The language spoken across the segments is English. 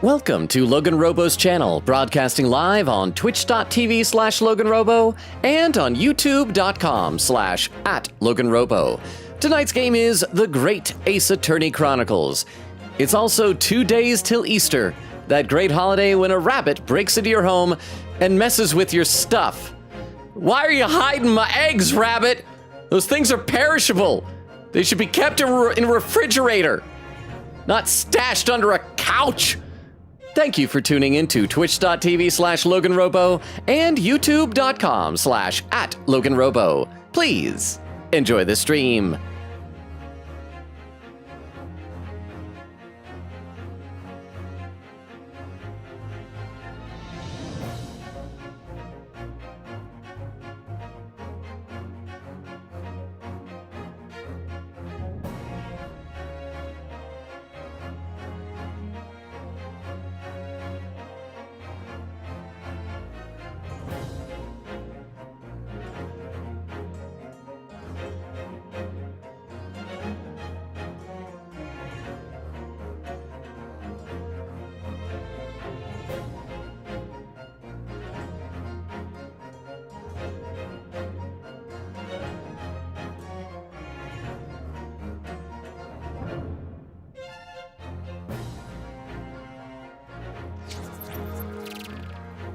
Welcome to LoganRobo's channel, broadcasting live on twitch.tv/LoganRobo and on youtube.com/@LoganRobo. Tonight's game is The Great Ace Attorney Chronicles. It's also 2 days till Easter, that great holiday when a rabbit breaks into your home and messes with your stuff. Why are you hiding my eggs, rabbit? Those things are perishable. They should be kept in a refrigerator, not stashed under a couch. Thank you for tuning in to twitch.tv/LoganRobo and youtube.com/@LoganRobo. Please enjoy the stream.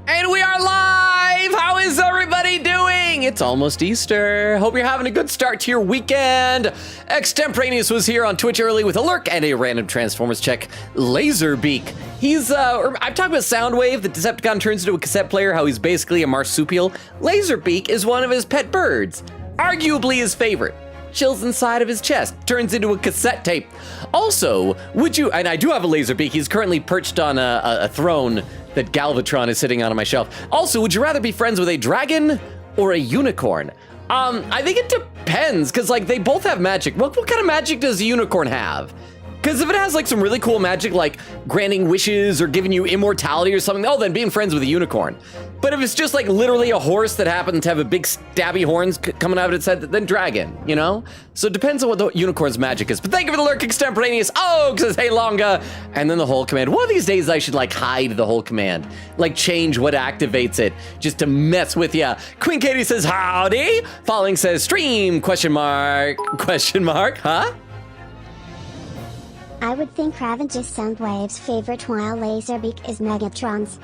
And we are live! How is everybody doing? It's almost Easter. Hope you're having a good start to your weekend. Extemporaneous was here on Twitch early with a lurk and a random Transformers check. Laserbeak. He's, I've talked about Soundwave, the Decepticon turns into a cassette player, how he's basically a marsupial. Laserbeak is one of his pet birds, arguably his favorite. Chills inside of his chest, turns into a cassette tape. Also, would you, and I do have a Laserbeak, he's currently perched on a throne that Galvatron is sitting on my shelf. Also, would you rather be friends with a dragon or a unicorn? I think it depends, because like they both have magic. What kind of magic does a unicorn have? Because if it has like some really cool magic, like granting wishes or giving you immortality or something, oh, then being friends with a unicorn. But if it's just like literally a horse that happens to have a big stabby horns coming out of its head, then dragon, you know? So it depends on what the unicorn's magic is. But thank you for the lurk, Extemporaneous. Oh, says, hey, Longa. And then the whole command. One of these days I should like hide the whole command. Like change what activates it just to mess with ya. Queen Katie says, howdy. Falling says, stream, question mark, huh? I would think Ravage is Soundwave's favorite while Laserbeak is Megatron's.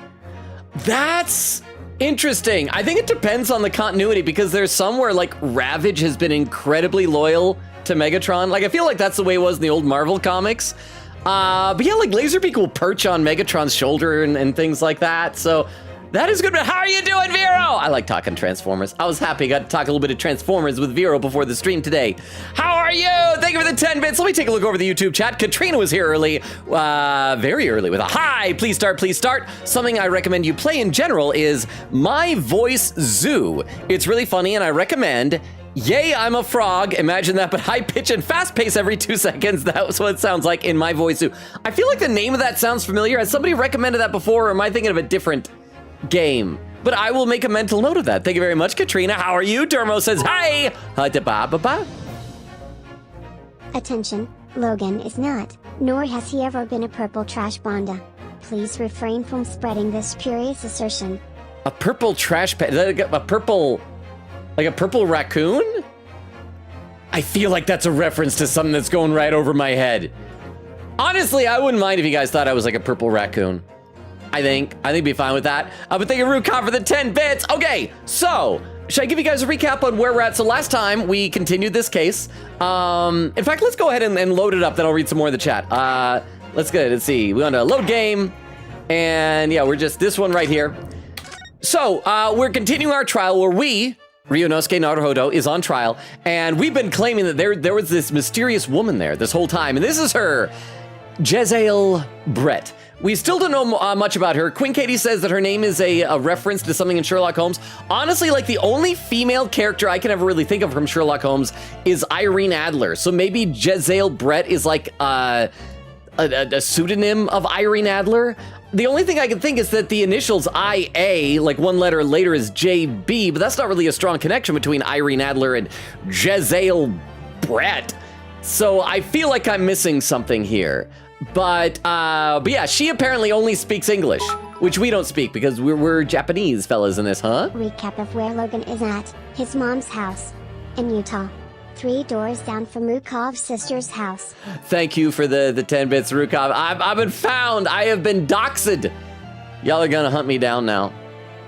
That's interesting. I think it depends on the continuity because there's some where like Ravage has been incredibly loyal to Megatron. Like I feel like that's the way it was in the old Marvel comics. But yeah, like Laserbeak will perch on Megatron's shoulder and things like that. So that is good. But how are you doing, Vero? I like talking Transformers. I was happy I got to talk a little bit of Transformers with Vero before the stream today. How are you? Thank you for the 10 bits. Let me take a look over the YouTube chat. Katrina was here early, very early with a hi. Please start, please start. Something I recommend you play in general is My Voice Zoo. It's really funny and I recommend Yay, I'm a frog. Imagine that, but high pitch and fast pace every 2 seconds. That's what it sounds like in My Voice Zoo. I feel like the name of that sounds familiar. Has somebody recommended that before or am I thinking of a different game? But I will make a mental note of that. Thank you very much, Katrina. How are you? Dermo says, hi. Attention, Logan is not, nor has he ever been a purple trash panda. Please refrain from spreading this spurious assertion. A purple trash panda? A purple raccoon? I feel like that's a reference to something that's going right over my head. Honestly, I wouldn't mind if you guys thought I was like a purple raccoon. I think I'd be fine with that. But thank you, Rukon, for the 10 bits. Okay, so should I give you guys a recap on where we're at? So last time we continued this case. In fact, let's go ahead and load it up. Then I'll read some more in the chat. Let's go. Let's see. We want to load game, and yeah, we're just this one right here. So we're continuing our trial where Ryunosuke Naruhodo is on trial, and we've been claiming that there was this mysterious woman there this whole time, and this is her, Jezzael Brett. We still don't know much about her. Queen Katie says that her name is a reference to something in Sherlock Holmes. Honestly, like the only female character I can ever really think of from Sherlock Holmes is Irene Adler. So maybe Jezzael Brett is like a pseudonym of Irene Adler. The only thing I can think is that the initials IA, like one letter later, is JB, but that's not really a strong connection between Irene Adler and Jezzael Brett. So I feel like I'm missing something here. But yeah, she apparently only speaks English, which we don't speak because we're Japanese fellas in this, huh? Recap of where Logan is at, his mom's house. In Utah. 3 doors down from Rukov's sister's house. Thank you for the 10 bits, Rukov. I've been found. I have been doxed. Y'all are gonna hunt me down now.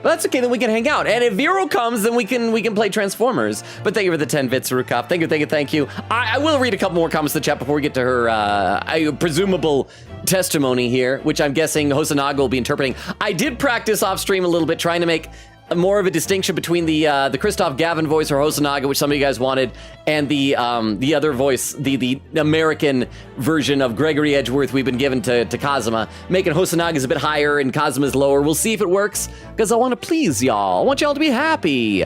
But that's okay, then we can hang out. And if Vero comes, then we can play Transformers. But thank you for the 10 bits, Rukov. Thank you. I will read a couple more comments in the chat before we get to her presumable testimony here, which I'm guessing Hosonaga will be interpreting. I did practice off stream a little bit, trying to make more of a distinction between the Christoph Gavin voice or Hosonaga, which some of you guys wanted, and the other voice, the American version of Gregory Edgeworth we've been given to Kazuma, making Hosanaga's a bit higher and Kazuma's lower. We'll see if it works, because I want to please y'all. I want y'all to be happy.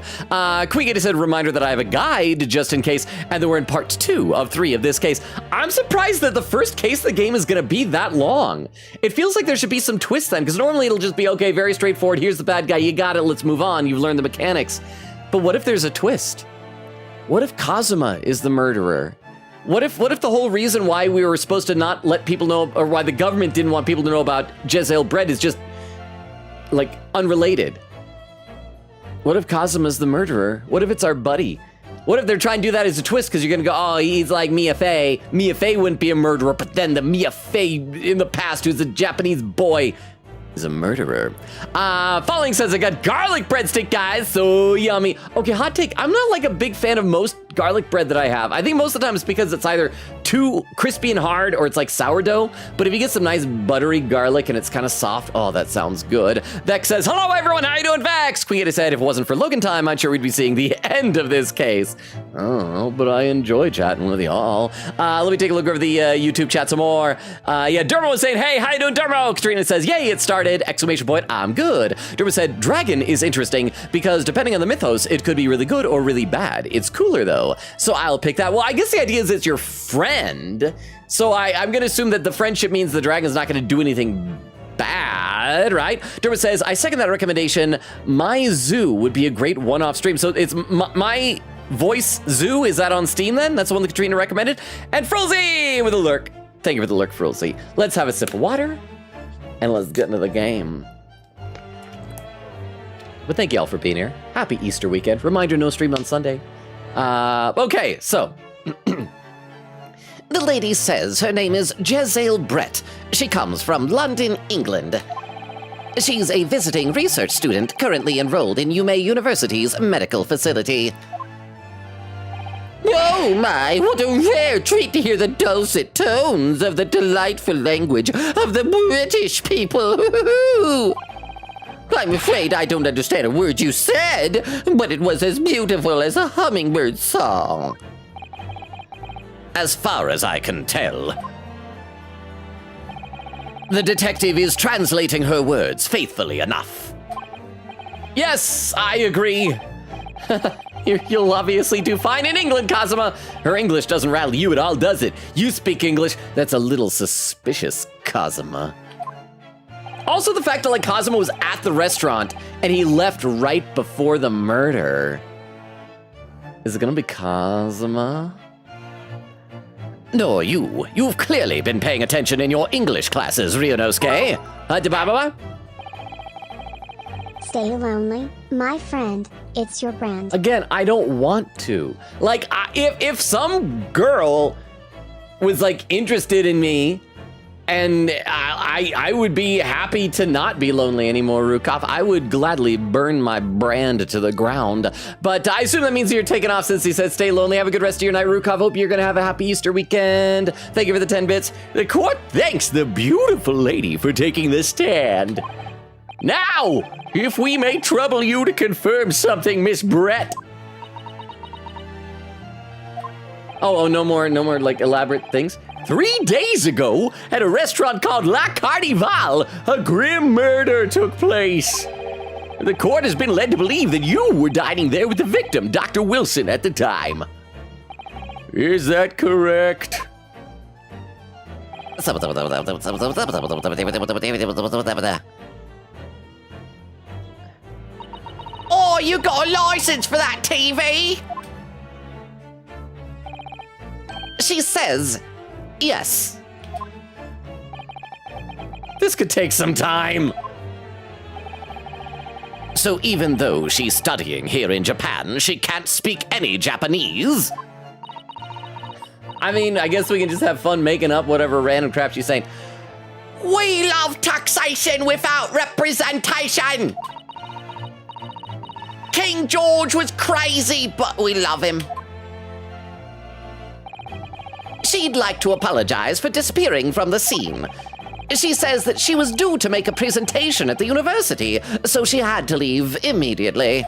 Queegate said, reminder that I have a guide just in case, and then we're in part 2 of 3 of this case. I'm surprised that the first case of the game is going to be that long. It feels like there should be some twist then, because normally it'll just be, okay, very straightforward. Here's the bad guy. You got it. Let's move on. You've learned the mechanics. But what if there's a twist? What if Kazuma is the murderer? What if the whole reason why we were supposed to not let people know, or why the government didn't want people to know about Jezeel Bread is just, like, unrelated? What if Kazuma's the murderer? What if it's our buddy? What if they're trying to do that as a twist, because you're gonna go, oh, he's like Mia Fey. Mia Fey wouldn't be a murderer, but then the Mia Fey in the past, who's a Japanese boy, is a murderer. Falling says, I got garlic breadstick, guys, so yummy. Okay, hot take, I'm not like a big fan of most garlic bread that I have. I think most of the time it's because it's either too crispy and hard or it's like sourdough, but if you get some nice buttery garlic and it's kind of soft, oh, that sounds good. Vex says, hello everyone, how you doing, Vex? Queen said, if it wasn't for Logan time, I'm sure we'd be seeing the end of this case. Oh, but I enjoy chatting with y'all. Let me take a look over the YouTube chat some more. Yeah, Dermo was saying, hey, how you doing, Dermo? Katrina says, yay, it started, exclamation point, I'm good. Dermo said, dragon is interesting because depending on the mythos, it could be really good or really bad. It's cooler though. So I'll pick that. Well, I guess the idea is it's your friend. So I'm going to assume that the friendship means the dragon's not going to do anything bad, right? Dermot says, I second that recommendation. My Zoo would be a great one-off stream. So it's my voice Zoo. Is that on Steam then? That's the one that Katrina recommended. And Frozy with a lurk. Thank you for the lurk, Frozy. Let's have a sip of water and let's get into the game. But thank you all for being here. Happy Easter weekend. Reminder, no stream on Sunday. Okay, so. The lady says her name is Jezeel Brett. She comes from London, England. She's a visiting research student currently enrolled in UMay University's medical facility. Oh my, what a rare treat to hear the dulcet tones of the delightful language of the British people. I'm afraid I don't understand a word you said, but it was as beautiful as a hummingbird's song. As far as I can tell. The detective is translating her words faithfully enough. Yes, I agree. You'll obviously do fine in England, Kazuma. Her English doesn't rattle you at all, does it? You speak English. That's a little suspicious, Kazuma. Also, the fact that, like, Kazuma was at the restaurant and he left right before the murder. Is it gonna be Kazuma? No, you've clearly been paying attention in your English classes, Ryunosuke. Debaba? Stay lonely, my friend. It's your brand. Again, I don't want to. Like, if some girl was, like, interested in me, and I would be happy to not be lonely anymore, Rukov. I would gladly burn my brand to the ground. But I assume that means you're taking off since he said stay lonely. Have a good rest of your night, Rukov. Hope you're going to have a happy Easter weekend. Thank you for the 10 bits. The court thanks the beautiful lady for taking the stand. Now, if we may trouble you to confirm something, Miss Brett. Oh, no more, like, elaborate things. 3 days ago, at a restaurant called La Carnival, a grim murder took place. The court has been led to believe that you were dining there with the victim, Dr. Wilson, at the time. Is that correct? Oh, you got a license for that TV? She says... Yes. This could take some time. So even though she's studying here in Japan, she can't speak any Japanese? I mean, I guess we can just have fun making up whatever random crap she's saying. We love taxation without representation. King George was crazy, but we love him. She'd like to apologize for disappearing from the scene. She says that she was due to make a presentation at the university, so she had to leave immediately.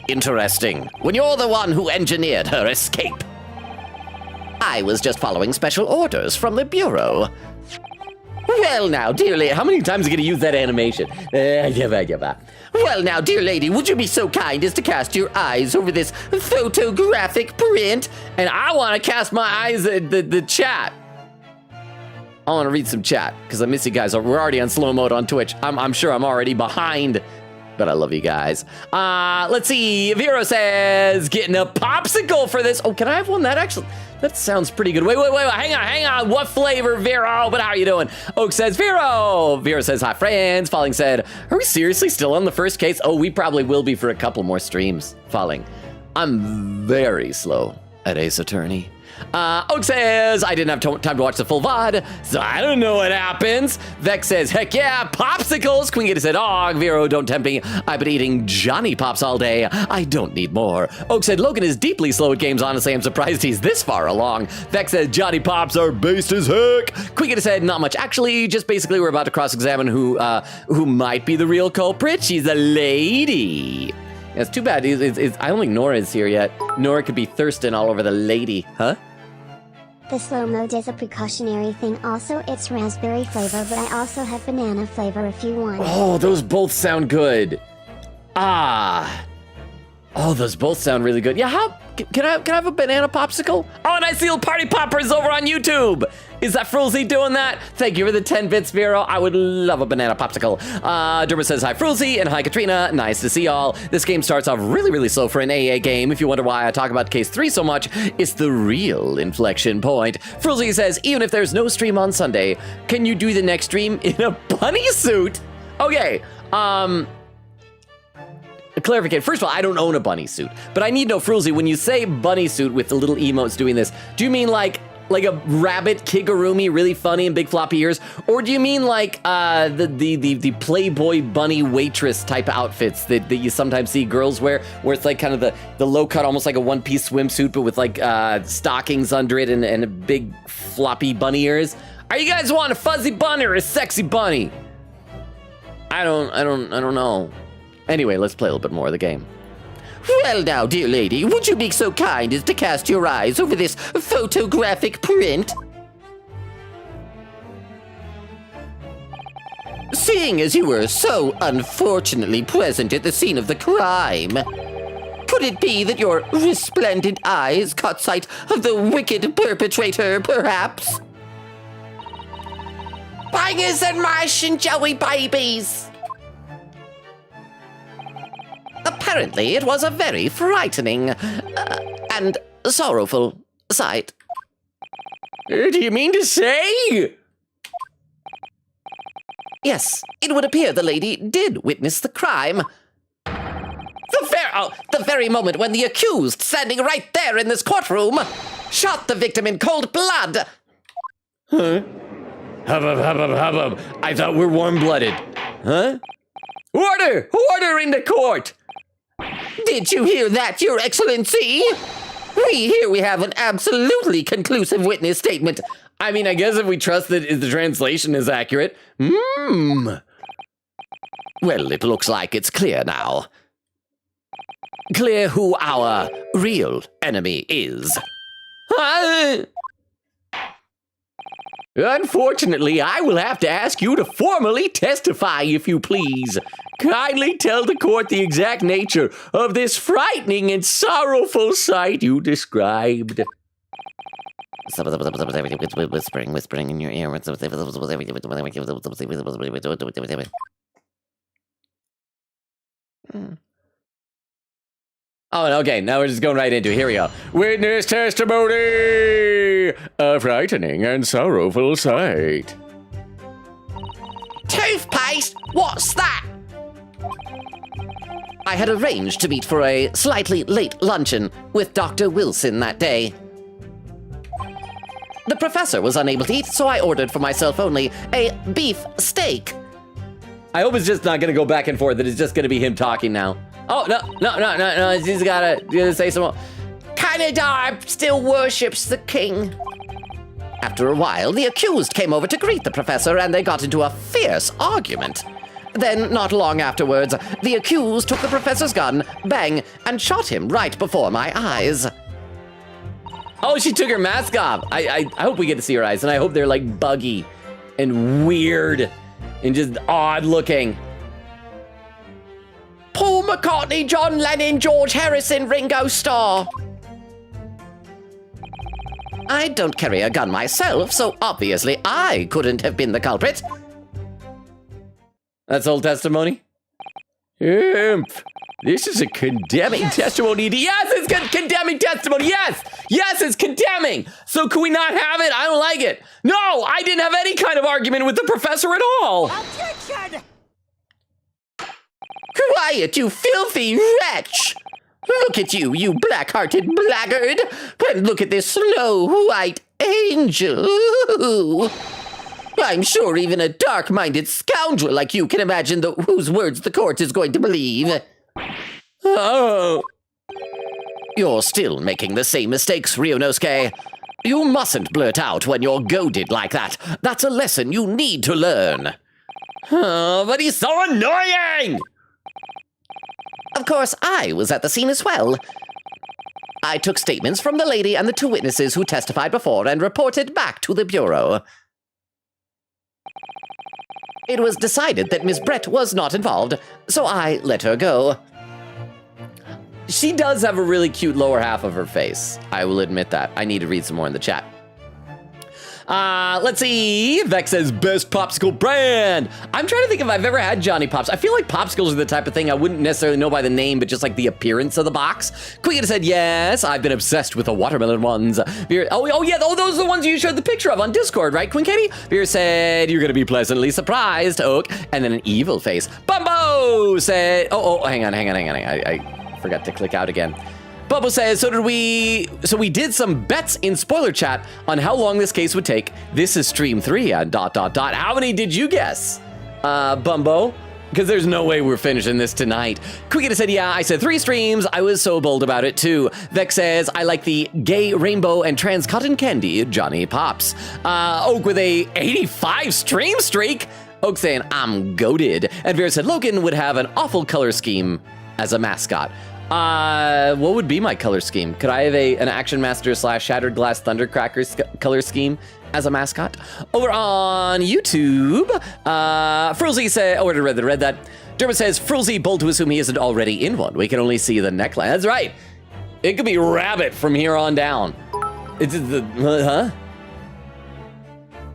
Interesting, when you're the one who engineered her escape. I was just following special orders from the Bureau. Well now, dear lady, how many times are you going to use that animation? Well now, dear lady, would you be so kind as to cast your eyes over this photographic print? And I want to cast my eyes at the chat. I want to read some chat, because I miss you guys. We're already on slow mode on Twitch. I'm sure I'm already behind, but I love you guys. Let's see. Vero says, getting a popsicle for this. Oh, can I have one? That sounds pretty good. Wait, hang on. What flavor, Vero? But how are you doing? Oak says, Vero. Vero says, hi, friends. Falling said, are we seriously still on the first case? Oh, we probably will be for a couple more streams. Falling, I'm very slow at Ace Attorney. Oak says, I didn't have time to watch the full VOD, so I don't know what happens. Vex says, heck yeah, popsicles. Queen Gator said, oh, Vero, don't tempt me. I've been eating Johnny Pops all day. I don't need more. Oak said, Logan is deeply slow at games. Honestly, I'm surprised he's this far along. Vex said, Johnny Pops are based as heck. Queen Gator said, not much. Actually, just basically we're about to cross-examine who might be the real culprit. She's a lady. Yeah, it's too bad. I don't think Nora is here yet. Nora could be thirsting all over the lady. Huh? The slow mode is a precautionary thing. Also, it's raspberry flavor, but I also have banana flavor if you want. Oh, those both sound good. Ah. Oh, those both sound really good. Yeah, can I have a banana popsicle? Oh, and I see party poppers over on YouTube. Is that Frulzy doing that? Thank you for the 10 bits, Vero. I would love a banana popsicle. Derma says, hi, Frulzy, and hi, Katrina. Nice to see y'all. This game starts off really, really slow for an AA game. If you wonder why I talk about Case 3 so much, it's the real inflection point. Frulzy says, even if there's no stream on Sunday, can you do the next stream in a bunny suit? Okay, clarification. First of all, I don't own a bunny suit, but I need to know, Frulzy, when you say bunny suit with the little emotes doing this, do you mean like a rabbit kigurumi, really funny and big floppy ears, or do you mean like the Playboy bunny waitress type outfits that you sometimes see girls wear, where it's like kind of the low cut, almost like a one-piece swimsuit, but with like stockings under it and a big floppy bunny ears? Are you guys want a fuzzy bunny or a sexy bunny? I don't know. Anyway, let's play a little bit more of the game. Well now, dear lady, would you be so kind as to cast your eyes over this photographic print? Seeing as you were so unfortunately present at the scene of the crime, could it be that your resplendent eyes caught sight of the wicked perpetrator, perhaps? Bangers and mash and joey babies! Apparently, it was a very frightening and sorrowful sight. Do you mean to say? Yes, it would appear the lady did witness the crime. The very moment when the accused, standing right there in this courtroom, shot the victim in cold blood. Huh? Hubbub. I thought we're warm-blooded. Huh? Order! Order in the court! Did you hear that, Your Excellency? We have an absolutely conclusive witness statement. I mean, I guess if we trust that the translation is accurate. Well, it looks like it's clear now. Clear who our real enemy is. Unfortunately, I will have to ask you to formally testify, if you please. Kindly tell the court the exact nature of this frightening and sorrowful sight you described. Whispering in your ear. Oh, okay, now we're just going right into it. Here we go. Witness testimony! A frightening and sorrowful sight. Toothpaste? What's that? I had arranged to meet for a slightly late luncheon with Dr. Wilson that day. The professor was unable to eat, so I ordered for myself only a beef steak. I hope it's just not going to go back and forth, that it's just going to be him talking now. Oh, no, he's got to say some more. Canada still worships the king. After a while, the accused came over to greet the professor, and they got into a fierce argument. Then, not long afterwards, the accused took the professor's gun, bang, and shot him right before my eyes. Oh, she took her mask off. I hope we get to see her eyes, and I hope they're like buggy and weird and just odd looking. Paul McCartney, John Lennon, George Harrison, Ringo Starr. I don't carry a gun myself, so obviously I couldn't have been the culprit. That's old testimony? Imp. This is a condemning testimony. Yes, it's condemning testimony. Yes, it's condemning. So can we not have it? I don't like it. No, I didn't have any kind of argument with the professor at all. Objection! Quiet, you filthy wretch. Look at you, you black-hearted blackguard. And look at this snow-white angel. Ooh. I'm sure even a dark-minded scoundrel like you can imagine whose words the court is going to believe. Oh. You're still making the same mistakes, Ryunosuke. You mustn't blurt out when you're goaded like that. That's a lesson you need to learn. Oh, but he's so annoying! Of course, I was at the scene as well. I took statements from the lady and the two witnesses who testified before and reported back to the bureau. It was decided that Miss Brett was not involved, so I let her go. She does have a really cute lower half of her face. I will admit that. I need to read some more in the chat. Let's see. Vex says, best popsicle brand. I'm trying to think if I've ever had Johnny Pops. I feel like popsicles are the type of thing I wouldn't necessarily know by the name, but just like the appearance of the box. Queen said, yes, I've been obsessed with the watermelon ones. Veer, oh yeah, those are the ones you showed the picture of on Discord, right, Queen Katie? Veer said, you're gonna be pleasantly surprised, Oak. And then an evil face. Bumbo said, oh, hang on. I forgot to click out again. Bubba says, so we did some bets in spoiler chat on how long this case would take. This is stream 3 and ... How many did you guess, Bumbo? Because there's no way we're finishing this tonight. Quickita said, yeah, I said 3 streams. I was so bold about it too. Vex says, I like the gay rainbow and trans cotton candy, Johnny Pops. Oak with a 85 stream streak. Oak saying, I'm goated. And Vera said, Logan would have an awful color scheme as a mascot. What would be my color scheme? Could I have an Action Master / Shattered Glass Thundercracker color scheme as a mascot? Over on YouTube, Frulzy said, oh, I read that. Dermot says, Frulzy bold to assume he isn't already in one. We can only see the neckline. That's right. It could be Rabbit from here on down. It's the, huh?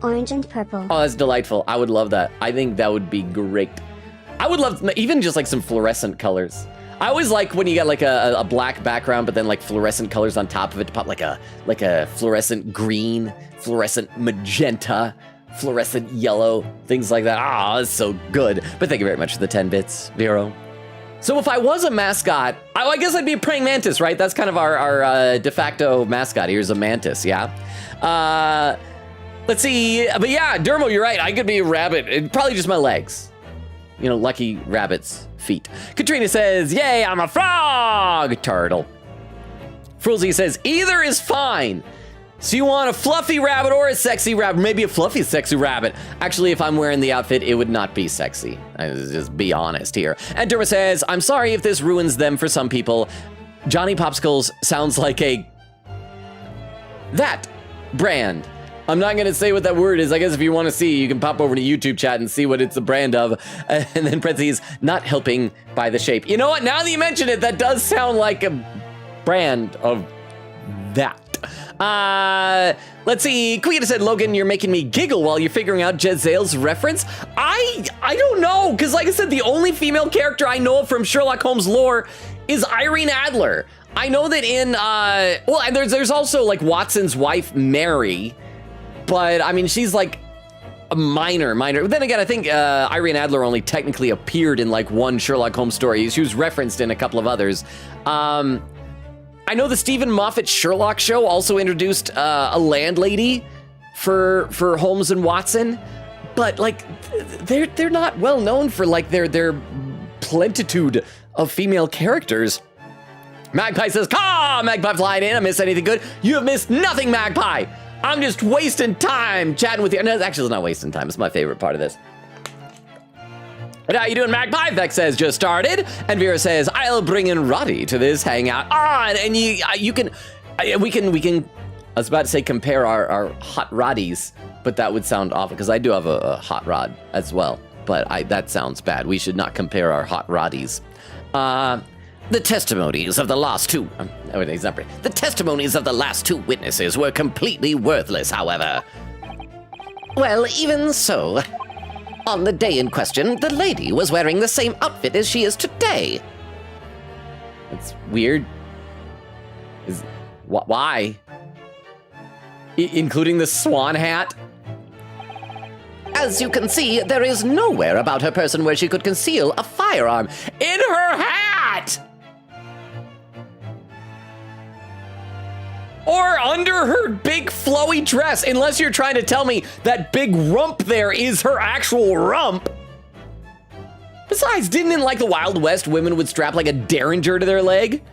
Orange and purple. Oh, that's delightful. I would love that. I think that would be great. I would love even just like some fluorescent colors. I always like when you got like a black background, but then like fluorescent colors on top of it to pop like a fluorescent green, fluorescent magenta, fluorescent yellow, things like that. Ah, that's so good. But thank you very much for the 10 bits, Vero. So if I was a mascot, I guess I'd be a praying mantis, right? That's kind of our de facto mascot. Here's a mantis, yeah? Let's see. But yeah, Dermo, you're right. I could be a rabbit. Probably just my legs. You know, lucky rabbit's feet. Katrina says, yay, I'm a frog turtle. Frulzy says, either is fine. So you want a fluffy rabbit or a sexy rabbit? Maybe a fluffy, sexy rabbit. Actually, if I'm wearing the outfit, it would not be sexy. I just be honest here. And Derma says, I'm sorry if this ruins them for some people. Johnny Popsicles sounds like that brand. I'm not gonna say what that word is. I guess if you wanna see, you can pop over to YouTube chat and see what it's a brand of. And then parentheses, not helping by the shape. You know what, now that you mention it, that does sound like a brand of that. Let's see, Queen said, Logan, you're making me giggle while you're figuring out Jezzail's reference. I don't know, because like I said, the only female character I know of from Sherlock Holmes lore is Irene Adler. I know that in, well, and there's also like Watson's wife, Mary, but I mean, she's like a minor. Then again, I think Irene Adler only technically appeared in like one Sherlock Holmes story. She was referenced in a couple of others. I know the Stephen Moffat Sherlock show also introduced a landlady for Holmes and Watson, but like they're not well known for like their plentitude of female characters. Magpie says, "Caw, Magpie flying in. I miss anything good? You have missed nothing, Magpie. I'm just wasting time chatting with you." No, actually, it's not wasting time. It's my favorite part of this. And how you doing, Magpie? Vex says, "Just started." And Vera says, "I'll bring in Roddy to this hangout." And we can, I was about to say compare our hot Roddies, but that would sound awful because I do have a hot rod as well. But that sounds bad. We should not compare our hot Roddies. The testimonies of the last two... The testimonies of the last two witnesses were completely worthless, however. Well, even so, on the day in question, the lady was wearing the same outfit as she is today. That's weird. Why? Including the swan hat? As you can see, there is nowhere about her person where she could conceal a firearm. In her hat! Or under her big flowy dress, unless you're trying to tell me that big rump there is her actual rump. Besides, didn't in like the Wild West, women would strap like a derringer to their leg?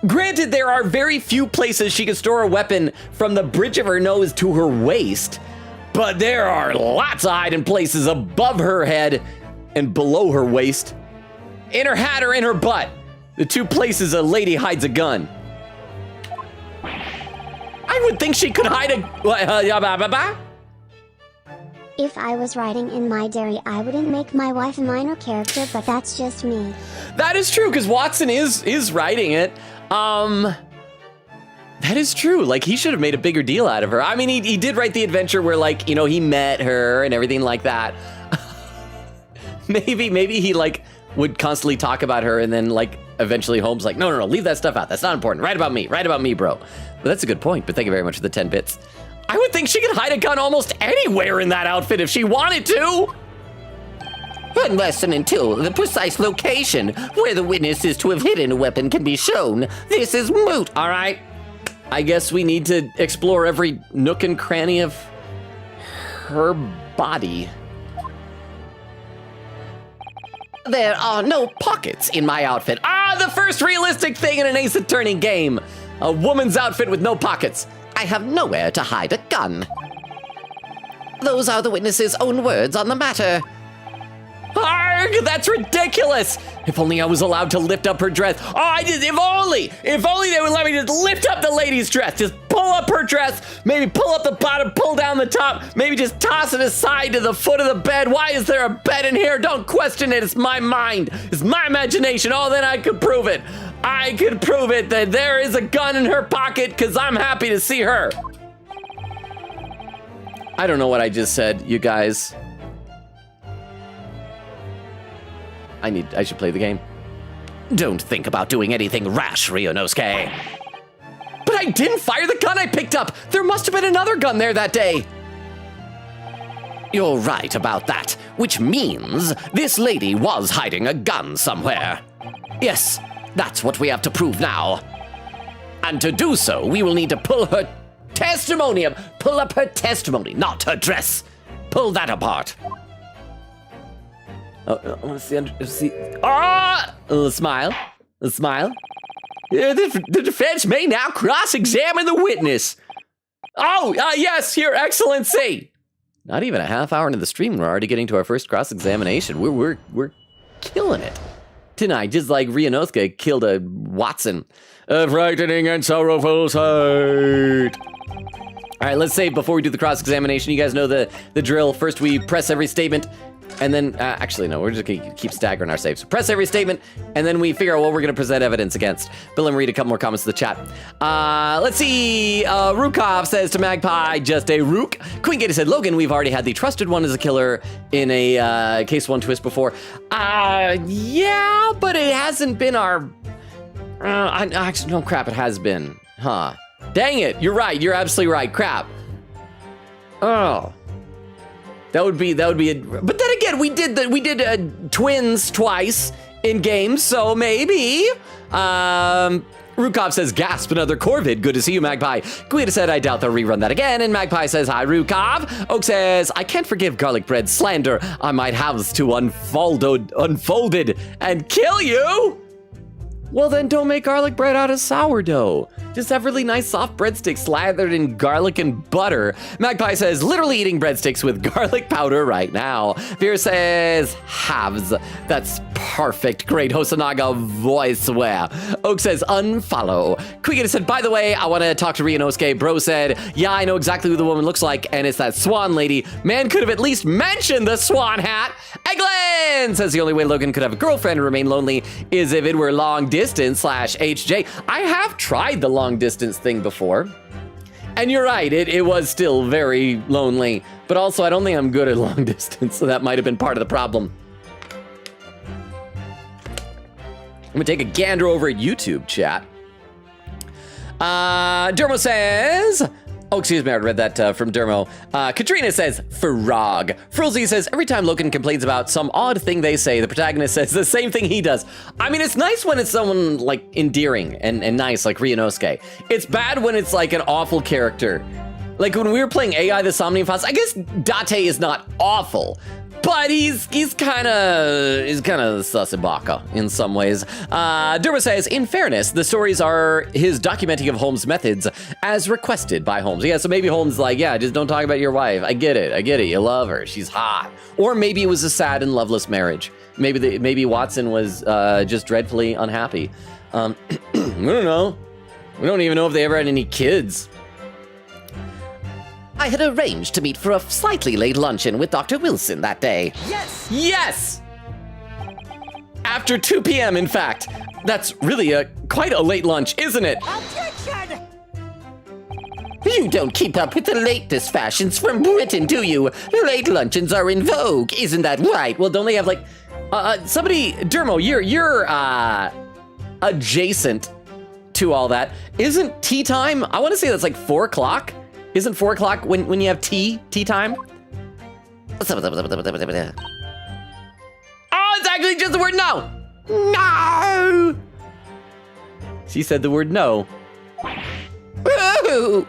Granted, there are very few places she could store a weapon from the bridge of her nose to her waist, but there are lots of hiding places above her head and below her waist. In her hat or in her butt, the two places a lady hides a gun. I would think she could hide a... If I was writing in my diary, I wouldn't make my wife a minor character, but that's just me. That is true, because Watson is writing it. That is true. Like, he should have made a bigger deal out of her. I mean, he did write the adventure where, like, you know, he met her and everything like that. maybe he, like, would constantly talk about her, and then, like, eventually Holmes like, no, leave that stuff out. That's not important. Write about me, bro. But that's a good point, but thank you very much for the 10 bits. I would think she could hide a gun almost anywhere in that outfit if she wanted to. Unless and until the precise location where the witness is to have hidden a weapon can be shown, this is moot, all right? I guess we need to explore every nook and cranny of her body. There are no pockets in my outfit. The first realistic thing in an Ace Attorney game. A woman's outfit with no pockets. I have nowhere to hide a gun. Those are the witness's own words on the matter. Arg, that's ridiculous. If only I was allowed to lift up her dress. If only they would let me just lift up the lady's dress. Just pull up her dress, maybe pull up the bottom, pull down the top, maybe just toss it aside to the foot of the bed. Why is there a bed in here? Don't question it. It's my mind. It's my imagination. Then I could prove it. I could prove it that there is a gun in her pocket because I'm happy to see her. I don't know what I just said, you guys. I should play the game. Don't think about doing anything rash, Ryunosuke. But I didn't fire the gun I picked up. There must have been another gun there that day. You're right about that, which means this lady was hiding a gun somewhere. Yes, that's what we have to prove now. And to do so, we will need to pull her testimony up. Pull up her testimony, not her dress. Pull that apart. Smile. The defense may now cross-examine the witness. Yes, Your Excellency. Not even a half hour into the stream, we're already getting to our first cross-examination. We're killing it tonight, just like Ryunosuke killed a Watson. A frightening and sorrowful sight. All right, let's say before we do the cross-examination, you guys know the drill. First, we press every statement. And then, actually, no, we're just gonna keep staggering our saves. So press every statement, and then we figure out what we're gonna present evidence against. Bill, and read a couple more comments to the chat. Let's see. Rukov says to Magpie, just a rook. Queen Gator said, Logan, we've already had the trusted one as a killer in a case one twist before. Yeah, but it hasn't been our... actually, no, crap, it has been. Huh. Dang it, you're right, you're absolutely right, crap. Oh. That would be but then again, we did twins twice in games, so maybe. Rukov says, gasp, another Corvid. Good to see you, Magpie. Guida said, I doubt they'll rerun that again. And Magpie says, hi, Rukov. Oak says, I can't forgive garlic bread slander. I might have to unfolded and kill you. Well, then don't make garlic bread out of sourdough. Just have really nice soft breadsticks slathered in garlic and butter. Magpie says, literally eating breadsticks with garlic powder right now. Veer says, halves. That's perfect. Great Hosanaga voice wear. Oak says, unfollow. Quigita said, by the way, I want to talk to Ryunosuke. Bro said, yeah, I know exactly who the woman looks like, and it's that swan lady. Man could have at least mentioned the swan hat. Eglin says the only way Logan could have a girlfriend and remain lonely is if it were long distance /HJ. I have tried the long distance thing before. And you're right, it was still very lonely. But also, I don't think I'm good at long distance, so that might have been part of the problem. I'm gonna take a gander over at YouTube chat. Dermo says, oh, excuse me, I read that from Dermo. Katrina says, Farog. Frilzy says, every time Logan complains about some odd thing they say, the protagonist says the same thing he does. I mean, it's nice when it's someone, like, endearing and nice, like Ryunosuke. It's bad when it's, like, an awful character. Like, when we were playing AI the Somnium-Foss, I guess Date is not awful, but he's kind of Susibaka in some ways. Durma says, in fairness, the stories are his documenting of Holmes' methods as requested by Holmes. Yeah, so maybe Holmes is like, yeah, just don't talk about your wife. I get it. You love her. She's hot. Or maybe it was a sad and loveless marriage. Maybe Watson was just dreadfully unhappy. I don't know. We don't even know if they ever had any kids. I had arranged to meet for a slightly late luncheon with Dr. Wilson that day. Yes! After 2 p.m., in fact. That's really quite a late lunch, isn't it? Objection! You don't keep up with the latest fashions from Britain, do you? Late luncheons are in vogue, isn't that right? Well, don't they have, like, somebody, Dermo, you're adjacent to all that. Isn't tea time? I want to say that's like 4 o'clock. Isn't 4 o'clock when you have tea time? Oh, it's actually just the word no. No. She said the word no. Ooh.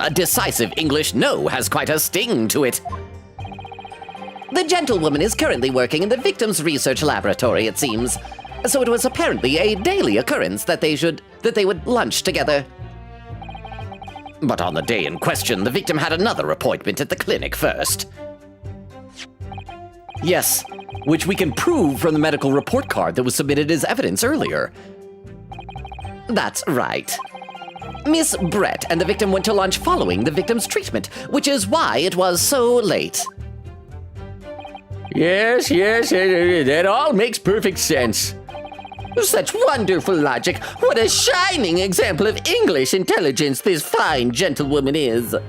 A decisive English no has quite a sting to it. The gentlewoman is currently working in the victim's research laboratory, it seems. So it was apparently a daily occurrence that they would lunch together. But on the day in question, the victim had another appointment at the clinic first. Yes, which we can prove from the medical report card that was submitted as evidence earlier. That's right. Miss Brett and the victim went to lunch following the victim's treatment, which is why it was so late. Yes, that all makes perfect sense. Such wonderful logic. What a shining example of English intelligence this fine gentlewoman is. I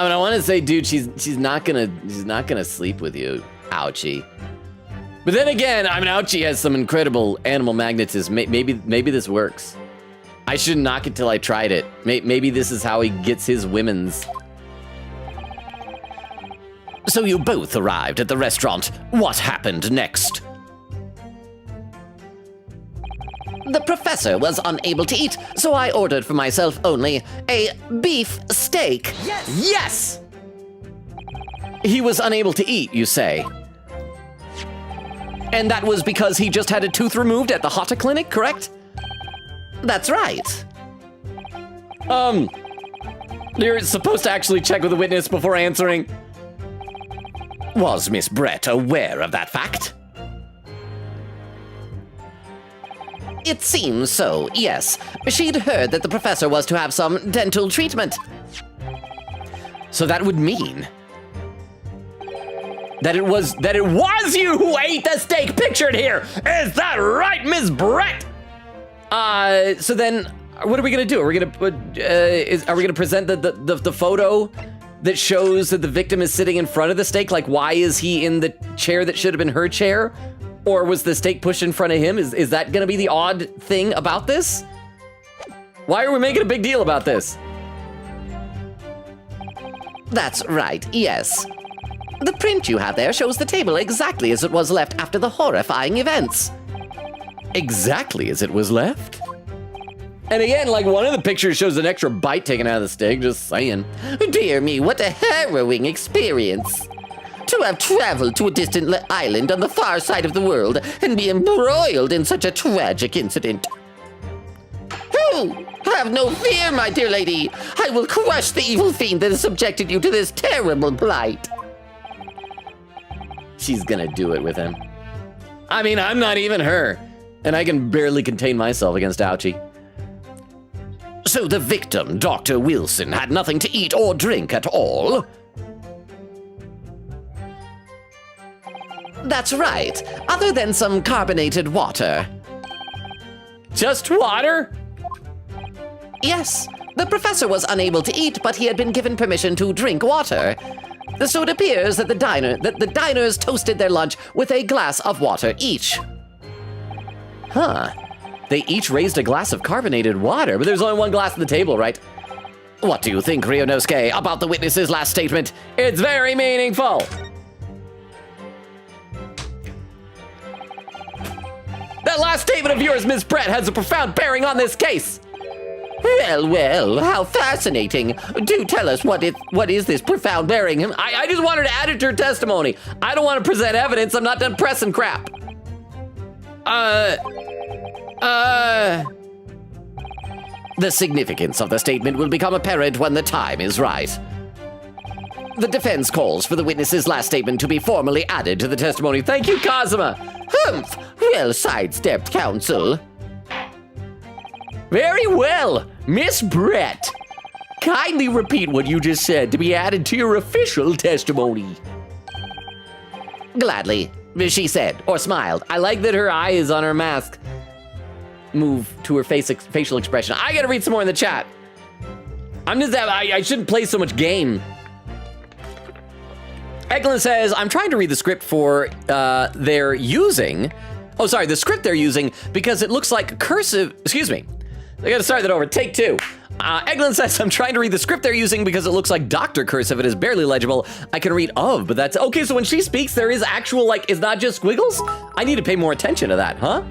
mean, I want to say, dude, she's not gonna sleep with you, Ouchie. But then again, I mean, Ouchie has some incredible animal magnetism. Maybe this works. I shouldn't knock it till I tried it. Maybe this is how he gets his women's. So you both arrived at the restaurant. What happened next? The professor was unable to eat, so I ordered for myself only a beef steak. Yes! He was unable to eat, you say? And that was because he just had a tooth removed at the Hata clinic, correct? That's right. You're supposed to actually check with the witness before answering. Was Miss Brett aware of that fact? It seems so, yes. She'd heard that the professor was to have some dental treatment. So that would mean that it was you who ate the steak pictured here. Is that right, Miss Brett? So then, what are we gonna do? Are we gonna present the photo that shows that the victim is sitting in front of the steak? Like, why is he in the chair that should have been her chair? Or was the steak pushed in front of him? Is that gonna be the odd thing about this? Why are we making a big deal about this? That's right, yes. The print you have there shows the table exactly as it was left after the horrifying events. Exactly as it was left? And again, like, one of the pictures shows an extra bite taken out of the steak, just saying. Dear me, what a harrowing experience. To have traveled to a distant island on the far side of the world and be embroiled in such a tragic incident. Oh, have no fear, my dear lady. I will crush the evil fiend that has subjected you to this terrible plight. She's gonna do it with him. I mean, I'm not even her, and I can barely contain myself against Ouchie. So the victim, Dr. Wilson, had nothing to eat or drink at all? That's right, other than some carbonated water. Just water? Yes, the professor was unable to eat, but he had been given permission to drink water. So it appears that the diners toasted their lunch with a glass of water each. Huh. They each raised a glass of carbonated water, but there's only one glass on the table, right? What do you think, Ryunosuke, about the witness's last statement? It's very meaningful. That last statement of yours, Miss Brett, has a profound bearing on this case. Well, well, how fascinating. Do tell us what is this profound bearing? I just want her to add it to her testimony. I don't want to present evidence. I'm not done pressing crap. The significance of the statement will become apparent when the time is right. The defense calls for the witness's last statement to be formally added to the testimony. Thank you, Kazuma. Humph! Well sidestepped, counsel. Very well, Miss Brett. Kindly repeat what you just said to be added to your official testimony. Gladly, she said, or smiled. I like that her eye is on her mask. Move to her facial expression. I gotta read some more in the chat. I shouldn't play so much game. Eglin says, I'm trying to read the script for they're using. Oh, sorry, the script they're using because it looks like cursive. Excuse me. I gotta start that over. Take two. Eglin says, I'm trying to read the script they're using because it looks like Dr. Cursive. It is barely legible. I can read of, but that's okay. So when she speaks, there is actual, like, it's not just squiggles? I need to pay more attention to that, huh?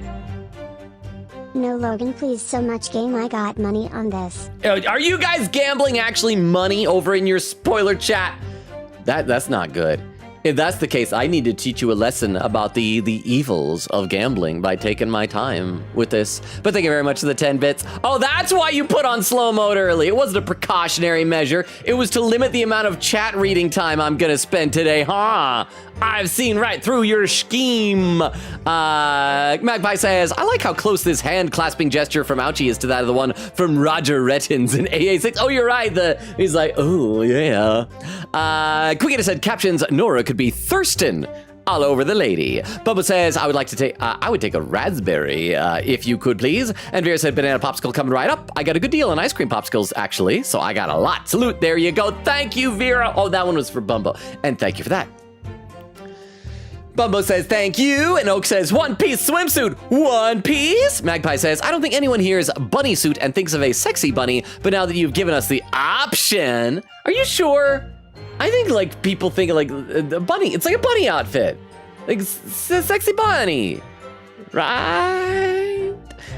No, Logan, please, so much game. I got money on this. Are you guys gambling actually money over in your spoiler chat? That's not good. If that's the case, I need to teach you a lesson about the evils of gambling by taking my time with this. But thank you very much for the 10 bits. Oh, that's why you put on slow mode early. It wasn't a precautionary measure. It was to limit the amount of chat reading time I'm gonna spend today, huh? I've seen right through your scheme. Magpie says, I like how close this hand clasping gesture from Ouchie is to that of the one from Roger Rettins in AA6. Oh, you're right. He's like, oh, yeah. Quickita said, captions, Nora could be Thurston all over the lady. Bubba says, I would take a raspberry, if you could, please. And Vera said, banana popsicle coming right up. I got a good deal on ice cream popsicles, actually, so I got a lot. Salute, there you go. Thank you, Vera. Oh, that one was for Bumbo, and thank you for that. Bumbo says, thank you. And Oak says, One Piece swimsuit. One Piece? Magpie says, I don't think anyone hears bunny suit and thinks of a sexy bunny, but now that you've given us the option, are you sure? I think, like, people think, like, the bunny, it's like a bunny outfit. Like, sexy bunny. Right?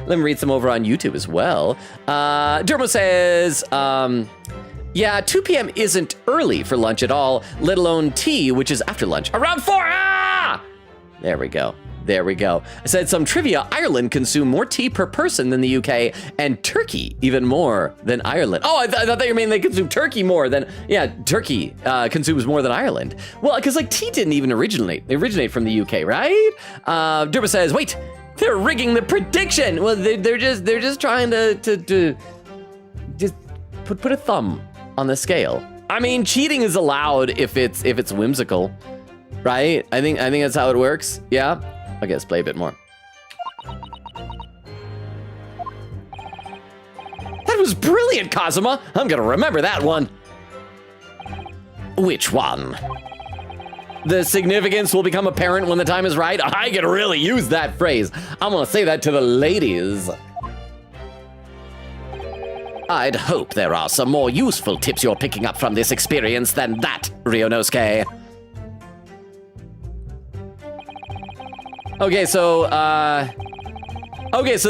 Let me read some over on YouTube as well. Dermo says, yeah, 2 p.m. isn't early for lunch at all, let alone tea, which is after lunch. Around 4, There we go. There we go. I said some trivia. Ireland consume more tea per person than the UK, and Turkey even more than Ireland. Oh, I thought that you mean they consume turkey more than, yeah, Turkey consumes more than Ireland. Well, because like tea didn't even originate. They originate from the UK, right? Durba says, wait, they're rigging the prediction. Well, they're just trying to just put a thumb on the scale. I mean, cheating is allowed if it's whimsical, right? I think that's how it works. Yeah. Okay, let's play a bit more. That was brilliant, Kazuma. I'm gonna remember that one. Which one? The significance will become apparent when the time is right. I can really use that phrase. I'm gonna say that to the ladies. I'd hope there are some more useful tips you're picking up from this experience than that, Ryonosuke. Okay, so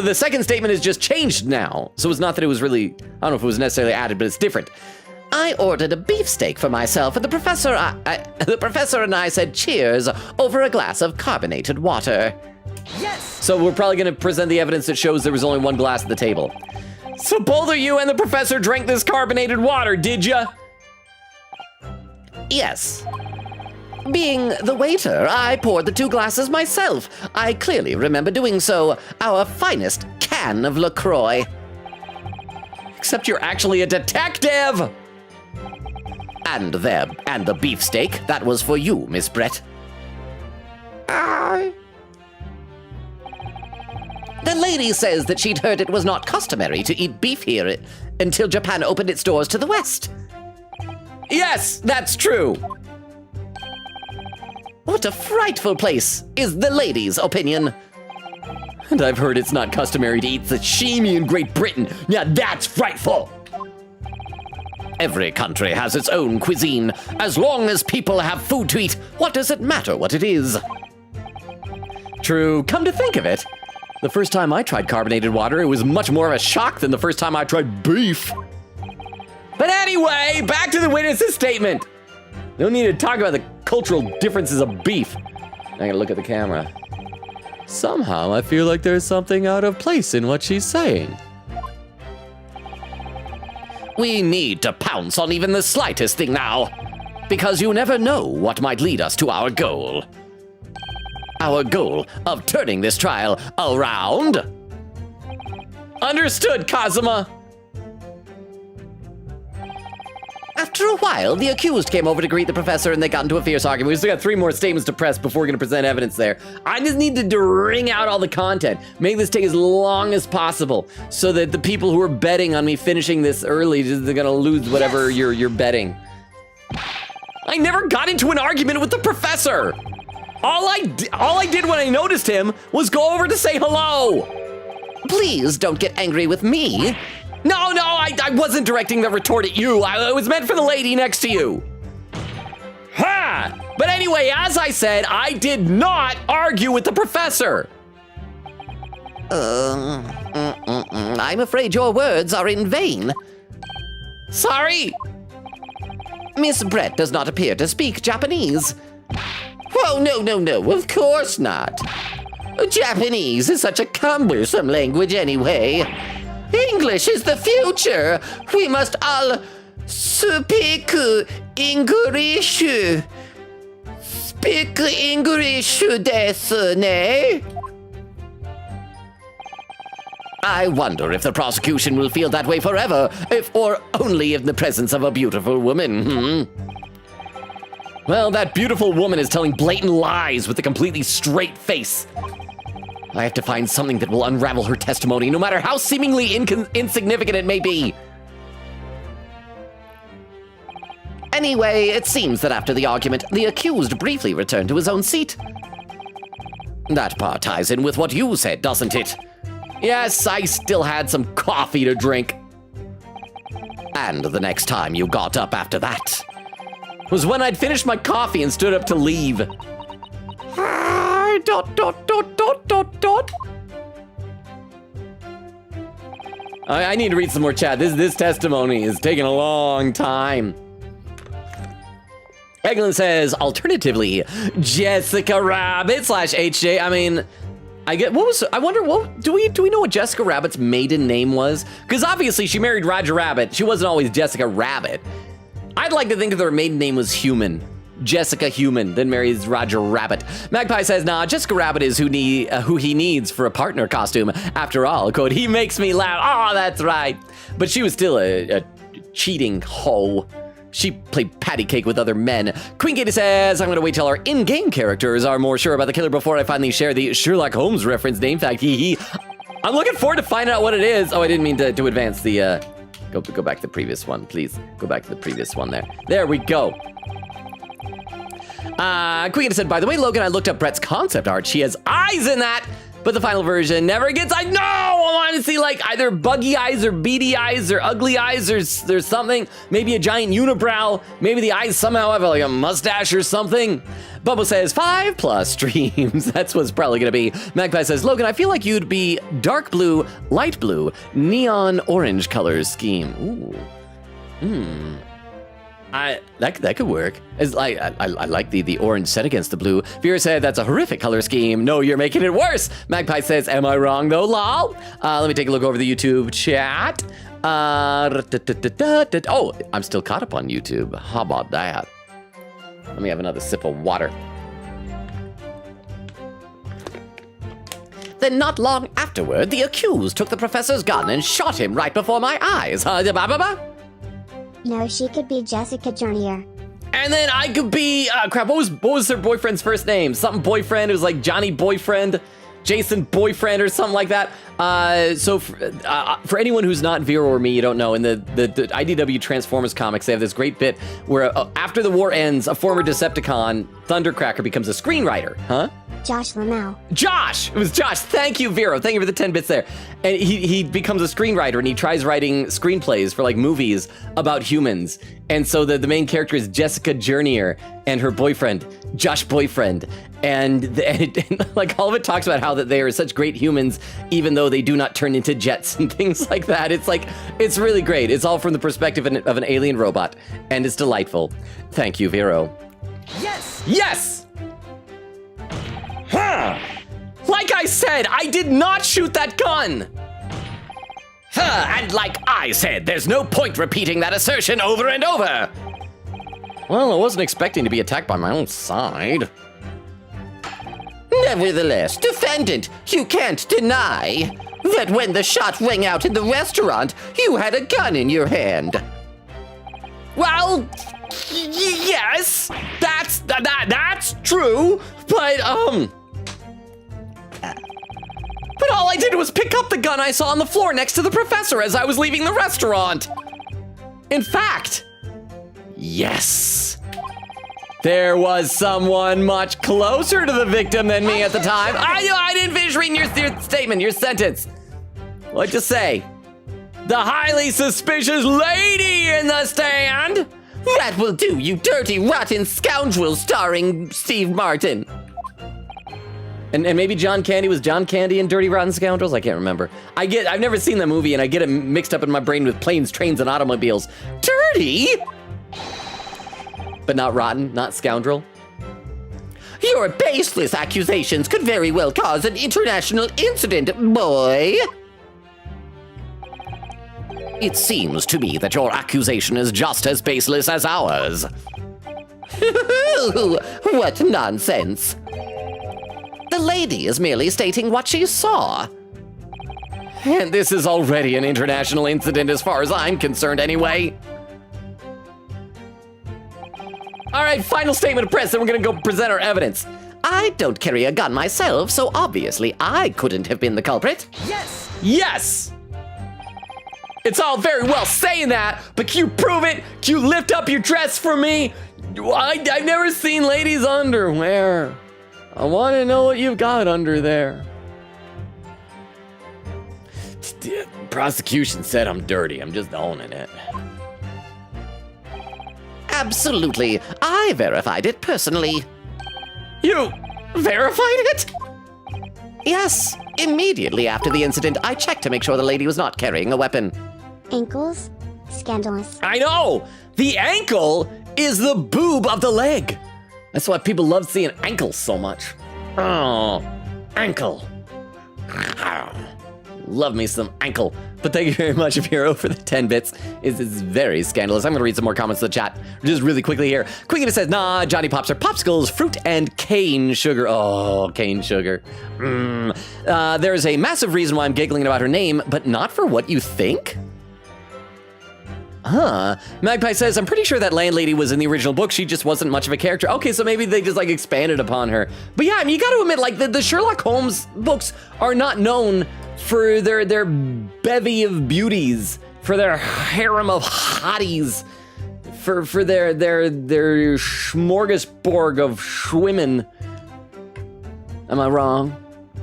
the second statement is just changed now. So it's not that it was really, I don't know if it was necessarily added, but it's different. I ordered a beefsteak for myself, and the professor and I said cheers over a glass of carbonated water. So we're probably going to present the evidence that shows there was only one glass at the table. So both of you and the professor drank this carbonated water, did ya? Yes. Being the waiter, I poured the 2 glasses myself. I clearly remember doing so. Our finest can of LaCroix. Except you're actually a detective! And the beefsteak, that was for you, Miss Brett. The lady says that she'd heard it was not customary to eat beef here until Japan opened its doors to the West. Yes, that's true. What a frightful place, is the lady's opinion. And I've heard it's not customary to eat sashimi in Great Britain. Now that's frightful. Every country has its own cuisine. As long as people have food to eat, what does it matter what it is? True. Come to think of it, the first time I tried carbonated water, it was much more of a shock than the first time I tried beef. But anyway, back to the witness's statement. No need to talk about the cultural differences of beef. I gotta look at the camera. Somehow I feel like there's something out of place in what she's saying. We need to pounce on even the slightest thing now, because you never know what might lead us to our goal. Our goal of turning this trial around. Understood, Kazuma. After a while, the accused came over to greet the professor and they got into a fierce argument. We still got 3 more statements to press before we're gonna present evidence there. I just needed to wring out all the content. Make this take as long as possible so that the people who are betting on me finishing this early, they're gonna lose whatever you're betting. I never got into an argument with the professor. All I did when I noticed him was go over to say hello. Please don't get angry with me. No, I wasn't directing the retort at you. It was meant for the lady next to you. Ha! But anyway, as I said, I did not argue with the professor. I'm afraid your words are in vain. Sorry. Miss Brett does not appear to speak Japanese. Oh, no, of course not. Japanese is such a cumbersome language anyway. English is the future. We must all speak English. Speak English desu ne? I wonder if the prosecution will feel that way forever, or only in the presence of a beautiful woman. Well, that beautiful woman is telling blatant lies with a completely straight face. I have to find something that will unravel her testimony, no matter how seemingly insignificant it may be. Anyway, it seems that after the argument, the accused briefly returned to his own seat. That part ties in with what you said, doesn't it? Yes, I still had some coffee to drink. And the next time you got up after that was when I'd finished my coffee and stood up to leave. I need to read some more chat. This testimony is taking a long time. Eglin says, alternatively, Jessica Rabbit / HJ. I mean, I wonder what, do we know what Jessica Rabbit's maiden name was? Because obviously she married Roger Rabbit. She wasn't always Jessica Rabbit. I'd like to think that her maiden name was Human. Jessica Human, then marries Roger Rabbit. Magpie says, nah, Jessica Rabbit is who he needs for a partner costume. After all, quote, he makes me laugh. Oh, that's right. But she was still a cheating hoe. She played patty cake with other men. Queen Katie says, I'm gonna wait till our in-game characters are more sure about the killer before I finally share the Sherlock Holmes reference name fact. I'm looking forward to finding out what it is. Oh, I didn't mean to advance the, go back to the previous one, please. Go back to the previous one there. There we go. Queen said, by the way, Logan, I looked up Brett's concept art. She has eyes in that. but the final version never gets, I want to see like either buggy eyes or beady eyes or ugly eyes or there's something, maybe a giant unibrow, maybe the eyes somehow have like a mustache or something. Bubba says 5+ streams. That's what's probably gonna be. Magpie says, Logan, I feel like you'd be dark blue, light blue, neon orange color scheme. Ooh. That could work. It's like I like the orange set against the blue. Vera said that's a horrific color scheme. No, you're making it worse. Magpie says, am I wrong though, lol? Let me take a look over the YouTube chat. Oh, I'm still caught up on YouTube. How about that? Let me have another sip of water. Then not long afterward, the accused took the professor's gun and shot him right before my eyes. No, she could be Jessica Journeyer. And then I could be, crap, what was her boyfriend's first name? Something boyfriend, it was like Johnny Boyfriend, Jason Boyfriend or something like that. So for anyone who's not Vera or me, you don't know, in the IDW Transformers comics, they have this great bit where after the war ends, a former Decepticon, Thundercracker, becomes a screenwriter, huh? Josh Lamau. Josh! It was Josh. Thank you, Vero. Thank you for the 10 bits there. And he becomes a screenwriter and he tries writing screenplays for like movies about humans. And so the main character is Jessica Journeyer and her boyfriend, Josh Boyfriend. And like all of it talks about how that they are such great humans, even though they do not turn into jets and things like that. It's like, it's really great. It's all from the perspective of an alien robot. And it's delightful. Thank you, Vero. Yes! Yes! Huh. Like I said, I did not shoot that gun! And like I said, there's no point repeating that assertion over and over. Well, I wasn't expecting to be attacked by my own side. Nevertheless, defendant, you can't deny that when the shot rang out in the restaurant, you had a gun in your hand. Well, yes, that's true, but all I did was pick up the gun I saw on the floor next to the professor as I was leaving the restaurant. In fact, yes, there was someone much closer to the victim than me at the time. I didn't finish reading your statement, your sentence. What'd you say? The highly suspicious lady in the stand? That will do, you dirty, rotten scoundrel, starring Steve Martin. And maybe John Candy was John Candy in Dirty Rotten Scoundrels? I can't remember. I've never seen that movie and I get it mixed up in my brain with planes, trains, and automobiles. Dirty? But not rotten, not scoundrel. Your baseless accusations could very well cause an international incident, boy. It seems to me that your accusation is just as baseless as ours. What nonsense. The lady is merely stating what she saw. And this is already an international incident as far as I'm concerned anyway. All right, final statement of press, then we're gonna go present our evidence. I don't carry a gun myself, so obviously I couldn't have been the culprit. Yes! Yes! It's all very well saying that, but can you prove it? Can you lift up your dress for me? I've never seen ladies' underwear. I want to know what you've got under there. Prosecution said I'm dirty. I'm just owning it. Absolutely. I verified it personally. You verified it? Yes. Immediately after the incident, I checked to make sure the lady was not carrying a weapon. Ankles? Scandalous. I know! The ankle is the boob of the leg. That's why people love seeing ankles so much. Oh, ankle. Love me some ankle. But thank you very much, Hero, for the 10 bits. It's very scandalous. I'm gonna read some more comments in the chat just really quickly here. Quickie says, nah, Johnny Pops are popsicles, fruit and cane sugar. Oh, cane sugar. There's a massive reason why I'm giggling about her name, but not for what you think? Huh. Magpie says, I'm pretty sure that landlady was in the original book. She just wasn't much of a character. Okay, so maybe they just like expanded upon her. But yeah, I mean, you gotta admit, like the Sherlock Holmes books are not known for their bevy of beauties, for their harem of hotties, for their smorgasbord of schwimmen. Am I wrong?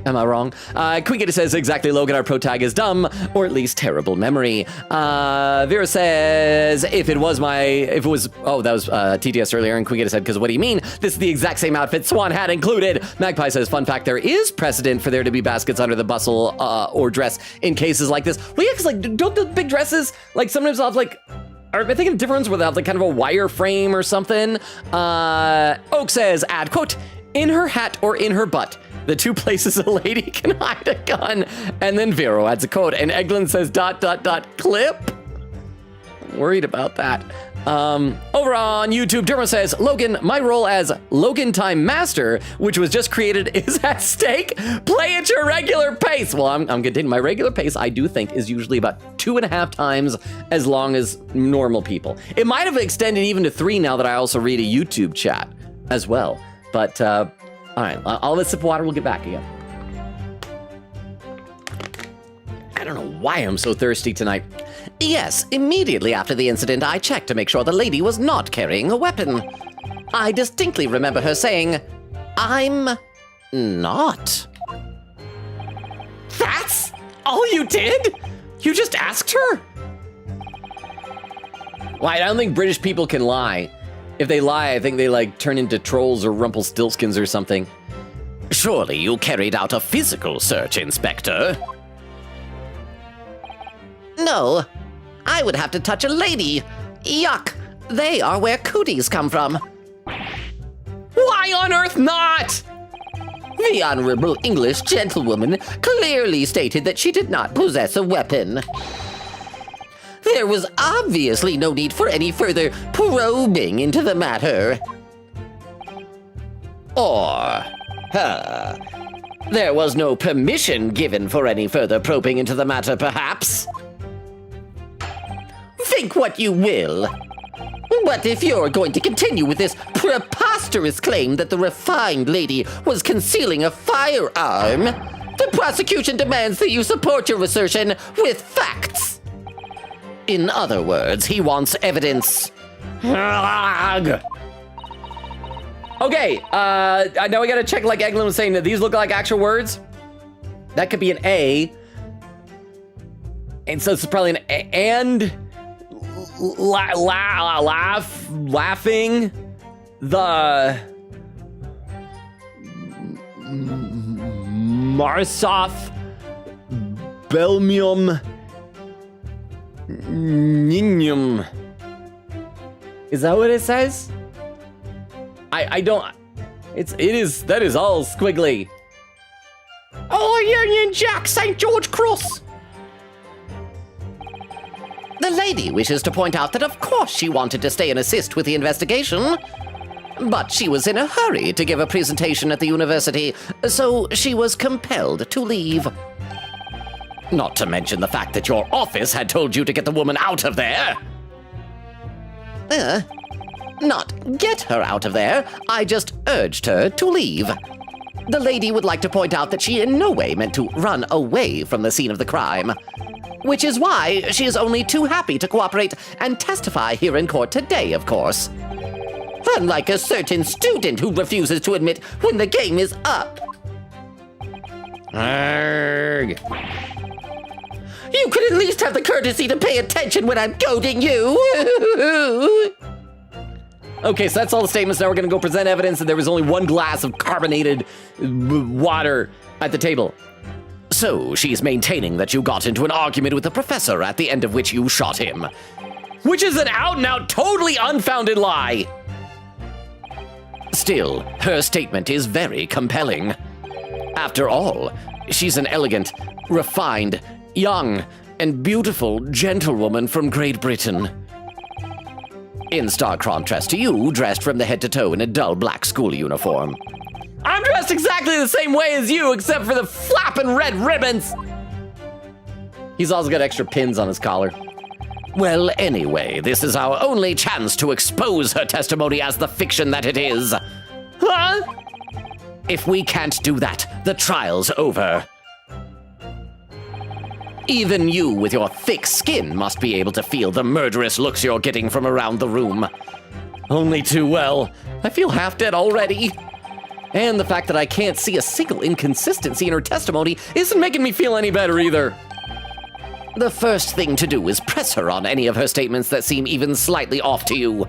Am I wrong? Quinkity says, exactly, Logan, our pro tag is dumb, or at least terrible memory. Vera says, oh, that was TTS earlier, and Quinkity said, because what do you mean? This is the exact same outfit Swan had included. Magpie says, fun fact, there is precedent for there to be baskets under the bustle or dress in cases like this. Well, yeah, because, like, don't the big dresses, like, sometimes I'll have, like, or I think of different ones where they have, like, kind of a wire frame or something. Oak says, add, quote, in her hat or in her butt. The two places a lady can hide a gun. And then Vero adds a quote, and Eglin says, ... clip. I'm worried about that. Over on YouTube, Derma says, Logan, my role as Logan Time Master, which was just created, is at stake. Play at your regular pace. Well, I'm continuing. My regular pace, I do think, is usually about 2.5 times as long as normal people. It might have extended even to 3 now that I also read a YouTube chat as well. But, all right, I'll have a sip of water. We'll get back again. I don't know why I'm so thirsty tonight. Yes, immediately after the incident, I checked to make sure the lady was not carrying a weapon. I distinctly remember her saying, I'm not. That's all you did? You just asked her? Well, I don't think British people can lie. If they lie, I think they, like, turn into trolls or Rumpelstiltskins or something. Surely you carried out a physical search, Inspector. No, I would have to touch a lady. Yuck, they are where cooties come from. Why on earth not? The Honorable English Gentlewoman clearly stated that she did not possess a weapon. There was obviously no need for any further probing into the matter. Or, there was no permission given for any further probing into the matter, perhaps. Think what you will. But if you're going to continue with this preposterous claim that the refined lady was concealing a firearm, the prosecution demands that you support your assertion with facts. In other words, he wants evidence. Okay, now we gotta check, like Eglin was saying, that these look like actual words. That could be an A. And so it's probably an A, and laughing, the Marsoth, Belmium, Ninium. Is that what it says? I don't, that is all squiggly. Oh, Union Jack, St. George Cross. The lady wishes to point out that of course she wanted to stay and assist with the investigation, but she was in a hurry to give a presentation at the university, so she was compelled to leave. Not to mention the fact that your office had told you to get the woman out of there. Not get her out of there, I just urged her to leave. The lady would like to point out that she in no way meant to run away from the scene of the crime, which is why she is only too happy to cooperate and testify here in court today, of course. Unlike a certain student who refuses to admit when the game is up. Arrgh. You could at least have the courtesy to pay attention when I'm goading you. Okay, so that's all the statements. Now we're gonna go present evidence that there was only one glass of carbonated water at the table. So she's maintaining that you got into an argument with the professor, at the end of which you shot him. Which is an out-and-out, totally unfounded lie. Still, her statement is very compelling. After all, she's an elegant, refined, young, and beautiful gentlewoman from Great Britain. In stark contrast to you, dressed from the head to toe in a dull black school uniform. I'm dressed exactly the same way as you, except for the flapping red ribbons. He's also got extra pins on his collar. Well, anyway, this is our only chance to expose her testimony as the fiction that it is. Huh? If we can't do that, the trial's over. Even you, with your thick skin, must be able to feel the murderous looks you're getting from around the room. Only too well. I feel half dead already. And the fact that I can't see a single inconsistency in her testimony isn't making me feel any better either. The first thing to do is press her on any of her statements that seem even slightly off to you.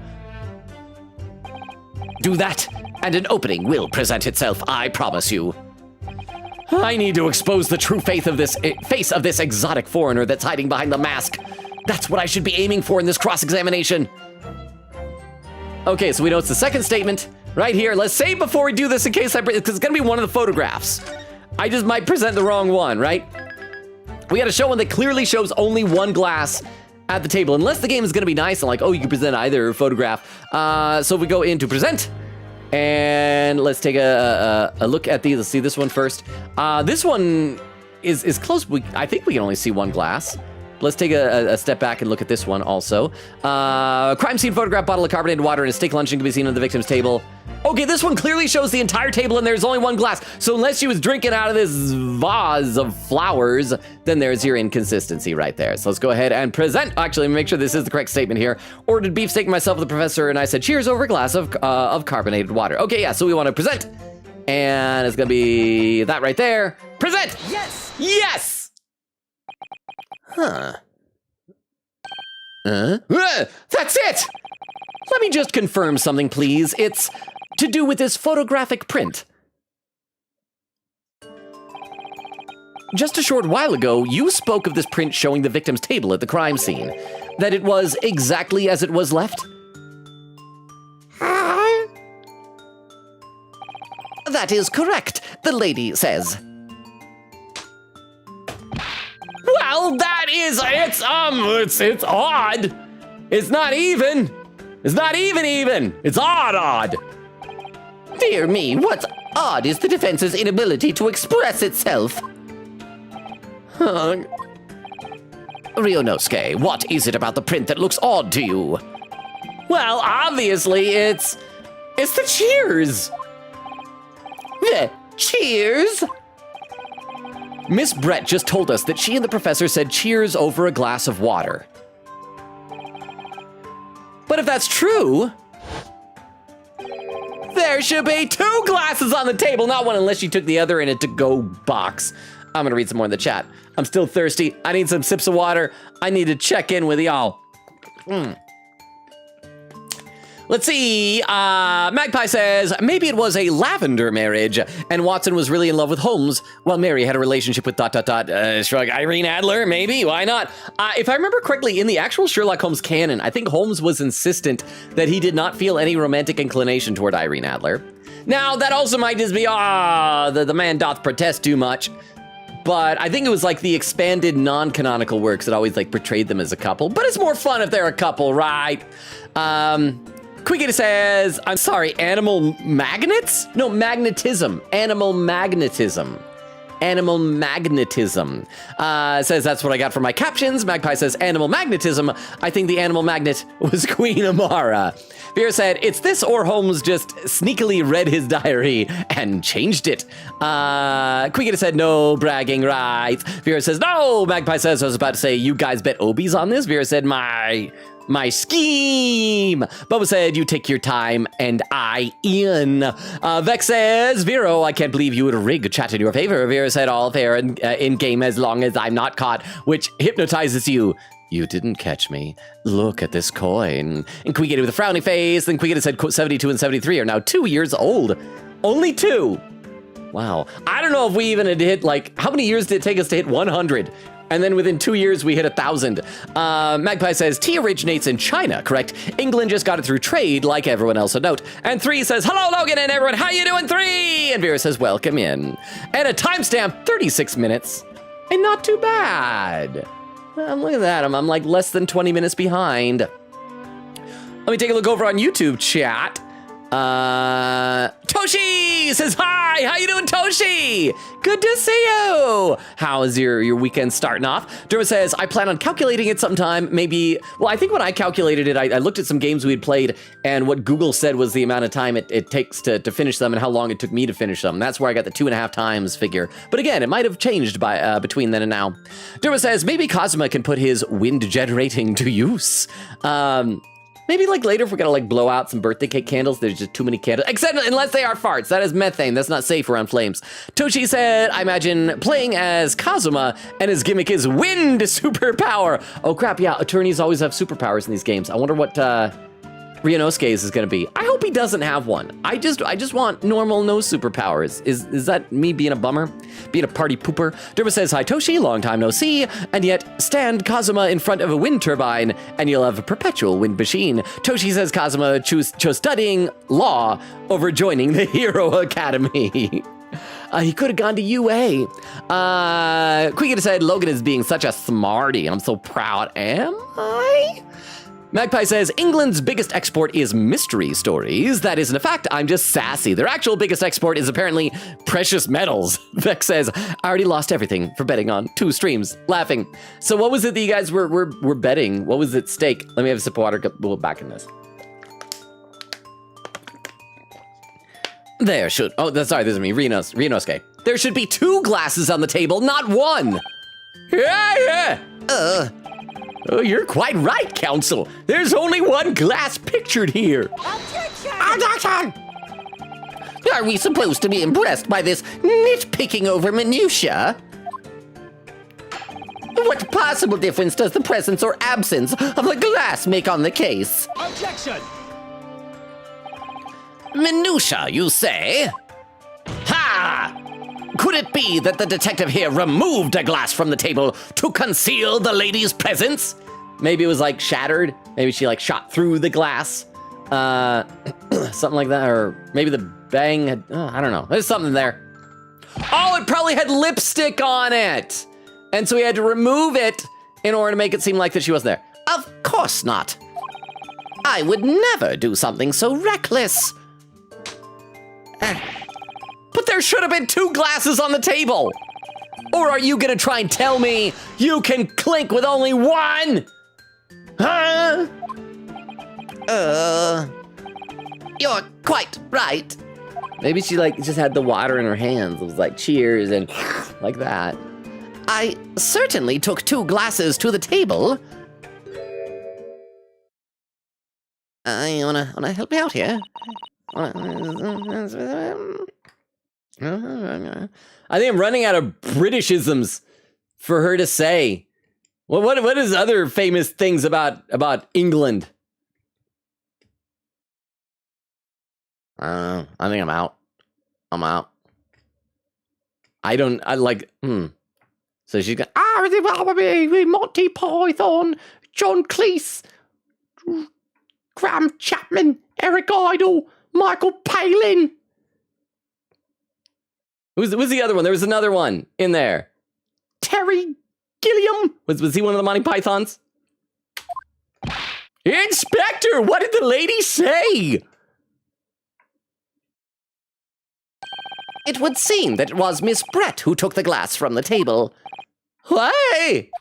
Do that, and an opening will present itself, I promise you. I need to expose the true face of this exotic foreigner that's hiding behind the mask. That's what I should be aiming for in this cross-examination. Okay, so we know it's the second statement right here. Let's save before we do this in case because it's gonna be one of the photographs. I just might present the wrong one, right? We gotta show one that clearly shows only one glass at the table, unless the game is gonna be nice and like, oh, you can present either photograph. So if we go into present, and let's take a look at these. Let's see this one first. This one is close. I think we can only see one glass. Let's take a step back and look at this one also. Crime scene photograph, bottle of carbonated water, and a steak luncheon can be seen on the victim's table. Okay, this one clearly shows the entire table and there's only one glass. So unless she was drinking out of this vase of flowers, then there's your inconsistency right there. So let's go ahead and present. Actually, let me make sure this is the correct statement here. Ordered beefsteak myself with the professor, and I said cheers over a glass of carbonated water. Okay, yeah, so we want to present. And it's gonna be that right there. Present! Yes! Yes! Huh. That's it! Let me just confirm something, please. It's to do with this photographic print. Just a short while ago, you spoke of this print showing the victim's table at the crime scene. That it was exactly as it was left? That is correct, the lady says. Well, that is, it's odd. It's not even. It's not even. It's odd. Dear me, what's odd is the defense's inability to express itself. Ryonosuke, what is it about the print that looks odd to you? Well, obviously, it's the cheers. The cheers? Miss Brett just told us that she and the professor said cheers over a glass of water. But if that's true, there should be 2 glasses on the table, not one unless she took the other in a to-go box. I'm gonna read some more in the chat. I'm still thirsty. I need some sips of water. I need to check in with y'all. Let's see, Magpie says, maybe it was a lavender marriage, and Watson was really in love with Holmes, while Mary had a relationship with ... shrug, Irene Adler, maybe, why not? If I remember correctly, in the actual Sherlock Holmes canon, I think Holmes was insistent that he did not feel any romantic inclination toward Irene Adler. Now, that also might just be, the man doth protest too much, but I think it was like the expanded non-canonical works that always like portrayed them as a couple, but it's more fun if they're a couple, right? Quickita says, I'm sorry, animal magnets? No, magnetism. Animal magnetism. Animal magnetism. Says that's what I got for my captions. Magpie says animal magnetism. I think the animal magnet was Queen Amara. Vera said, it's this or Holmes just sneakily read his diary and changed it. Quickita said, no bragging rights. Vera says, no. Magpie says, I was about to say, you guys bet Obies on this? Vera said, my scheme. Bubba said, you take your time, and I in. Vex says, Vero, I can't believe you would rig chat in your favor. Vera said, all fair and in game as long as I'm not caught, which hypnotizes you. You didn't catch me. Look at this coin. And Quickita with a frowny face. Then Quickita said 72 and 73 are now 2 years old. Only 2. Wow. I don't know if we even had hit, like, how many years did it take us to hit 100? And then within 2 years, we hit 1,000. Magpie says, tea originates in China, correct? England just got it through trade, like everyone else would note. And 3 says, hello, Logan and everyone, how you doing, 3? And Vera says, welcome in. And a timestamp, 36 minutes. And not too bad. Look at that, I'm like less than 20 minutes behind. Let me take a look over on YouTube chat. Toshi says, hi, how you doing, Toshi? Good to see you. How is your weekend starting off? Derma says, I plan on calculating it sometime, maybe, well, I think when I calculated it, I looked at some games we had played, and what Google said was the amount of time it takes to finish them and how long it took me to finish them. That's where I got the 2.5 times figure. But again, it might have changed by between then and now. Derma says, maybe Cosma can put his wind generating to use. Maybe like later if we're gonna like blow out some birthday cake candles, there's just too many candles. Except unless they are farts, that is methane, that's not safe around flames. Toshi said, I imagine playing as Kazuma and his gimmick is wind superpower. Oh crap, yeah, attorneys always have superpowers in these games. I wonder what Ryunosuke's is gonna be. I hope he doesn't have one. I just want normal no superpowers. Is that me being a bummer? Being a party pooper? Derma says, hi Toshi, long time no see, and yet stand Kazuma in front of a wind turbine and you'll have a perpetual wind machine. Toshi says Kazuma chose studying law over joining the Hero Academy. He could have gone to UA. Quiggin said, Logan is being such a smarty. I'm so proud. Am I? Magpie says, England's biggest export is mystery stories. That isn't a fact, I'm just sassy. Their actual biggest export is apparently precious metals. Vex says, I already lost everything for betting on 2 streams. Laughing. So what was it that you guys were betting? What was at stake? Let me have a sip of water, we'll back in this. There should, sorry, this is me, Ryunosuke. There should be 2 glasses on the table, not 1. Yeah. Oh, you're quite right, Counsel. There's only 1 glass pictured here. Objection! Are we supposed to be impressed by this nitpicking over minutia? What possible difference does the presence or absence of a glass make on the case? Objection! Minutia, you say? Ha! Could it be that the detective here removed a glass from the table to conceal the lady's presence? Maybe it was like shattered. Maybe she like shot through the glass. Something like that. Or maybe the bang had, I don't know. There's something there. Oh, it probably had lipstick on it. And so he had to remove it in order to make it seem like that she wasn't there. Of course not. I would never do something so reckless. But there should have been 2 glasses on the table. Or are you gonna try and tell me you can clink with only 1? Huh? You're quite right. Maybe she like just had the water in her hands. It was like cheers and like that. I certainly took 2 glasses to the table. You wanna help me out here? I think I'm running out of Britishisms for her to say. What is other famous things about England? I think I'm out. So she's got Monty Python, John Cleese, Graham Chapman, Eric Idle, Michael Palin. Who's the other one? There was another one in there. Terry Gilliam. Was he one of the Monty Pythons? Inspector, what did the lady say? It would seem that it was Miss Brett who took the glass from the table. Hey!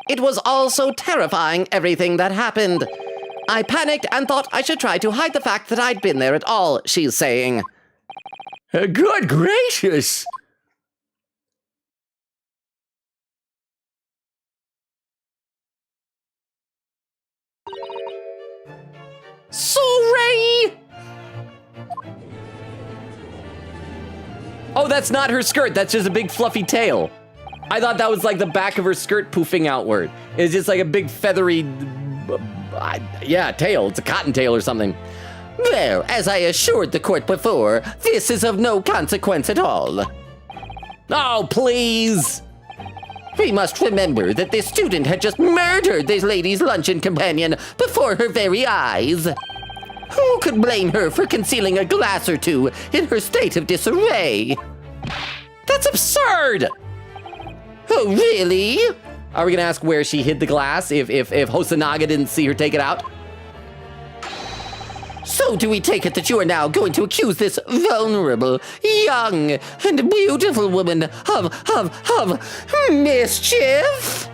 It was all so terrifying, everything that happened. I panicked and thought I should try to hide the fact that I'd been there at all, she's saying. Good gracious! Sorry! Oh, that's not her skirt. That's just a big fluffy tail. I thought that was like the back of her skirt poofing outward. It's just like a big feathery, tail. It's a cottontail or something. Well, as I assured the court before, this is of no consequence at all. Oh, please! We must remember that this student had just murdered this lady's luncheon companion before her very eyes. Who could blame her for concealing a glass or 2 in her state of disarray? That's absurd! Oh, really? Are we gonna ask where she hid the glass if Hosonaga didn't see her take it out? So do we take it that you are now going to accuse this vulnerable, young, and beautiful woman of mischief?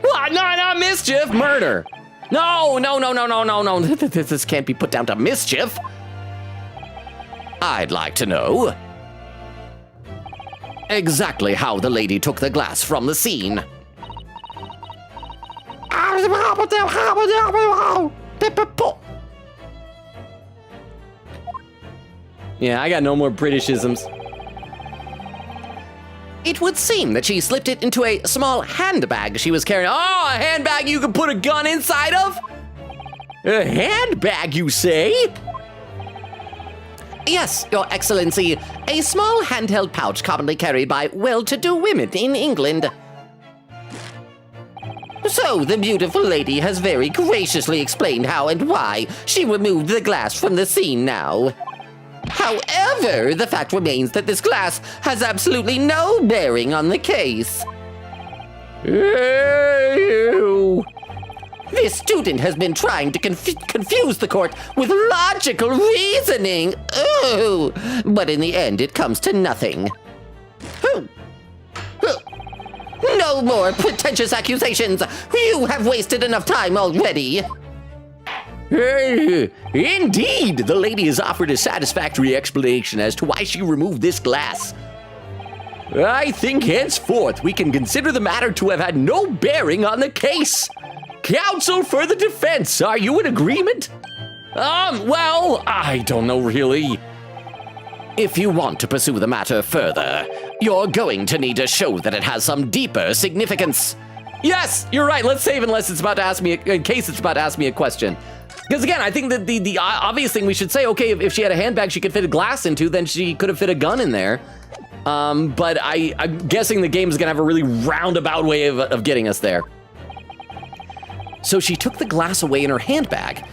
What? No, not mischief, murder. No. This can't be put down to mischief. I'd like to know exactly how the lady took the glass from the scene. Yeah, I got no more Britishisms. It would seem that she slipped it into a small handbag she was carrying. Oh, a handbag you can put a gun inside of? A handbag, you say? Yes, Your Excellency, a small handheld pouch commonly carried by well-to-do women in England. So, the beautiful lady has very graciously explained how and why she removed the glass from the scene now. However, the fact remains that this glass has absolutely no bearing on the case. Ew. This student has been trying to confuse the court with logical reasoning. Ooh. But in the end, it comes to nothing. No more pretentious accusations. You have wasted enough time already. Indeed, the lady has offered a satisfactory explanation as to why she removed this glass. I think henceforth we can consider the matter to have had no bearing on the case. Counsel for the defense, are you in agreement? Well, I don't know really. If you want to pursue the matter further, you're going to need to show that it has some deeper significance. Yes, you're right. Let's save unless it's about to ask me, in case it's about to ask me a question. Because again, I think that the obvious thing we should say, okay, if she had a handbag she could fit a glass into, then she could have fit a gun in there. But I'm guessing the game is gonna have a really roundabout way of getting us there. So she took the glass away in her handbag.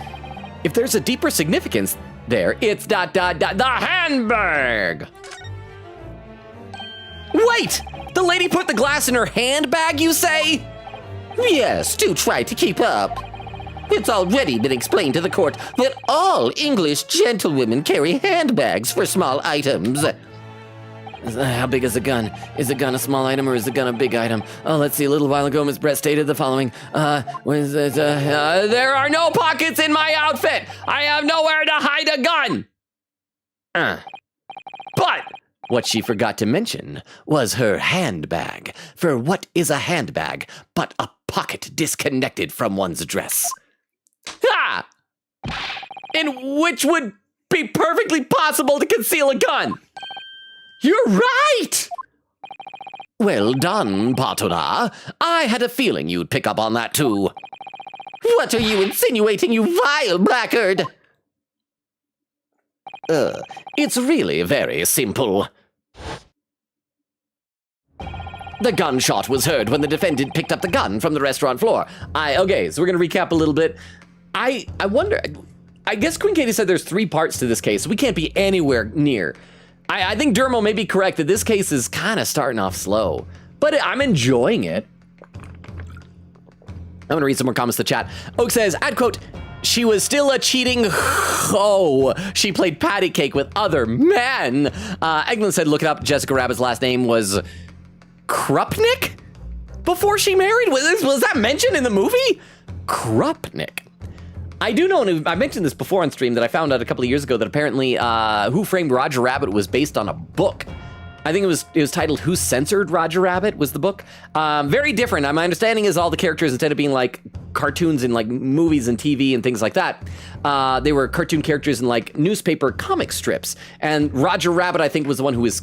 If there's a deeper significance there, it's the handbag. Wait, the lady put the glass in her handbag, you say? Yes, do try to keep up. It's already been explained to the court that all English gentlewomen carry handbags for small items. How big is the gun? Is the gun a small item or is the gun a big item? Oh, let's see. A little while ago, Ms. Brett stated the following. There are no pockets in my outfit. I have nowhere to hide a gun. But what she forgot to mention was her handbag. For what is a handbag but a pocket disconnected from one's dress? Ha! In which would be perfectly possible to conceal a gun. You're right! Well done, Patona. I had a feeling you'd pick up on that too. What are you insinuating, you vile blackguard? It's really very simple. The gunshot was heard when the defendant picked up the gun from the restaurant floor. Okay, so we're gonna recap a little bit. I wonder, I guess Queen Katie said there's 3 parts to this case, so we can't be anywhere near. I think Dermo may be correct that this case is kind of starting off slow, but I'm enjoying it. I'm gonna read some more comments to the chat. Oak says, ad quote, she was still a cheating hoe. She played patty cake with other men. Eglin said, look it up. Jessica Rabbit's last name was Krupnik? Before she married? Was that mentioned in the movie? Krupnik. I do know, and I mentioned this before on stream, that I found out a couple of years ago that apparently Who Framed Roger Rabbit was based on a book. I think it was titled Who Censored Roger Rabbit was the book. Very different. My understanding is all the characters, instead of being like cartoons in like movies and TV and things like that, they were cartoon characters in like newspaper comic strips. And Roger Rabbit, I think, was the one who was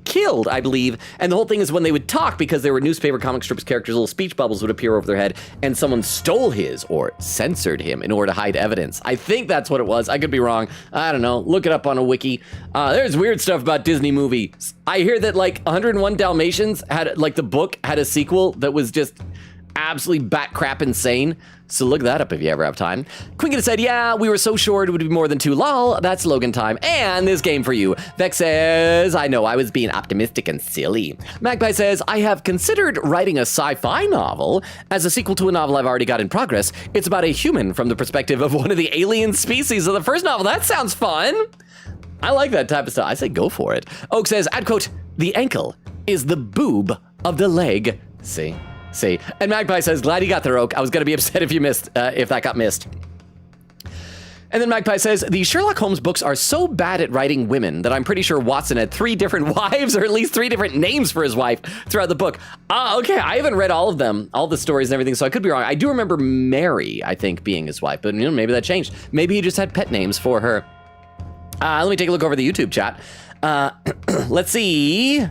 killed, I believe. And the whole thing is when they would talk, because they were newspaper comic strips characters, little speech bubbles would appear over their head, and someone stole his or censored him in order to hide evidence. I think that's what it was. I could be wrong. I don't know. Look it up on a wiki. There's weird stuff about Disney movies. I hear that like 101 Dalmatians had, like the book had a sequel that was just absolutely bat crap insane. So look that up if you ever have time. Quinkin said, yeah, we were so sure it would be more than 2 lol. That's Logan time. And this game for you. Vex says, I know I was being optimistic and silly. Magpie says, I have considered writing a sci-fi novel as a sequel to a novel I've already got in progress. It's about a human from the perspective of one of the alien species of the first novel. That sounds fun. I like that type of stuff. I say go for it. Oak says, ad quote, the ankle is the boob of the leg. See? And Magpie says, glad you got there, Oak. I was gonna be upset if you missed, if that got missed. And then Magpie says, the Sherlock Holmes books are so bad at writing women that I'm pretty sure Watson had 3 different wives, or at least 3 different names for his wife throughout the book. Okay, I haven't read all of them, all the stories and everything, so I could be wrong. I do remember Mary, I think, being his wife, but maybe that changed. Maybe he just had pet names for her. Let me take a look over the YouTube chat. Let's see.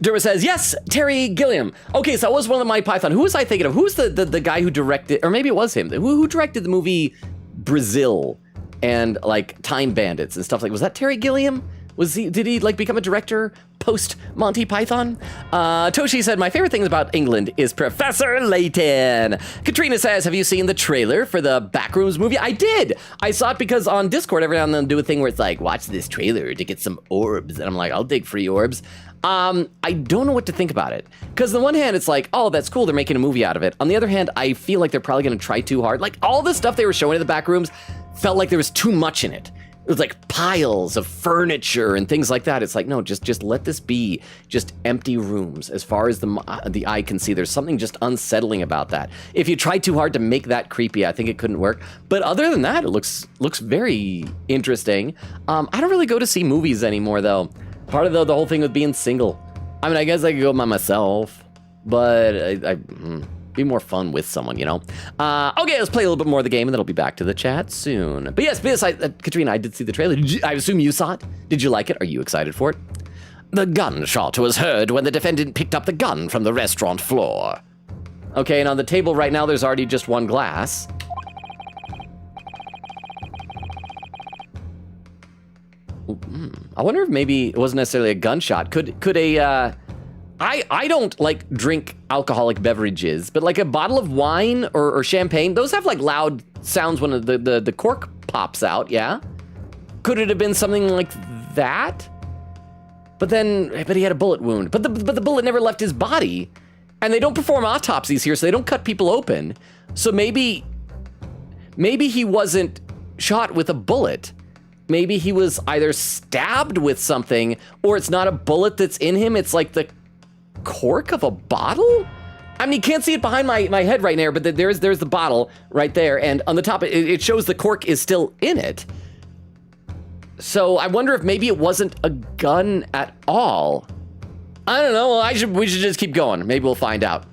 Durma says, yes, Terry Gilliam. Okay, so that was one of the Monty Python. Who was I thinking of? Who's the guy who directed, or maybe it was him, who directed the movie Brazil and like Time Bandits and stuff like, was that Terry Gilliam? Did he like become a director post Monty Python? Toshi said, my favorite thing about England is Professor Layton. Katrina says, have you seen the trailer for the Backrooms movie? I did. I saw it because on Discord, every now and then do a thing where it's like, watch this trailer to get some orbs. And I'm like, I'll dig free orbs. I don't know what to think about it. Because on the one hand, it's like, oh, that's cool. They're making a movie out of it. On the other hand, I feel like they're probably going to try too hard. Like all the stuff they were showing in the Backrooms felt like there was too much in it. It was like piles of furniture and things like that. It's like, no, just let this be just empty rooms. As far as the eye can see, there's something just unsettling about that. If you try too hard to make that creepy, I think it couldn't work. But other than that, it looks very interesting. I don't really go to see movies anymore, though. Part of the whole thing with being single. I mean, I guess I could go by myself, but it'd be more fun with someone, you know? Okay, let's play a little bit more of the game, and then I'll be back to the chat soon. But yes, Katrina, I did see the trailer. I assume you saw it? Did you like it? Are you excited for it? The gunshot was heard when the defendant picked up the gun from the restaurant floor. Okay, and on the table right now, there's already just one glass. I wonder if maybe it wasn't necessarily a gunshot. Could a, I don't like drink alcoholic beverages, but like a bottle of wine or champagne, those have like loud sounds when the cork pops out, yeah? Could it have been something like that? But he had a bullet wound. But the bullet never left his body. And they don't perform autopsies here, so they don't cut people open. So maybe he wasn't shot with a bullet. Maybe he was either stabbed with something, or it's not a bullet that's in him, it's like the cork of a bottle? I mean, you can't see it behind my head right now, but there's the bottle right there, and on the top, it shows the cork is still in it. So I wonder if maybe it wasn't a gun at all. I don't know, we should just keep going. Maybe we'll find out.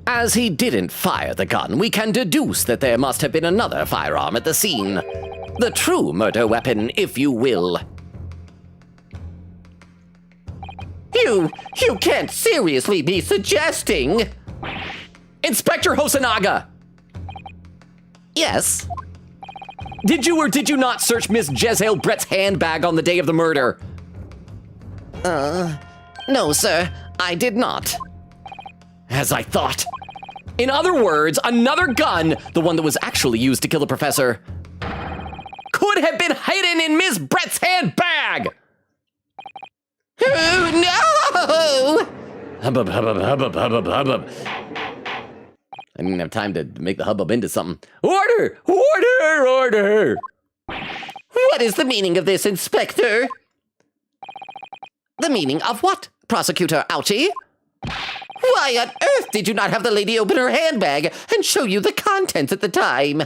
As he didn't fire the gun, we can deduce that there must have been another firearm at the scene. The true murder weapon, if you will. You can't seriously be suggesting... Inspector Hosonaga! Yes? Did you or did you not search Miss Jezhael Brett's handbag on the day of the murder? No, sir, I did not. As I thought. In other words, another gun, the one that was actually used to kill the professor, could have been hidden in Miss Brett's handbag! Oh, no! Hubbub, hubbub, hubbub, hubbub, hubbub. I didn't have time to make the hubbub into something. Order! Order! Order! What is the meaning of this, Inspector? The meaning of what, Prosecutor Ouchie? Why on earth did you not have the lady open her handbag and show you the contents at the time?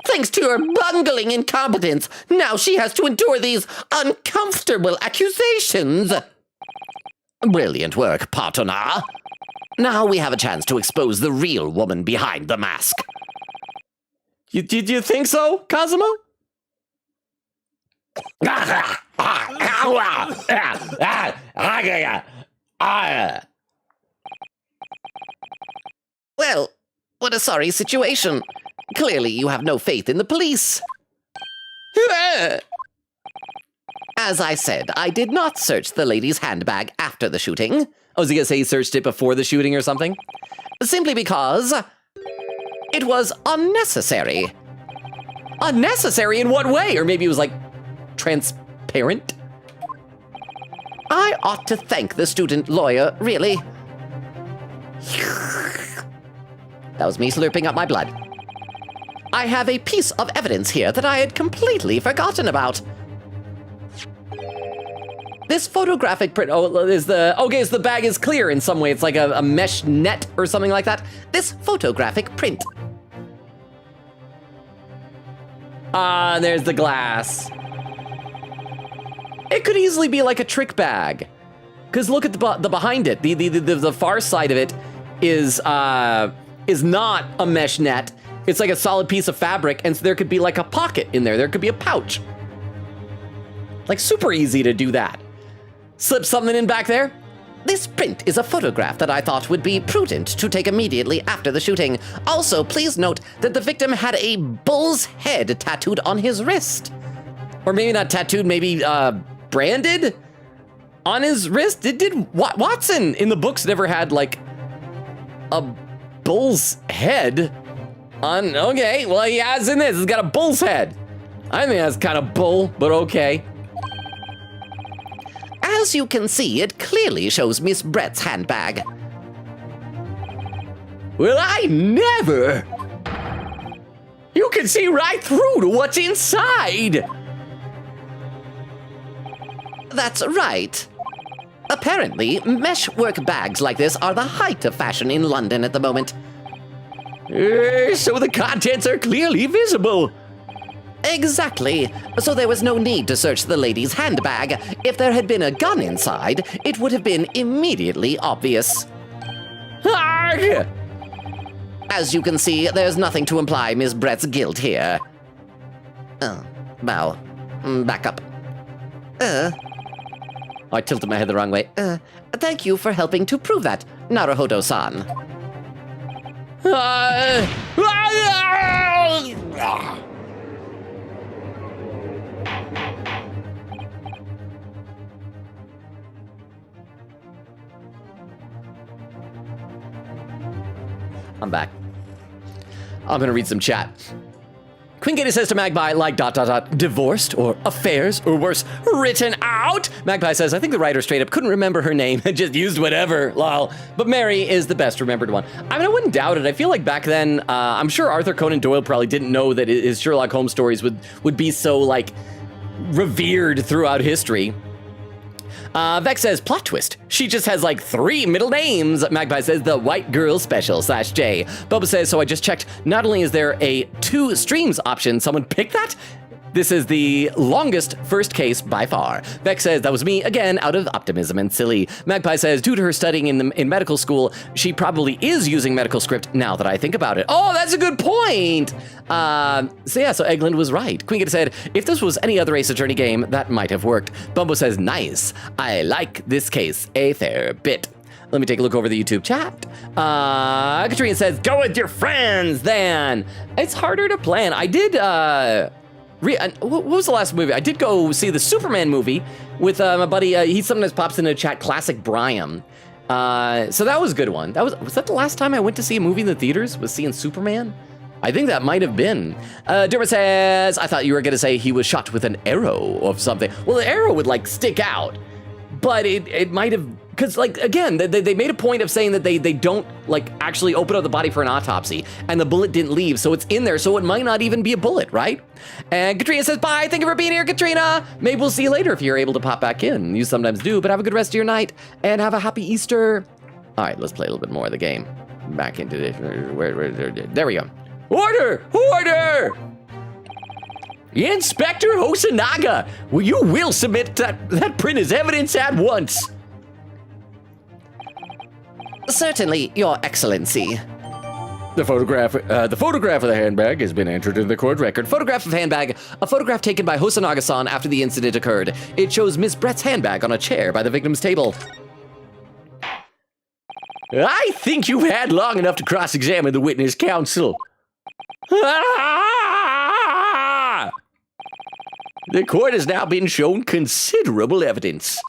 Thanks to your bungling incompetence, now she has to endure these uncomfortable accusations. Brilliant work, partner. Now we have a chance to expose the real woman behind the mask. You think so, Cosimo? Well, what a sorry situation. Clearly you have no faith in the police. As I said, I did not search the lady's handbag after the shooting. Oh, was he gonna say he searched it before the shooting or something? Simply because it was unnecessary. Unnecessary in what way? Or maybe it was like transparent? I ought to thank the student lawyer, really. That was me slurping up my blood. I have a piece of evidence here that I had completely forgotten about. This photographic print, the bag is clear in some way. It's like a mesh net or something like that. This photographic print. Ah, there's the glass. It could easily be like a trick bag. Because look at the behind it. The far side of it is not a mesh net. It's like a solid piece of fabric, and so there could be like a pocket in there. There could be a pouch. Like super easy to do that. Slip something in back there. This print is a photograph that I thought would be prudent to take immediately after the shooting. Also, please note that the victim had a bull's head tattooed on his wrist. Or maybe not tattooed, maybe branded on his wrist. Watson in the books never had like a bull's head on. Okay, well he has in this. He's got a bull's head. I think that's kind of bull, but okay. As you can see, it clearly shows Miss Brett's handbag. Well, I never. You can see right through to what's inside. That's right. Apparently, meshwork bags like this are the height of fashion in London at the moment. So the contents are clearly visible. Exactly. So there was no need to search the lady's handbag. If there had been a gun inside, it would have been immediately obvious. Arg! As you can see, there's nothing to imply Miss Brett's guilt here. Bow. Back up. I tilted my head the wrong way. Thank you for helping to prove that, Naruhodo-san. I'm back. I'm gonna read some chat. Queen Gator says to Magpie, like ... divorced or affairs or worse, written out. Magpie says, I think the writer straight up couldn't remember her name and just used whatever, lol. But Mary is the best remembered one. I mean, I wouldn't doubt it. I feel like back then, I'm sure Arthur Conan Doyle probably didn't know that his Sherlock Holmes stories would be so like revered throughout history. Vex says, plot twist. She just has like 3 middle names. Magpie says, the white girl special /J. Bubba says, so I just checked. Not only is there a 2 streams option, someone picked that? This is the longest first case by far. Vex says, that was me, again, out of optimism and silly. Magpie says, due to her studying in medical school, she probably is using medical script now that I think about it. Oh, that's a good point. So Eglin was right. Queen Gator said, if this was any other Ace Attorney game, that might have worked. Bumbo says, nice. I like this case a fair bit. Let me take a look over the YouTube chat. Katrina says, go with your friends then. It's harder to plan. I did, what was the last movie? I did go see the Superman movie with my buddy. He sometimes pops in the chat, Classic Brian. So that was a good one. Was that the last time I went to see a movie in the theaters? Was seeing Superman? I think that might have been. Dermot says, I thought you were gonna say he was shot with an arrow of something. Well, the arrow would like stick out, but it might have, because like, again, they made a point of saying that they don't like actually open up the body for an autopsy, and the bullet didn't leave, so it's in there, so it might not even be a bullet, right? And Katrina says, bye, thank you for being here, Katrina. Maybe we'll see you later if you're able to pop back in. You sometimes do, but have a good rest of your night, and have a happy Easter. All right, let's play a little bit more of the game. Back into this, there we go. Order! Order! Inspector Hosanaga, you will submit that print as evidence at once. Certainly, Your Excellency. The photograph of the handbag has been entered in the court record. Photograph of handbag, a photograph taken by Hosanaga-san after the incident occurred. It shows Miss Brett's handbag on a chair by the victim's table. I think you've had long enough to cross-examine the witness counsel. The court has now been shown considerable evidence.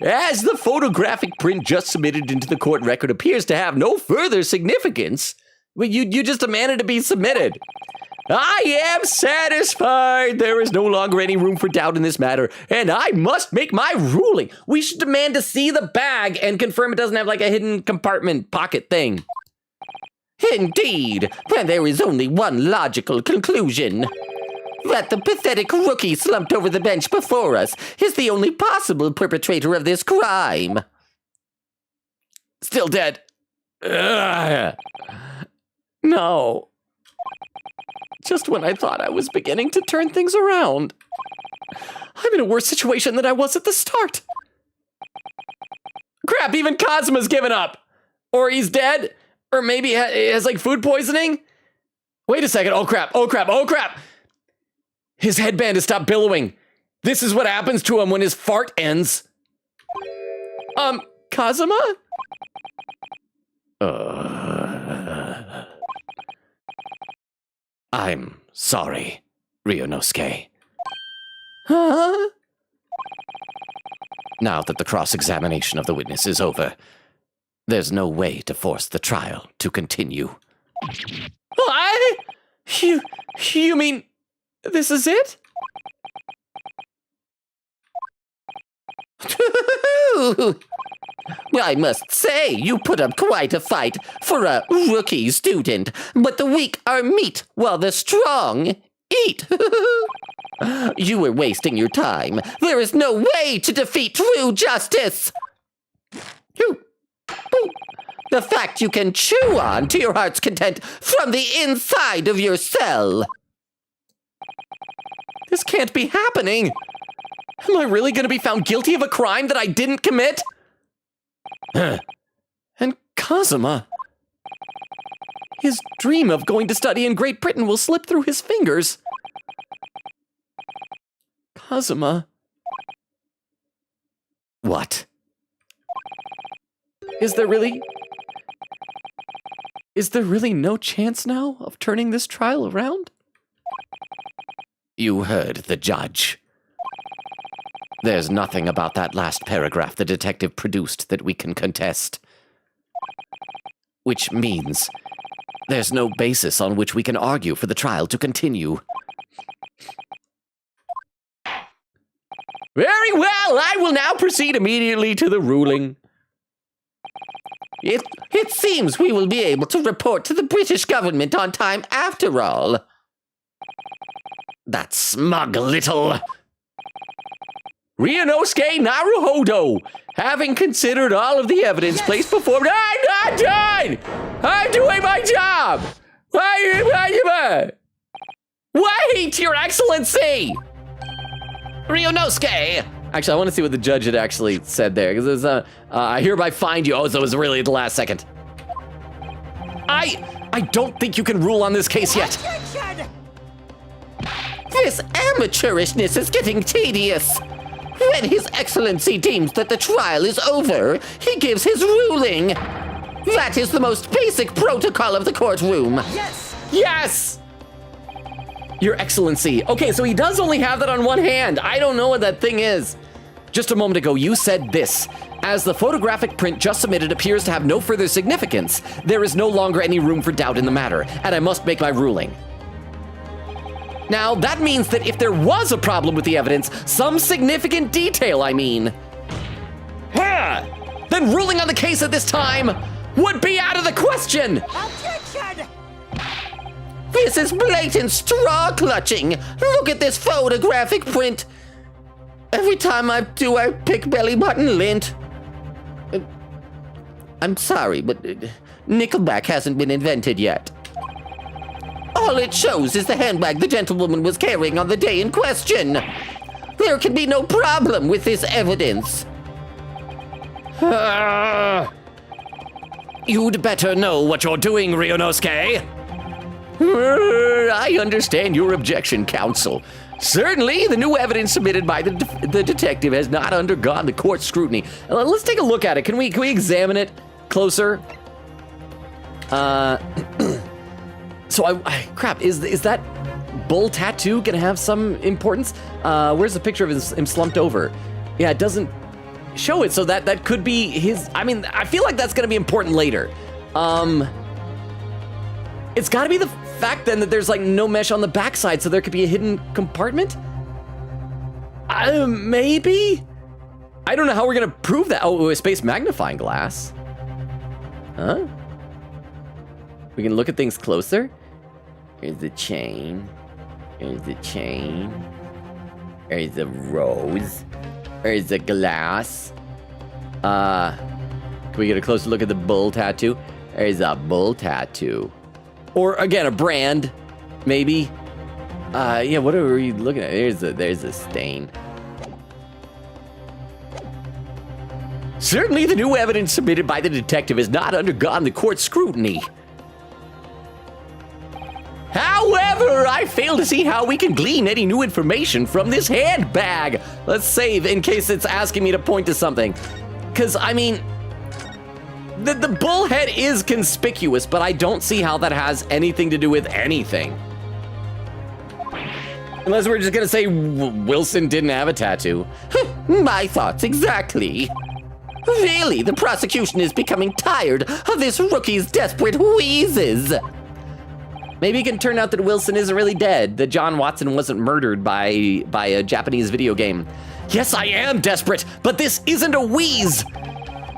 As the photographic print just submitted into the court record appears to have no further significance, well, you just demanded to be submitted. I am satisfied. There is no longer any room for doubt in this matter, and I must make my ruling. We should demand to see the bag and confirm it doesn't have like a hidden compartment pocket thing. Indeed, then there is only one logical conclusion. That the pathetic rookie slumped over the bench before us is the only possible perpetrator of this crime. Still dead. Ugh. No. Just when I thought I was beginning to turn things around. I'm in a worse situation than I was at the start. Crap, even Kazuma's given up. Or he's dead. Or maybe he has like food poisoning. Wait a second. Oh crap, oh crap, oh crap. His headband has stopped billowing. This is what happens to him when his fart ends. Kazuma? I'm sorry, Ryunosuke. Huh? Now that the cross-examination of the witness is over, there's no way to force the trial to continue. What? You mean this is it? I must say, you put up quite a fight for a rookie student, but the weak are meat while the strong eat. You were wasting your time. There is no way to defeat true justice. The fact you can chew on to your heart's content from the inside of your cell. This can't be happening. Am I really going to be found guilty of a crime that I didn't commit? And Kazuma. His dream of going to study in Great Britain will slip through his fingers. Kazuma. What? Is there really no chance now of turning this trial around? You heard the judge. There's nothing about that last paragraph the detective produced that we can contest. Which means there's no basis on which we can argue for the trial to continue. Very well, I will now proceed immediately to the ruling. It seems we will be able to report to the British government on time after all. That smug little... Ryunosuke Naruhodo, having considered all of the evidence placed before me, I'm not done! I'm doing my job! Wait, Your Excellency! Ryunosuke! Actually, I want to see what the judge had actually said there, because I hereby find you. Oh, so it was really at the last second. I don't think you can rule on this case yet. This amateurishness is getting tedious. When His Excellency deems that the trial is over, he gives his ruling. That is the most basic protocol of the courtroom. Yes! Your Excellency. Okay, so he does only have that on one hand. I don't know what that thing is. Just a moment ago, you said this. As the photographic print just submitted appears to have no further significance, there is no longer any room for doubt in the matter, and I must make my ruling. Now, that means that if there was a problem with the evidence, some significant detail, I mean, then ruling on the case at this time would be out of the question! Objection! This is blatant straw clutching. Look at this photographic print. Every time I do, I pick belly button lint. I'm sorry, but Nickelback hasn't been invented yet. All it shows is the handbag the gentlewoman was carrying on the day in question. There can be no problem with this evidence. You'd better know what you're doing, Ryunosuke. I understand your objection, counsel. Certainly, the new evidence submitted by the detective has not undergone the court scrutiny. Let's take a look at it. Can we examine it closer? So crap, is that bull tattoo gonna have some importance? Where's the picture of him slumped over? Yeah, it doesn't show it, so that could be his. I mean, I feel like that's gonna be important later. It's gotta be the fact then that there's like no mesh on the backside, so there could be a hidden compartment? Maybe? I don't know how we're gonna prove that. Oh, a space magnifying glass. Huh? We can look at things closer. Here's the chain. Here's the chain. Here's the rose. Here's the glass. Can we get a closer look at the bull tattoo? There's a bull tattoo. Or again, a brand. Maybe. Yeah, what are we looking at? There's a stain. Certainly the new evidence submitted by the detective has not undergone the court scrutiny. However, I fail to see how we can glean any new information from this handbag. Let's save in case it's asking me to point to something. Because, I mean, the bullhead is conspicuous, but I don't see how that has anything to do with anything. Unless we're just gonna say Wilson didn't have a tattoo. My thoughts exactly. Really, the prosecution is becoming tired of this rookie's desperate wheezes. Maybe it can turn out that Wilson isn't really dead, that John Watson wasn't murdered by a Japanese video game. Yes, I am desperate, but this isn't a wheeze.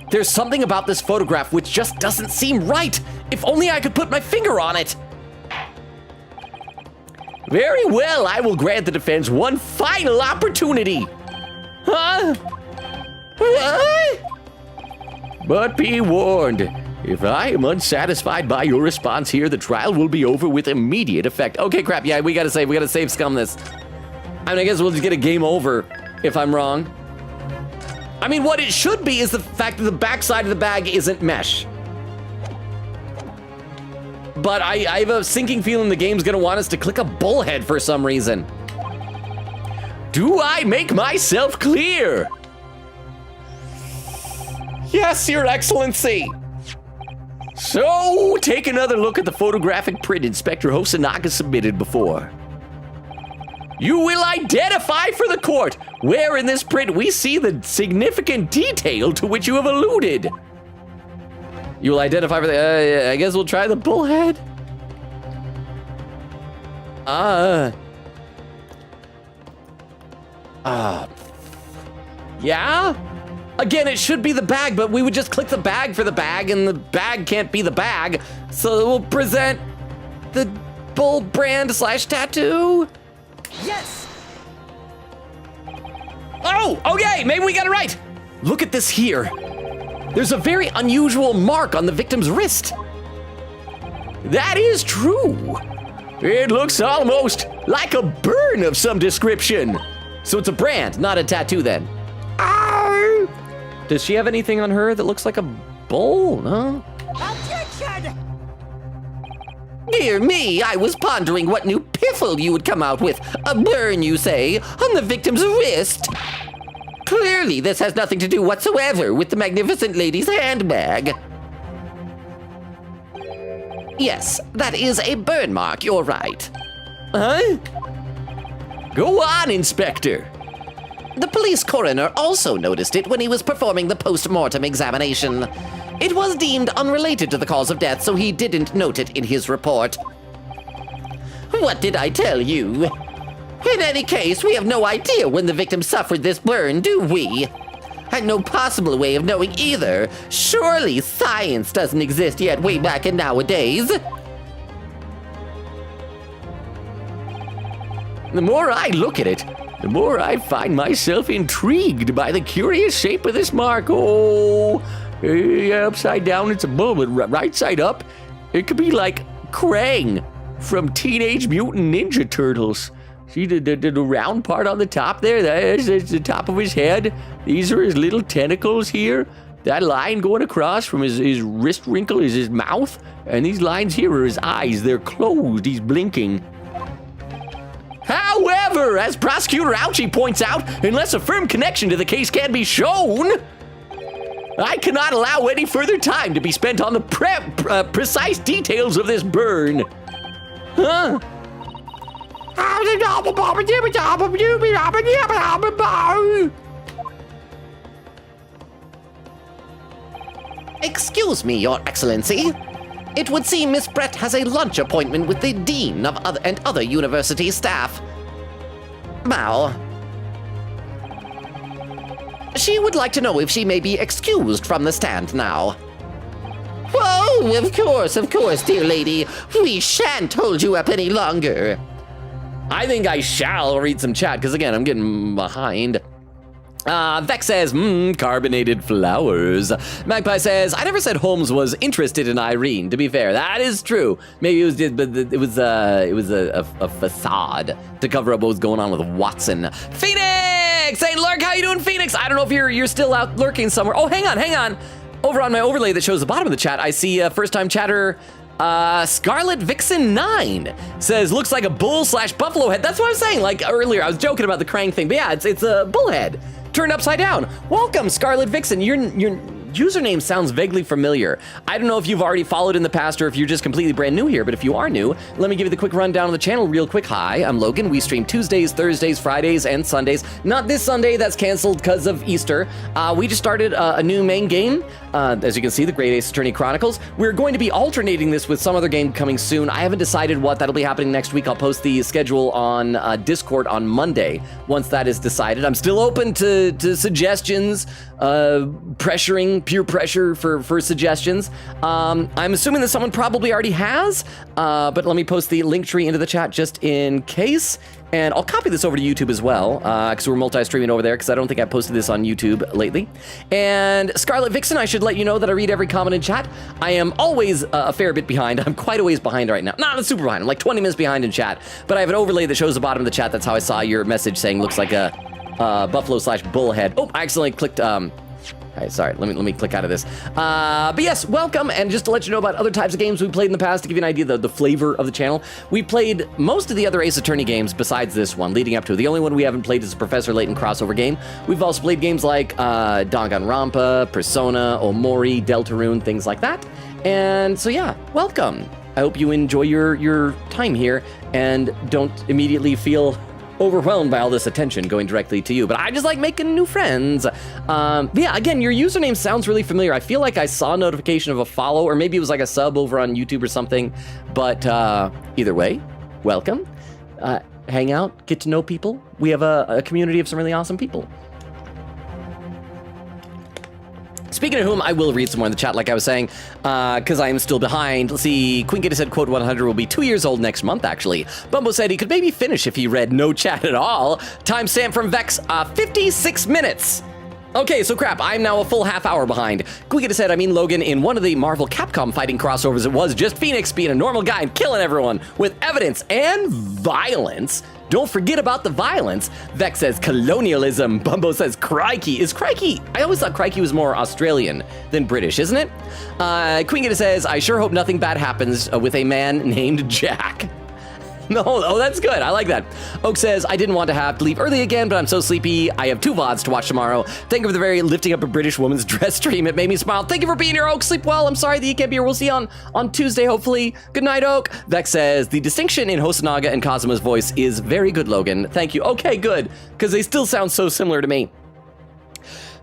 There's something about this photograph which just doesn't seem right. If only I could put my finger on it. Very well, I will grant the defense one final opportunity. Huh? What? But be warned. If I am unsatisfied by your response here, the trial will be over with immediate effect. Okay, crap, yeah, we gotta save scum this. I mean, I guess we'll just get a game over if I'm wrong. I mean, what it should be is the fact that the backside of the bag isn't mesh. But I have a sinking feeling the game's gonna want us to click a bullhead for some reason. Do I make myself clear? Yes, Your Excellency. So, take another look at the photographic print Inspector Hosonaga submitted before. You will identify for the court where in this print we see the significant detail to which you have alluded. You will identify for the, I guess we'll try the bullhead. Yeah? Again, it should be the bag, but we would just click the bag for the bag, and the bag can't be the bag, so we'll present the bull brand / tattoo. Yes! Oh, okay, maybe we got it right. Look at this here. There's a very unusual mark on the victim's wrist. That is true. It looks almost like a burn of some description. So it's a brand, not a tattoo then. Ow! Does she have anything on her that looks like a bull? No? Objection! Dear me, I was pondering what new piffle you would come out with. A burn, you say, on the victim's wrist? Clearly, this has nothing to do whatsoever with the magnificent lady's handbag. Yes, that is a burn mark, you're right. Huh? Go on, Inspector. The police coroner also noticed it when he was performing the post-mortem examination. It was deemed unrelated to the cause of death, so he didn't note it in his report. What did I tell you? In any case, we have no idea when the victim suffered this burn, do we? And no possible way of knowing either. Surely science doesn't exist yet way back in nowadays. The more I look at it, the more I find myself intrigued by the curious shape of this mark. Oh, upside down it's a bull, but right side up, it could be like Krang from Teenage Mutant Ninja Turtles. See the round part on the top there? That's the top of his head. These are his little tentacles here. That line going across from his wrist wrinkle is his mouth. And these lines here are his eyes. They're closed. He's blinking. However, as Prosecutor Ouchie points out, unless a firm connection to the case can be shown, I cannot allow any further time to be spent on the precise details of this burn. Huh? Excuse me, Your Excellency. It would seem Miss Brett has a lunch appointment with the Dean of other university staff. Mao. She would like to know if she may be excused from the stand now. Oh, of course, dear lady. We shan't hold you up any longer. I think I shall read some chat, because again, I'm getting behind. Vex says, carbonated flowers. Magpie says, I never said Holmes was interested in Irene. To be fair, that is true. Maybe it was a facade to cover up what was going on with Watson. Phoenix! Hey, Lurk, how you doing, Phoenix? I don't know if you're still out lurking somewhere. Oh, hang on. Over on my overlay that shows the bottom of the chat, I see first-time chatter Scarlet Vixen 9 says, looks like a bull/buffalo head. That's what I was saying, like earlier. I was joking about the Krang thing, but yeah, it's a bull head turned upside down. Welcome, Scarlet Vixen. Your username sounds vaguely familiar. I don't know if you've already followed in the past or if you're just completely brand new here, but if you are new, let me give you the quick rundown of the channel real quick. Hi, I'm Logan. We stream Tuesdays, Thursdays, Fridays, and Sundays. Not this Sunday, that's canceled because of Easter. We just started a new main game. As you can see, the Great Ace Attorney Chronicles. We're going to be alternating this with some other game coming soon. I haven't decided what. That'll be happening next week. I'll post the schedule on Discord on Monday once that is decided. I'm still open to suggestions, peer pressure for suggestions. I'm assuming that someone probably already has, but let me post the link tree into the chat just in case. And I'll copy this over to YouTube as well, because we're multi-streaming over there, because I don't think I posted this on YouTube lately. And Scarlet Vixen, I should let you know that I read every comment in chat. I am always a fair bit behind. I'm quite a ways behind right now. Not super behind. I'm like 20 minutes behind in chat. But I have an overlay that shows the bottom of the chat. That's how I saw your message saying looks like a buffalo/bull head. Oh, I accidentally clicked... All right, sorry, let me click out of this. But yes, welcome, and just to let you know about other types of games we played in the past, to give you an idea of the flavor of the channel, we played most of the other Ace Attorney games besides this one, leading up to it. The only one we haven't played is a Professor Layton crossover game. We've also played games like Danganronpa, Persona, Omori, Deltarune, things like that. And so yeah, welcome. I hope you enjoy your time here, and don't immediately feel overwhelmed by all this attention going directly to you, but I just like making new friends. Yeah, again, your username sounds really familiar. I feel like I saw a notification of a follow, or maybe it was like a sub over on YouTube or something, but either way, welcome. Hang out, get to know people. We have a community of some really awesome people. Speaking of whom, I will read some more in the chat, like I was saying, because I am still behind. Let's see, Queen Gator said, quote, 100 will be 2 years old next month, actually. Bumbo said he could maybe finish if he read no chat at all. Timestamp from Vex, 56 minutes. Okay, so crap, I'm now a full half hour behind. Queen Gator said, I mean, Logan, in one of the Marvel Capcom fighting crossovers, it was just Phoenix being a normal guy and killing everyone with evidence and violence. Don't forget about the violence. Vex says colonialism. Bumbo says crikey. Is crikey? I always thought crikey was more Australian than British, isn't it? Queen Gator says, I sure hope nothing bad happens with a man named Jack. No, oh, that's good. I like that. Oak says, I didn't want to have to leave early again, but I'm so sleepy. I have 2 VODs to watch tomorrow. Thank you for the very lifting up a British woman's dress stream. It made me smile. Thank you for being here, Oak. Sleep well. I'm sorry that you can't be here. We'll see you on Tuesday, hopefully. Good night, Oak. Vex says, the distinction in Hosonaga and Kazuma's voice is very good, Logan. Thank you. Okay, good, because they still sound so similar to me.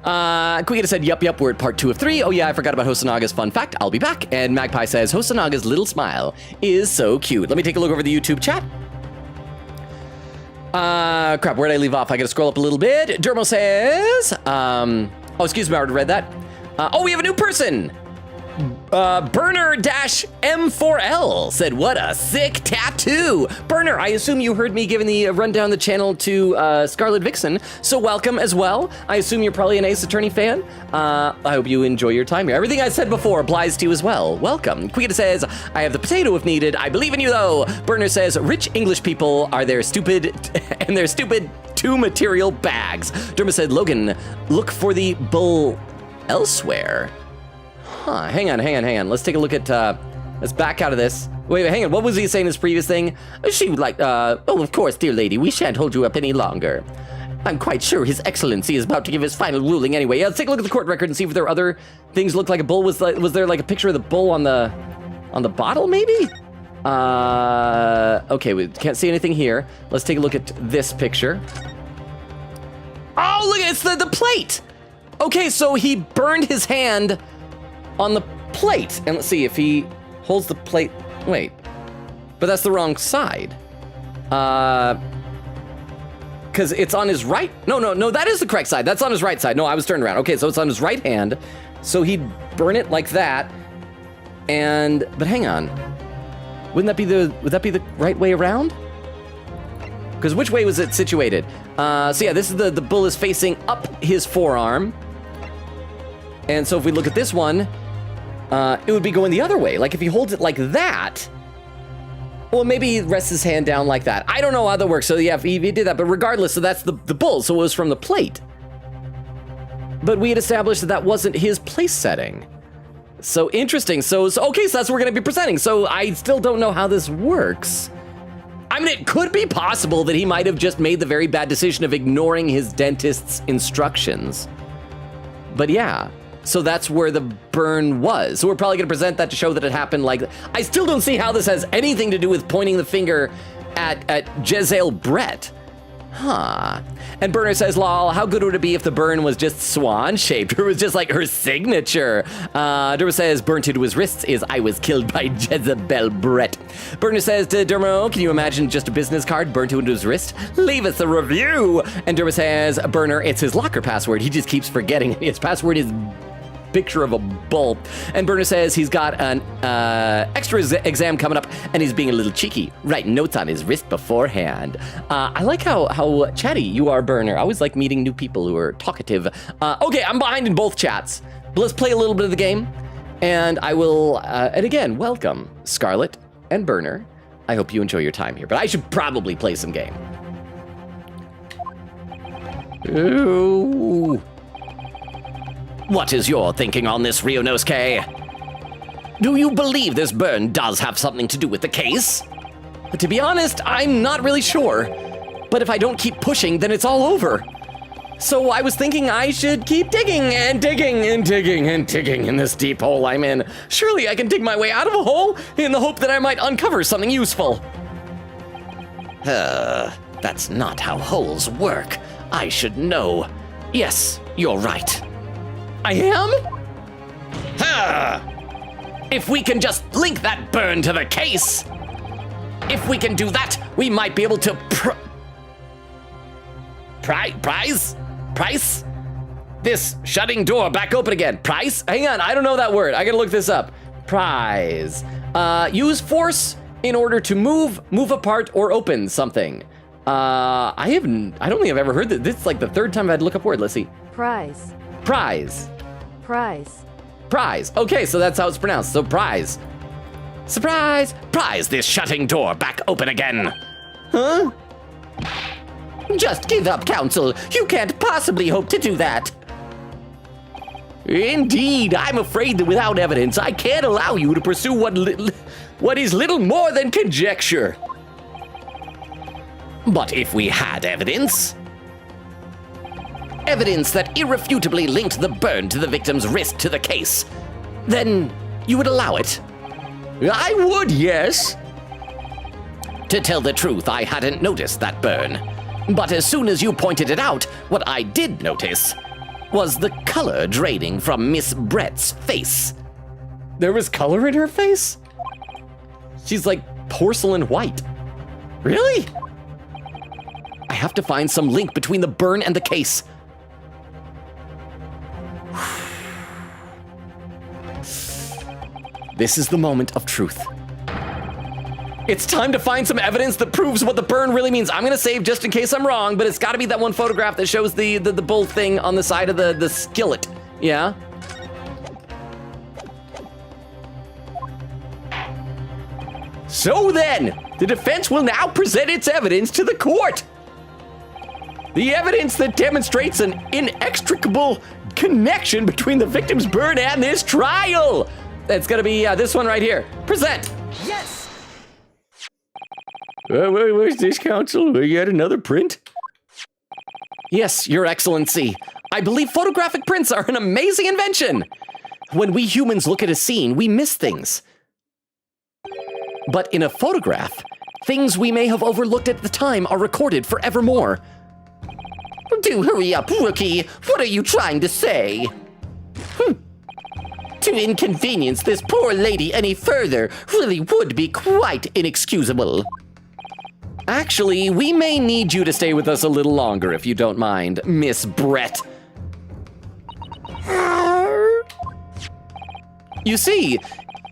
Queen said, yup, we're at part 2 of 3. Oh yeah, I forgot about Hosanaga's fun fact. I'll be back. And Magpie says, Hosanaga's little smile is so cute. Let me take a look over the YouTube chat. Crap, where'd I leave off? I gotta scroll up a little bit. Dermo says, oh, excuse me, I already read that. Oh, we have a new person. Burner-M4L said, what a sick tattoo. Burner, I assume you heard me giving the rundown the channel to Scarlet Vixen, so welcome as well. I assume you're probably an Ace Attorney fan. I hope you enjoy your time here. Everything I said before applies to you as well. Welcome. Quita says, I have the potato if needed. I believe in you though. Burner says, rich English people are their stupid, and their stupid 2 material bags. Derma said, Logan, look for the bull elsewhere. Huh, hang on. Let's take a look at, let's back out of this. Wait, hang on, what was he saying in his previous thing? She would like, oh, of course, dear lady, we shan't hold you up any longer. I'm quite sure His Excellency is about to give his final ruling anyway. Yeah, let's take a look at the court record and see if there are other things that look like a bull. Was there like a picture of the bull on the bottle, maybe? Okay, we can't see anything here. Let's take a look at this picture. Oh, look, it's the plate! Okay, so he burned his hand on the plate, and let's see if he holds the plate. Wait, but that's the wrong side. Because it's on his right. No, that is the correct side. That's on his right side. No, I was turned around. Okay, so it's on his right hand. So he'd burn it like that. But hang on. Would that be the right way around? Because which way was it situated? So yeah, this is the bull is facing up his forearm. And so if we look at this one, it would be going the other way. Like if he holds it like that, well, maybe he rests his hand down like that. I don't know how that works. So yeah, if he did that, but regardless, so that's the bull. So it was from the plate. But we had established that that wasn't his place setting. So interesting. So okay, so that's what we're going to be presenting. So I still don't know how this works. I mean, it could be possible that he might have just made the very bad decision of ignoring his dentist's instructions. But yeah, so that's where the burn was. So we're probably going to present that to show that it happened like... I still don't see how this has anything to do with pointing the finger at Jezeel Brett. Huh. And Burner says, lol, how good would it be if the burn was just swan-shaped, or was just like her signature? Dermo says, burnt into his wrists is I was killed by Jezebel Brett. Burner says to Dermo, can you imagine just a business card burnt into his wrist? Leave us a review. And Dermo says, Burner, it's his locker password. He just keeps forgetting. His password is picture of a bull. And Burner says he's got an extra exam coming up and he's being a little cheeky, writing notes on his wrist beforehand. I like how chatty you are, Burner. I always like meeting new people who are talkative. Okay, I'm behind in both chats, but let's play a little bit of the game. And I will, and again, welcome Scarlet and Burner. I hope you enjoy your time here, but I should probably play some game. Ooh. What is your thinking on this, Ryunosuke? Do you believe this burn does have something to do with the case? To be honest, I'm not really sure. But if I don't keep pushing, then it's all over. So I was thinking I should keep digging and digging and digging and digging in this deep hole I'm in. Surely I can dig my way out of a hole in the hope that I might uncover something useful. That's not how holes work. I should know. Yes, you're right. I am? If we can just link that burn to the case. If we can do that, we might be able to price? This shutting door back open again. Price? Hang on, I don't know that word. I gotta look this up. Prize. Use force in order to move apart, or open something. I don't think I've ever heard that. This is like the third time I'd look up word. Let's see. Prize. Prize. Prize. Prize. Okay, so that's how it's pronounced. So prize. Surprise! Prize this shutting door back open again. Huh? Just give up, Council. You can't possibly hope to do that. Indeed, I'm afraid that without evidence, I can't allow you to pursue what is little more than conjecture. But if we had evidence that irrefutably linked the burn to the victim's wrist to the case, then you would allow it? I would, yes. To tell the truth, I hadn't noticed that burn. But as soon as you pointed it out, what I did notice was the color draining from Miss Brett's face. There was color in her face? She's like porcelain white. Really? I have to find some link between the burn and the case. This is the moment of truth. It's time to find some evidence that proves what the burn really means. I'm gonna save just in case I'm wrong, but it's gotta be that one photograph that shows the bull thing on the side of the skillet. Yeah? So then, the defense will now present its evidence to the court. The evidence that demonstrates an inextricable connection between the victim's burn and this trial. That's gonna be this one right here. Present. Yes! Where's this, Council? Yet another print? Yes, Your Excellency. I believe photographic prints are an amazing invention. When we humans look at a scene, we miss things. But in a photograph, things we may have overlooked at the time are recorded forevermore. Do hurry up, rookie. What are you trying to say? To inconvenience this poor lady any further really would be quite inexcusable. Actually, we may need you to stay with us a little longer if you don't mind, Miss Brett. You see,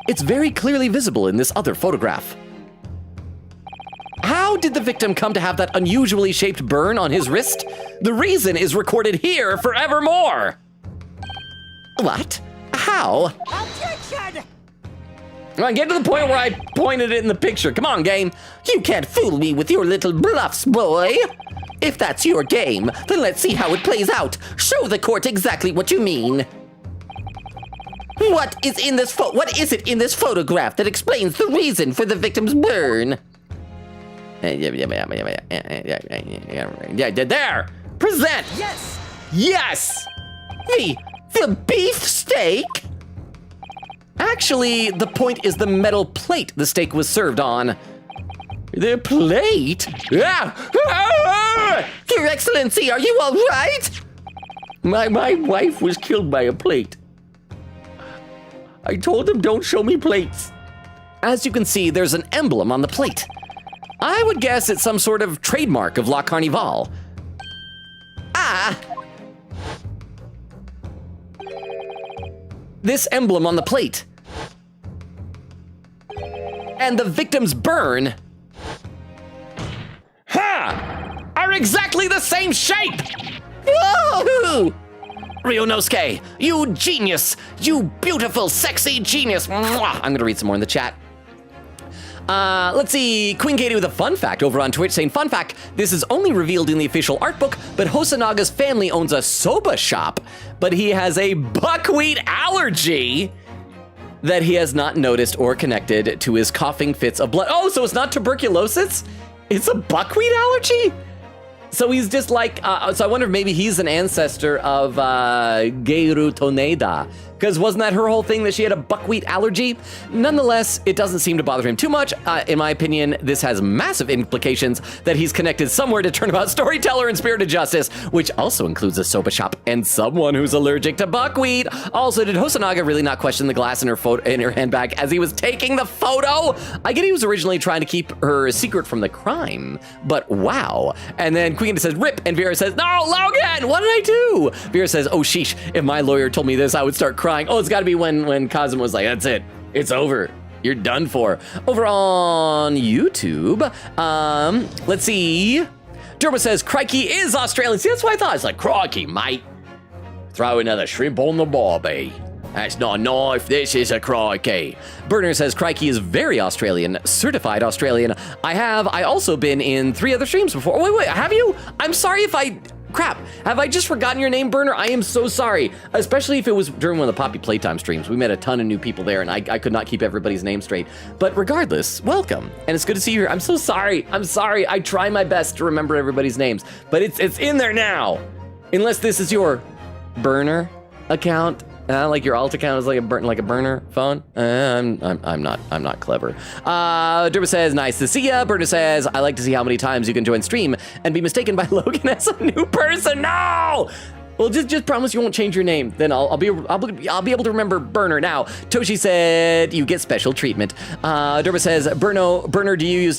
it's very clearly visible in this other photograph. How How did the victim come to have that unusually shaped burn on his wrist? The reason is recorded here forevermore. What? How? Objection! Come on, get to the point where I pointed it in the picture. Come on, game. You can't fool me with your little bluffs, boy. If that's your game, then let's see how it plays out. Show the court exactly what you mean. What is it in this photograph that explains the reason for the victim's burn? Yeah, there. Present. Yes! Yes. The beef steak? Actually, the point is the metal plate the steak was served on. The plate? Ah! Your Excellency, are you all right? My wife was killed by a plate. I told him don't show me plates. As you can see, there's an emblem on the plate. I would guess it's some sort of trademark of La Carnival. This emblem on the plate and the victim's burn are exactly the same shape. Whoa! Ryonosuke, you genius! You beautiful, sexy genius! Mwah! I'm gonna read some more in the chat. Let's see, Queen Katie with a fun fact over on Twitch saying, fun fact, this is only revealed in the official art book, but Hosanaga's family owns a soba shop, but he has a buckwheat allergy that he has not noticed or connected to his coughing fits of blood. Oh, so it's not tuberculosis? It's a buckwheat allergy? So he's just like, so I wonder if maybe he's an ancestor of Geiru Toneda, because wasn't that her whole thing that she had a buckwheat allergy? Nonetheless, it doesn't seem to bother him too much. In my opinion, this has massive implications that he's connected somewhere to Turnabout Storyteller and Spirit of Justice, which also includes a soba shop and someone who's allergic to buckwheat. Also, did Hosonaga really not question the glass in her handbag as he was taking the photo? I get he was originally trying to keep her secret from the crime, but wow. And then Queen says, rip, and Vera says, no, Logan, what did I do? Vera says, oh, sheesh, if my lawyer told me this, I would start crying. Oh, it's gotta be when Kazuma was like, that's it, it's over. You're done for. Over on YouTube, let's see. Derma says, crikey is Australian. See, that's what I thought. It's like, crikey, mate. Throw another shrimp on the barbie. That's not a knife, this is a crikey. Burner says, crikey is very Australian, certified Australian. I also been in 3 other streams before. Wait, have you? I'm sorry if crap, have I just forgotten your name, Burner? I am so sorry, especially if it was during one of the Poppy Playtime streams. We met a ton of new people there, and I could not keep everybody's name straight. But regardless, welcome, and it's good to see you here. I'm so sorry, I try my best to remember everybody's names, but it's in there now. Unless this is your Burner account. Like your alt account is like a burner phone. I'm not clever. Derba says, nice to see ya. Burner says, I like to see how many times you can join stream and be mistaken by Logan as a new person. No! Well, just promise you won't change your name. Then I'll be able to remember Burner now. Toshi said you get special treatment. Derba says, Burner, do you use ...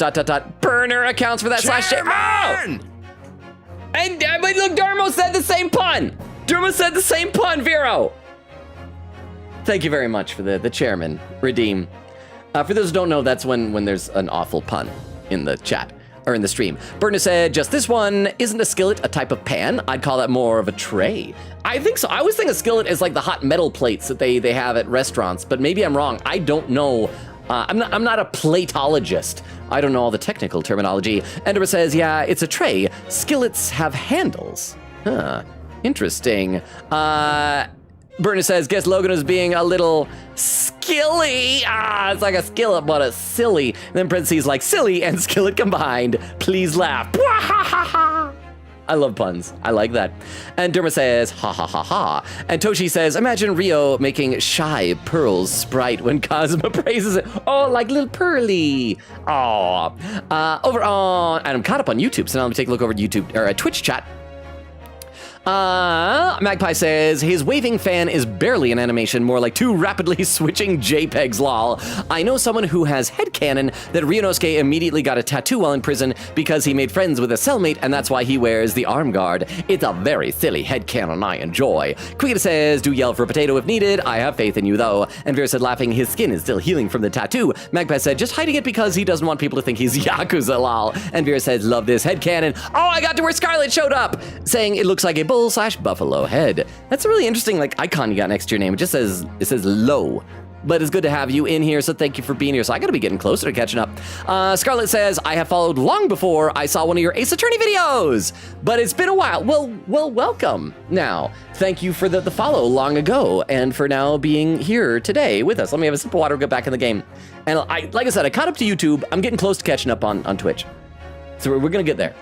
burner accounts for that slash? Oh! And but look, Darmo said the same pun. Derma said the same pun, Vero. Thank you very much for the chairman, Redeem. For those who don't know, that's when there's an awful pun in the chat, or in the stream. Burner said, just this one, isn't a skillet a type of pan? I'd call that more of a tray. I think so. I always think a skillet is like the hot metal plates that they have at restaurants, but maybe I'm wrong. I don't know. I'm not a platologist. I don't know all the technical terminology. Endeavor says, yeah, it's a tray. Skillets have handles. Huh, interesting. Burner says, guess Logan is being a little skilly. It's like a skillet, but a silly. And then parentheses like silly and skillet combined. Please laugh. I love puns. I like that. And Derma says, ha ha ha ha. And Toshi says, imagine Rio making shy Pearl's sprite when Kazuma praises it. Oh, like little Pearly. Oh. Over on, and I'm caught up on YouTube, so now let me take a look over at YouTube, or Twitch chat. Magpie says, his waving fan is barely an animation, more like two rapidly switching JPEGs, lol. I know someone who has headcanon that Ryunosuke immediately got a tattoo while in prison because he made friends with a cellmate, and that's why he wears the arm guard. It's a very silly headcanon I enjoy. Quigita says, do yell for a potato if needed. I have faith in you, though. And Vera said, laughing, his skin is still healing from the tattoo. Magpie said, just hiding it because he doesn't want people to think he's Yakuza, lol. And Vera says, love this headcanon. Oh, I got to where Scarlet showed up, saying it looks like a bull/buffalo head. That's a really interesting icon you got next to your name. It says low. But it's good to have you in here, so thank you for being here. So I gotta be getting closer to catching up. Scarlett says, I have followed long before I saw one of your Ace Attorney videos, but it's been a while. Well, welcome. Now, thank you for the follow long ago, and for now being here today with us. Let me have a sip of water, get back in the game. And like I said, I caught up to YouTube. I'm getting close to catching up on Twitch. So we're gonna get there.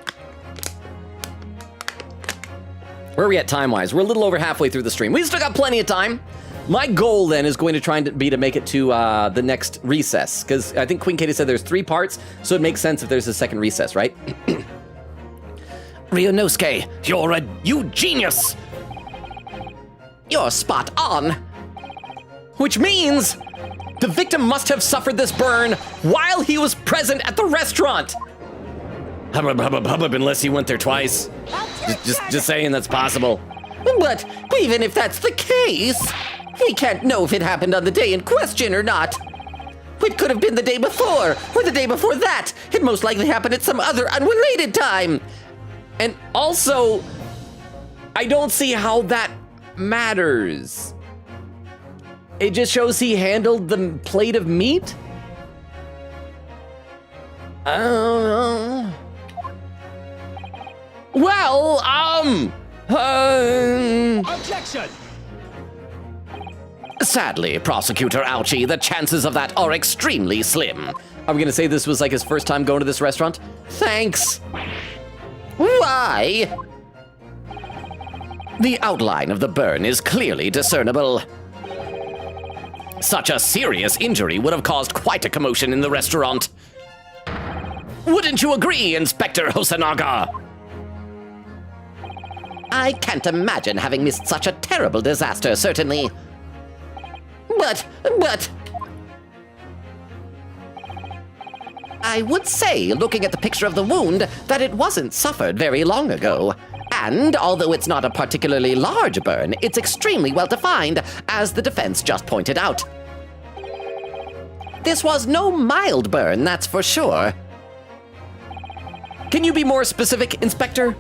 Where are we at time-wise? We're a little over halfway through the stream. We still got plenty of time. My goal then is going to try and be to make it to the next recess, because I think Queen Katie said there's 3 parts, so it makes sense if there's a second recess, right? Ryunosuke, you genius! You're spot on. Which means the victim must have suffered this burn while he was present at the restaurant. Unless he went there twice. Just saying that's possible. But even if that's the case, we can't know if it happened on the day in question or not. It could have been the day before, or the day before that. It most likely happened at some other unrelated time. And also, I don't see how that matters. It just shows he handled the plate of meat? Well, Objection! Sadly, Prosecutor Ouchie, the chances of that are extremely slim. Are we gonna say this was like his first time going to this restaurant? Thanks. Why? The outline of the burn is clearly discernible. Such a serious injury would have caused quite a commotion in the restaurant. Wouldn't you agree, Inspector Hosonaga? I can't imagine having missed such a terrible disaster, certainly. But... I would say, looking at the picture of the wound, that it wasn't suffered very long ago. And, although it's not a particularly large burn, it's extremely well defined, as the defense just pointed out. This was no mild burn, that's for sure. Can you be more specific, Inspector?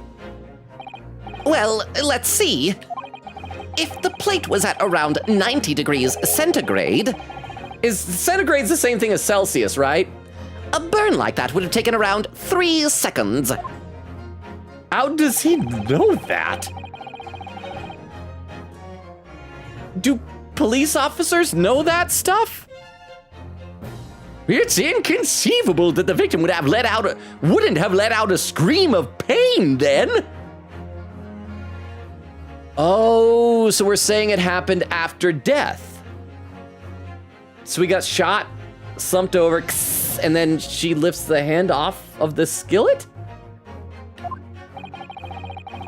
Well, let's see. If the plate was at around 90 degrees centigrade... Is centigrade's the same thing as Celsius, right? A burn like that would have taken around 3 seconds. How does he know that? Do police officers know that stuff? It's inconceivable that the victim wouldn't have let out a scream of pain then. Oh, so we're saying it happened after death. So we got shot, slumped over, and then she lifts the hand off of the skillet?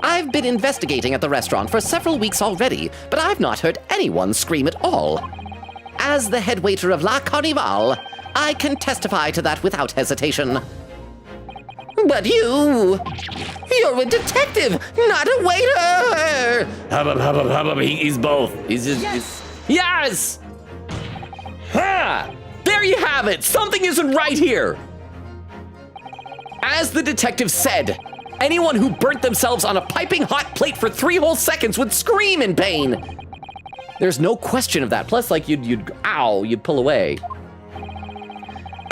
I've been investigating at the restaurant for several weeks already, but I've not heard anyone scream at all. As the head waiter of La Carnival, I can testify to that without hesitation. But you're a detective, not a waiter! He's both. He's just... Yes! Ha! There you have it! Something isn't right here! As the detective said, anyone who burnt themselves on a piping hot plate for 3 whole seconds would scream in pain! There's no question of that. Plus, you'd pull away.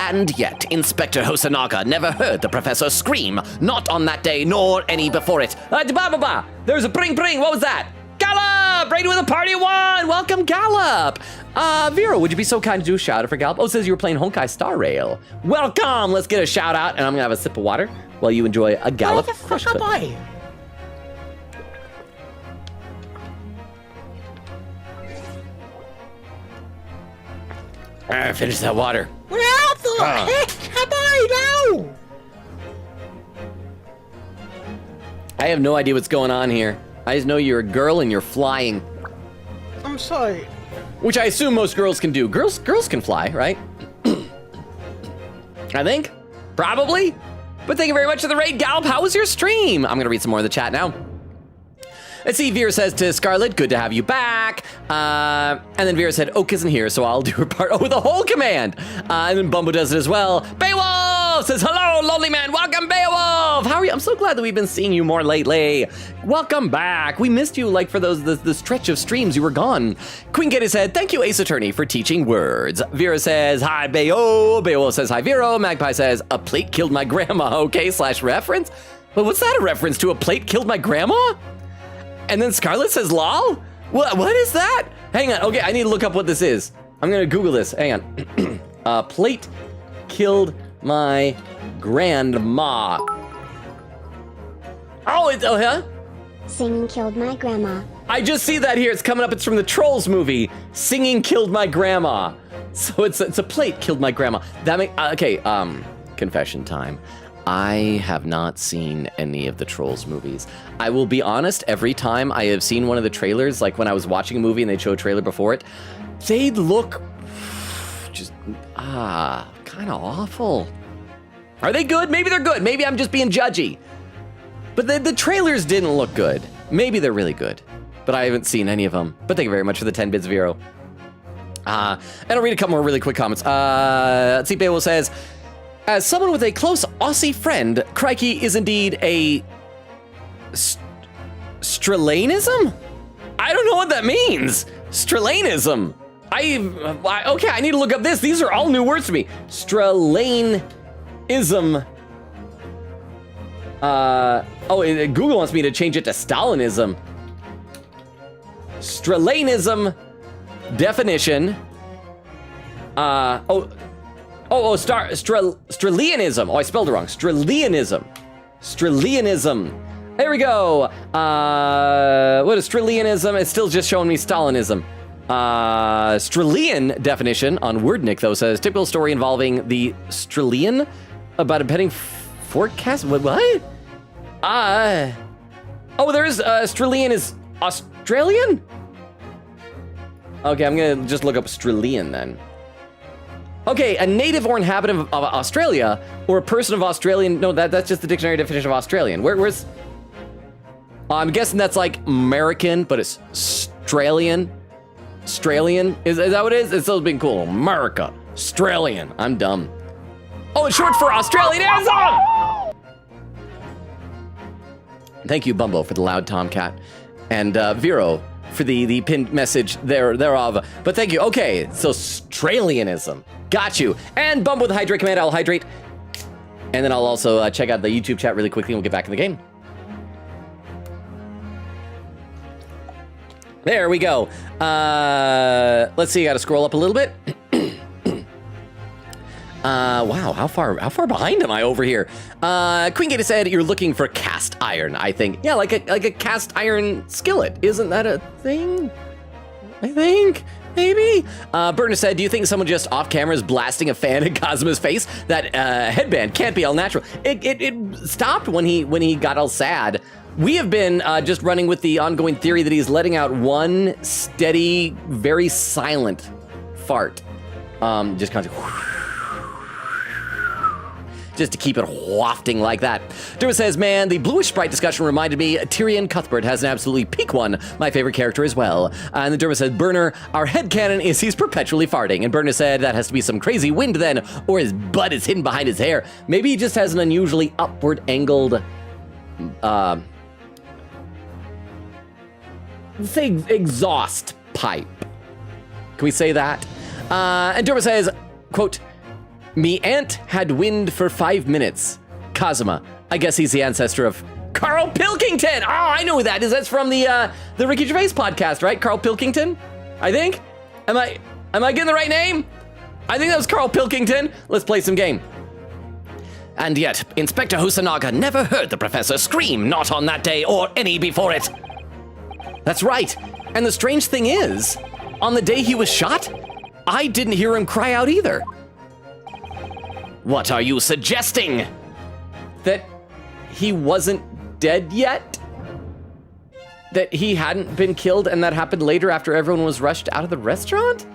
And yet, Inspector Hosonaga never heard the professor scream, not on that day, nor any before it. There's a bring. What was that? Gallop! Brady with a party of 1! Welcome, Gallop! Vera, would you be so kind to do a shout out for Gallop? Oh, it says you were playing Honkai Star Rail. Welcome! Let's get a shout out, and I'm gonna have a sip of water while you enjoy a Gallop crush clip. Finish that water. What the heck am I now? I have no idea what's going on here. I just know you're a girl and you're flying. I'm sorry. Which I assume most girls can do. Girls can fly, right? I think. Probably. But thank you very much for the raid, Galp. How was your stream? I'm gonna read some more of the chat now. Let's see, Vera says to Scarlett, good to have you back. And then Vera said, Oak isn't here, so I'll do her part. Oh, the whole command. And then Bumbo does it as well. Beowulf says, hello, lonely man. Welcome, Beowulf. How are you? I'm so glad that we've been seeing you more lately. Welcome back. We missed you like for the stretch of streams you were gone. Queen Getty said, thank you, Ace Attorney, for teaching words. Vera says, hi, Beowulf. Beowulf says, hi, Vero. Magpie says, a plate killed my grandma. Okay, /reference. But what's that a reference to? A plate killed my grandma? And then Scarlett says, lol? What is that? Hang on, okay, I need to look up what this is. I'm gonna Google this, hang on. Plate killed my grandma. Oh, huh? Singing killed my grandma. I just see that here, it's coming up, it's from the Trolls movie. Singing killed my grandma. So it's a plate killed my grandma. Okay, confession time. I have not seen any of the Trolls movies. I will be honest, every time I have seen one of the trailers, like when I was watching a movie and they'd show a trailer before it, they'd look just, kind of awful. Are they good? Maybe they're good. Maybe I'm just being judgy. But the trailers didn't look good. Maybe they're really good, but I haven't seen any of them. But thank you very much for the 10 bits, Vero. And I'll read a couple more really quick comments. Let's see, Beowulf says, as someone with a close Aussie friend, crikey is indeed a Strelanism? I don't know what that means. Strelanism. Okay, I need to look up this. These are all new words to me. Strelanism. Google wants me to change it to Stalinism. Strelanism definition. Strelianism. Oh, I spelled it wrong. Strelianism. There we go. What is Strelianism? It's still just showing me Stalinism. Strelian definition on Wordnik, though, says typical story involving the Strelian about a pending forecast. What? There is Strelian is Australian? Okay, I'm gonna just look up Strelian then. Okay, a native or inhabitant of Australia, or a person of Australian. No, that's just the dictionary definition of Australian. Where's? I'm guessing that's like American, but it's Australian. Australian? Is that what it is? It's still being cool. America. Australian. I'm dumb. Oh, it's short for Australianism! Thank you, Bumbo, for the loud tomcat. And Vero for the pinned message thereof. But thank you. Okay, so Australianism. Got you. And Bumbo with the hydrate command, I'll hydrate. And then I'll also check out the YouTube chat really quickly and we'll get back in the game. There we go. Let's see, I gotta scroll up a little bit. Wow, how far behind am I over here? Queen Gator said you're looking for cast iron, I think. Yeah, like a cast iron skillet. Isn't that a thing? I think, maybe? Berna said, do you think someone just off camera is blasting a fan in Cosmo's face? That headband can't be all natural. It stopped when he got all sad. We have been just running with the ongoing theory that he's letting out one steady, very silent fart. Just kind of just to keep it wafting like that. Durma says, man, the bluish sprite discussion reminded me Tyrion Cuthbert has an absolutely peak one, my favorite character as well. And then Durma said, Burner, our headcanon is he's perpetually farting. And Burner said, that has to be some crazy wind then, or his butt is hidden behind his hair. Maybe he just has an unusually upward angled, say exhaust pipe. Can we say that? And Durma says, quote, me aunt had wind for 5 minutes. Kazuma, I guess he's the ancestor of Carl Pilkington. Oh, I know who that is. That's from the Ricky Gervais podcast, right? Carl Pilkington, I think. Am I getting the right name? I think that was Carl Pilkington. Let's play some game. And yet, Inspector Husanaga never heard the professor scream, not on that day or any before it. That's right. And the strange thing is, on the day he was shot, I didn't hear him cry out either. What are you suggesting? That he wasn't dead yet? that he hadn't been killed and that happened later after everyone was rushed out of the restaurant?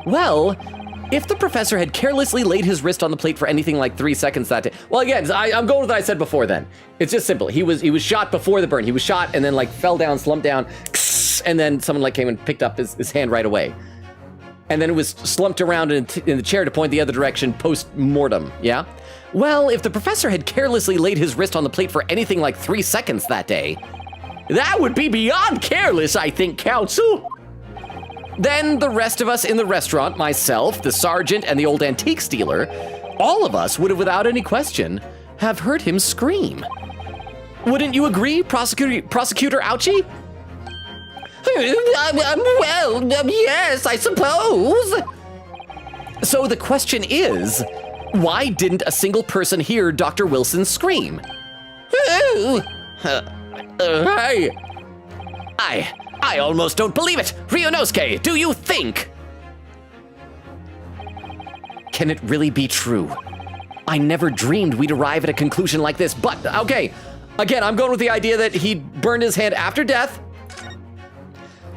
Well, if the professor had carelessly laid his wrist on the plate for anything like 3 seconds that day. Well, again, I'm going with what I said before then. It's just simple. He was shot before the burn. He was shot and then like fell down, slumped down, and then someone like came and picked up his hand right away. And then it was slumped around in the chair to point the other direction post-mortem, yeah? Well, if the professor had carelessly laid his wrist on the plate for anything like 3 seconds that day, that would be beyond careless, I think, Counsel. Then the rest of us in the restaurant, myself, the sergeant, and the old antique dealer, all of us would have, without any question, have heard him scream. Wouldn't you agree, Prosecutor Ouchie? Well, yes, I suppose. So the question is, why didn't a single person hear Dr. Wilson scream? Oh, Hey! I almost don't believe it! Ryunosuke, do you think? Can it really be true? I never dreamed we'd arrive at a conclusion like this, but okay. Again, I'm going with the idea that he burned his hand after death.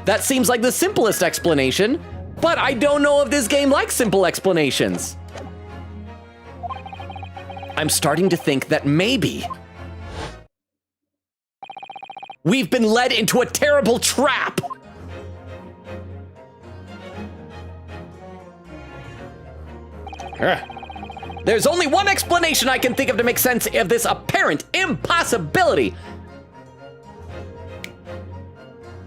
That seems like the simplest explanation, but I don't know if this game likes simple explanations. I'm starting to think that maybe we've been led into a terrible trap. There's only one explanation I can think of to make sense of this apparent impossibility.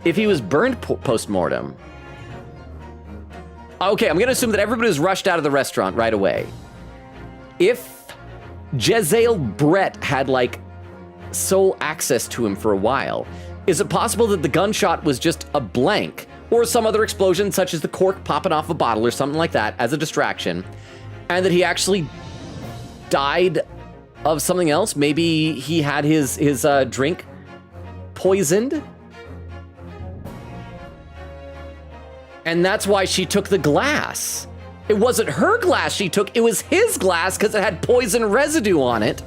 If he was burned post-mortem. Okay, I'm gonna assume that everybody was rushed out of the restaurant right away. If Jezail Brett had like sole access to him for a while, is it possible that the gunshot was just a blank or some other explosion such as the cork popping off a bottle or something like that as a distraction, and that he actually died of something else? Maybe he had his drink poisoned, and that's why she took the glass. It wasn't her glass she took, it was his glass because it had poison residue on it.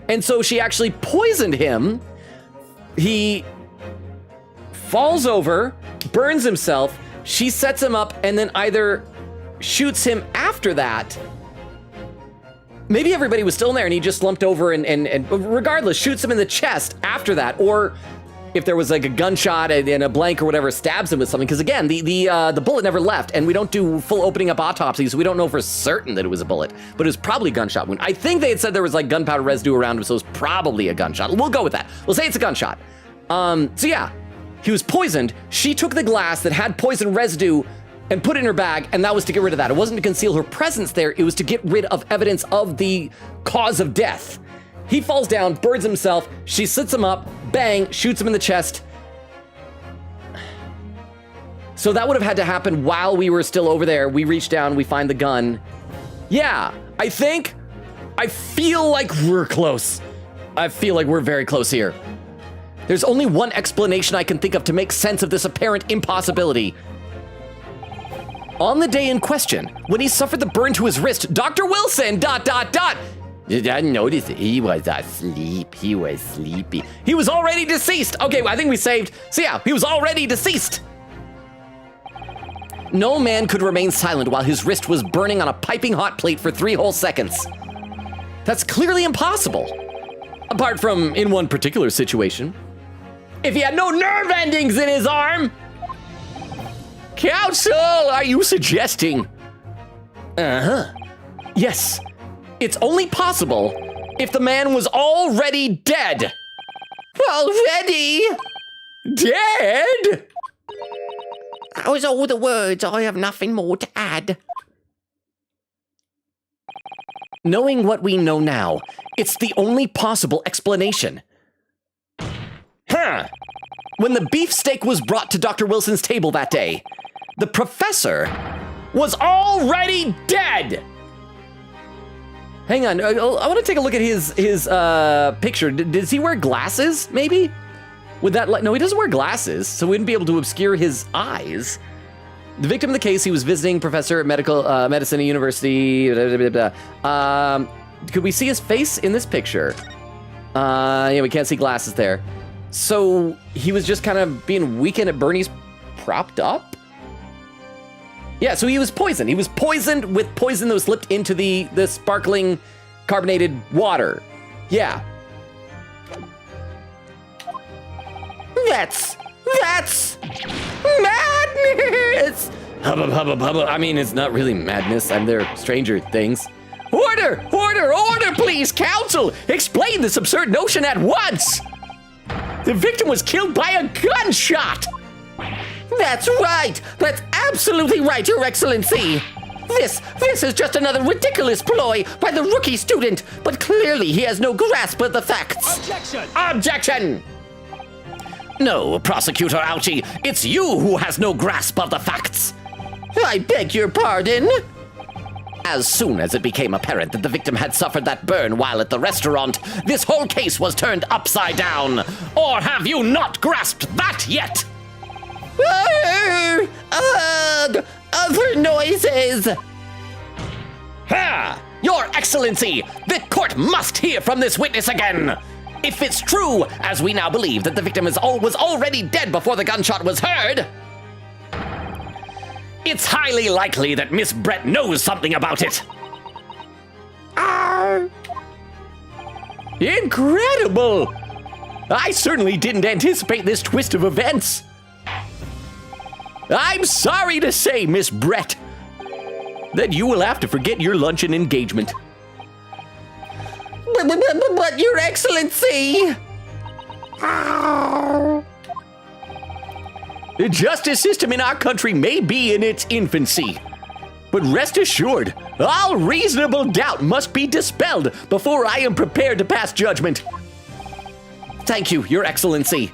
And so she actually poisoned him. He falls over, burns himself, she sets him up, and then either shoots him after that. Maybe everybody was still in there and he just slumped over and regardless, shoots him in the chest after that. Or if there was like a gunshot and a blank or whatever, stabs him with something. Because again, the bullet never left, and we don't do full opening up autopsies, so we don't know for certain that it was a bullet, but it was probably a gunshot wound. I think they had said there was like gunpowder residue around him, so it was probably a gunshot. We'll go with that. We'll say it's a gunshot. So yeah, he was poisoned. She took the glass that had poison residue and put it in her bag, and that was to get rid of that. It wasn't to conceal her presence there, it was to get rid of evidence of the cause of death. He falls down, burns himself, she sits him up, bang, shoots him in the chest. So that would have had to happen while we were still over there. We reach down, we find the gun. Yeah, I feel like we're close. I feel like we're very close here. There's only one explanation I can think of to make sense of this apparent impossibility. On the day in question, when he suffered the burn to his wrist, Dr. Wilson, ... Did I notice he was asleep? He was sleepy. He was already deceased. Okay, well, I think we saved. So yeah, he was already deceased. No man could remain silent while his wrist was burning on a piping hot plate for 3 whole seconds. That's clearly impossible. Apart from in one particular situation. If he had no nerve endings in his arm. Counsel, are you suggesting? Yes. It's only possible if the man was already dead. already? Dead? That was all the words. I have nothing more to add. Knowing what we know now, it's the only possible explanation. When the beefsteak was brought to Dr. Wilson's table that day, the professor was already dead. Hang on, I want to take a look at his picture. Does he wear glasses, maybe? Would that no, he doesn't wear glasses, so we wouldn't be able to obscure his eyes. The victim of the case, he was visiting professor at medicine at university. Could we see his face in this picture? Yeah, we can't see glasses there. So he was just kind of being weakened at Bernie's propped up? Yeah, so he was poisoned. He was poisoned with poison that was slipped into the sparkling carbonated water. Yeah. That's madness! Hubba, hubba, hubba. I mean, it's not really madness. There are stranger things. Order, please, counsel! Explain this absurd notion at once! The victim was killed by a gunshot! That's right! That's absolutely right, Your Excellency! This is just another ridiculous ploy by the rookie student, but clearly he has no grasp of the facts. Objection! No, Prosecutor Ouchie, it's you who has no grasp of the facts. I beg your pardon? As soon as it became apparent that the victim had suffered that burn while at the restaurant, this whole case was turned upside down. Or have you not grasped that yet? Other noises! Ha! Your Excellency, the court must hear from this witness again! If it's true, as we now believe, that the victim was already dead before the gunshot was heard, it's highly likely that Miss Brett knows something about it. Incredible! I certainly didn't anticipate this twist of events. I'm sorry to say, Miss Brett, that you will have to forget your luncheon engagement. But Your Excellency! The justice system in our country may be in its infancy, but rest assured, all reasonable doubt must be dispelled before I am prepared to pass judgment. Thank you, Your Excellency.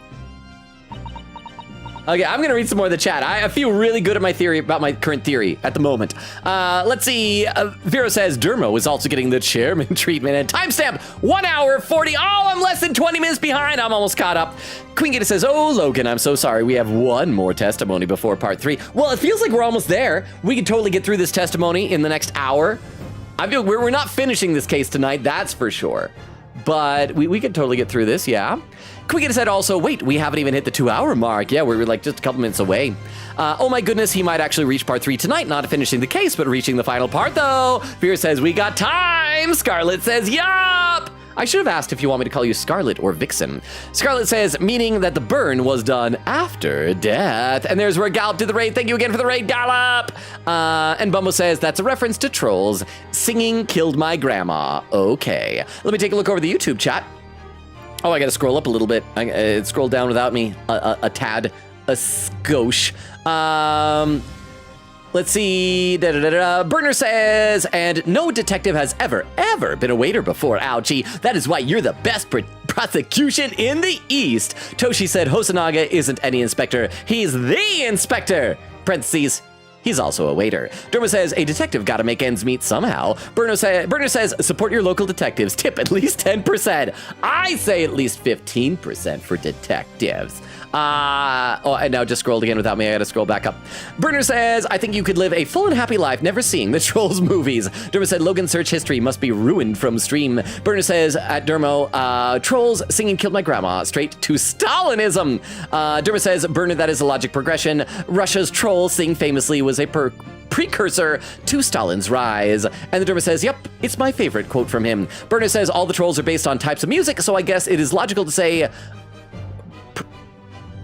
Okay, I'm gonna read some more of the chat. I feel really good about my current theory at the moment. Let's see. Vero says Dermo is also getting the chairman treatment. And timestamp 1 hour 40. Oh, I'm less than 20 minutes behind. I'm almost caught up. Queen Gator says, oh, Logan, I'm so sorry. We have one more testimony before part 3. Well, it feels like we're almost there. We can totally get through this testimony in the next hour. I feel we're not finishing this case tonight, that's for sure. But we could totally get through this, yeah. Quick said also, wait, we haven't even hit the 2-hour mark. Yeah, we're like just a couple minutes away. Oh my goodness, he might actually reach part 3 tonight, not finishing the case, but reaching the final part though. Fear says, we got time. Scarlet says, yup. I should have asked if you want me to call you Scarlet or Vixen. Scarlet says, meaning that the burn was done after death. And there's where Gallop did the raid. Thank you again for the raid, Gallop. And Bumbo says, that's a reference to Trolls. Singing killed my grandma. Okay. Let me take a look over the YouTube chat. Oh, I gotta scroll up a little bit. It scrolled down without me a tad, a skosh. Let's see. Burner says, and no detective has ever been a waiter before. Ouchie. That is why you're the best prosecution in the East. Toshi said Hosonaga isn't any inspector. He's the inspector. Parentheses. He's also a waiter. Derma says, a detective gotta make ends meet somehow. Burner says, support your local detectives. Tip at least 10%. I say at least 15% for detectives. Oh, and now just scrolled again without me. I gotta scroll back up. Burner says, I think you could live a full and happy life never seeing the Trolls movies. Dermo said, Logan's search history must be ruined from stream. Burner says, at Dermo, Trolls singing killed my grandma. Straight to Stalinism. Dermo says, Burner, that is a logic progression. Russia's Trolls sing famously was a precursor to Stalin's rise. And the Derma says, yep, it's my favorite quote from him. Burner says, all the Trolls are based on types of music, so I guess it is logical to say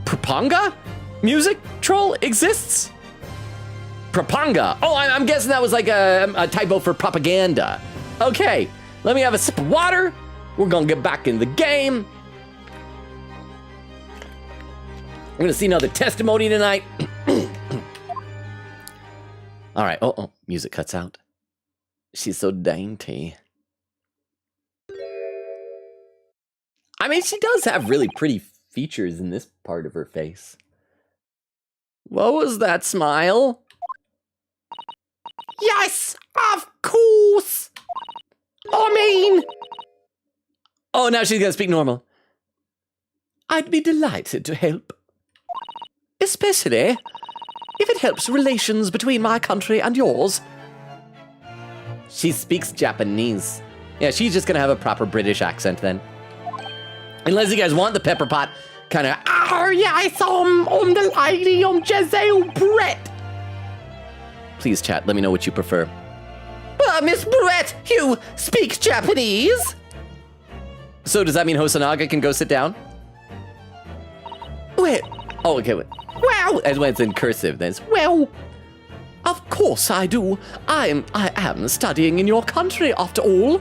Propanga music troll exists? Propanga. Oh, I'm guessing that was like a typo for propaganda. Okay, let me have a sip of water. We're gonna get back in the game. We're gonna see another testimony tonight. All right, oh, music cuts out. She's so dainty. I mean, she does have really pretty features in this part of her face. What was that smile? Yes, of course. I mean... Oh, now she's gonna speak normal. I'd be delighted to help. Especially if it helps relations between my country and yours. She speaks Japanese. Yeah, she's just gonna have a proper British accent then. Unless you guys want the pepper pot kind of, Oh, yeah, I saw him on the lady on Giselle Brett. please chat, let me know what you prefer. Miss Brett, you speak Japanese? So does that mean Hosonaga can go sit down? Wait. Oh, okay. Wait. Well, As when it's in cursive, then it's, well, of course I do. I am studying in your country after all.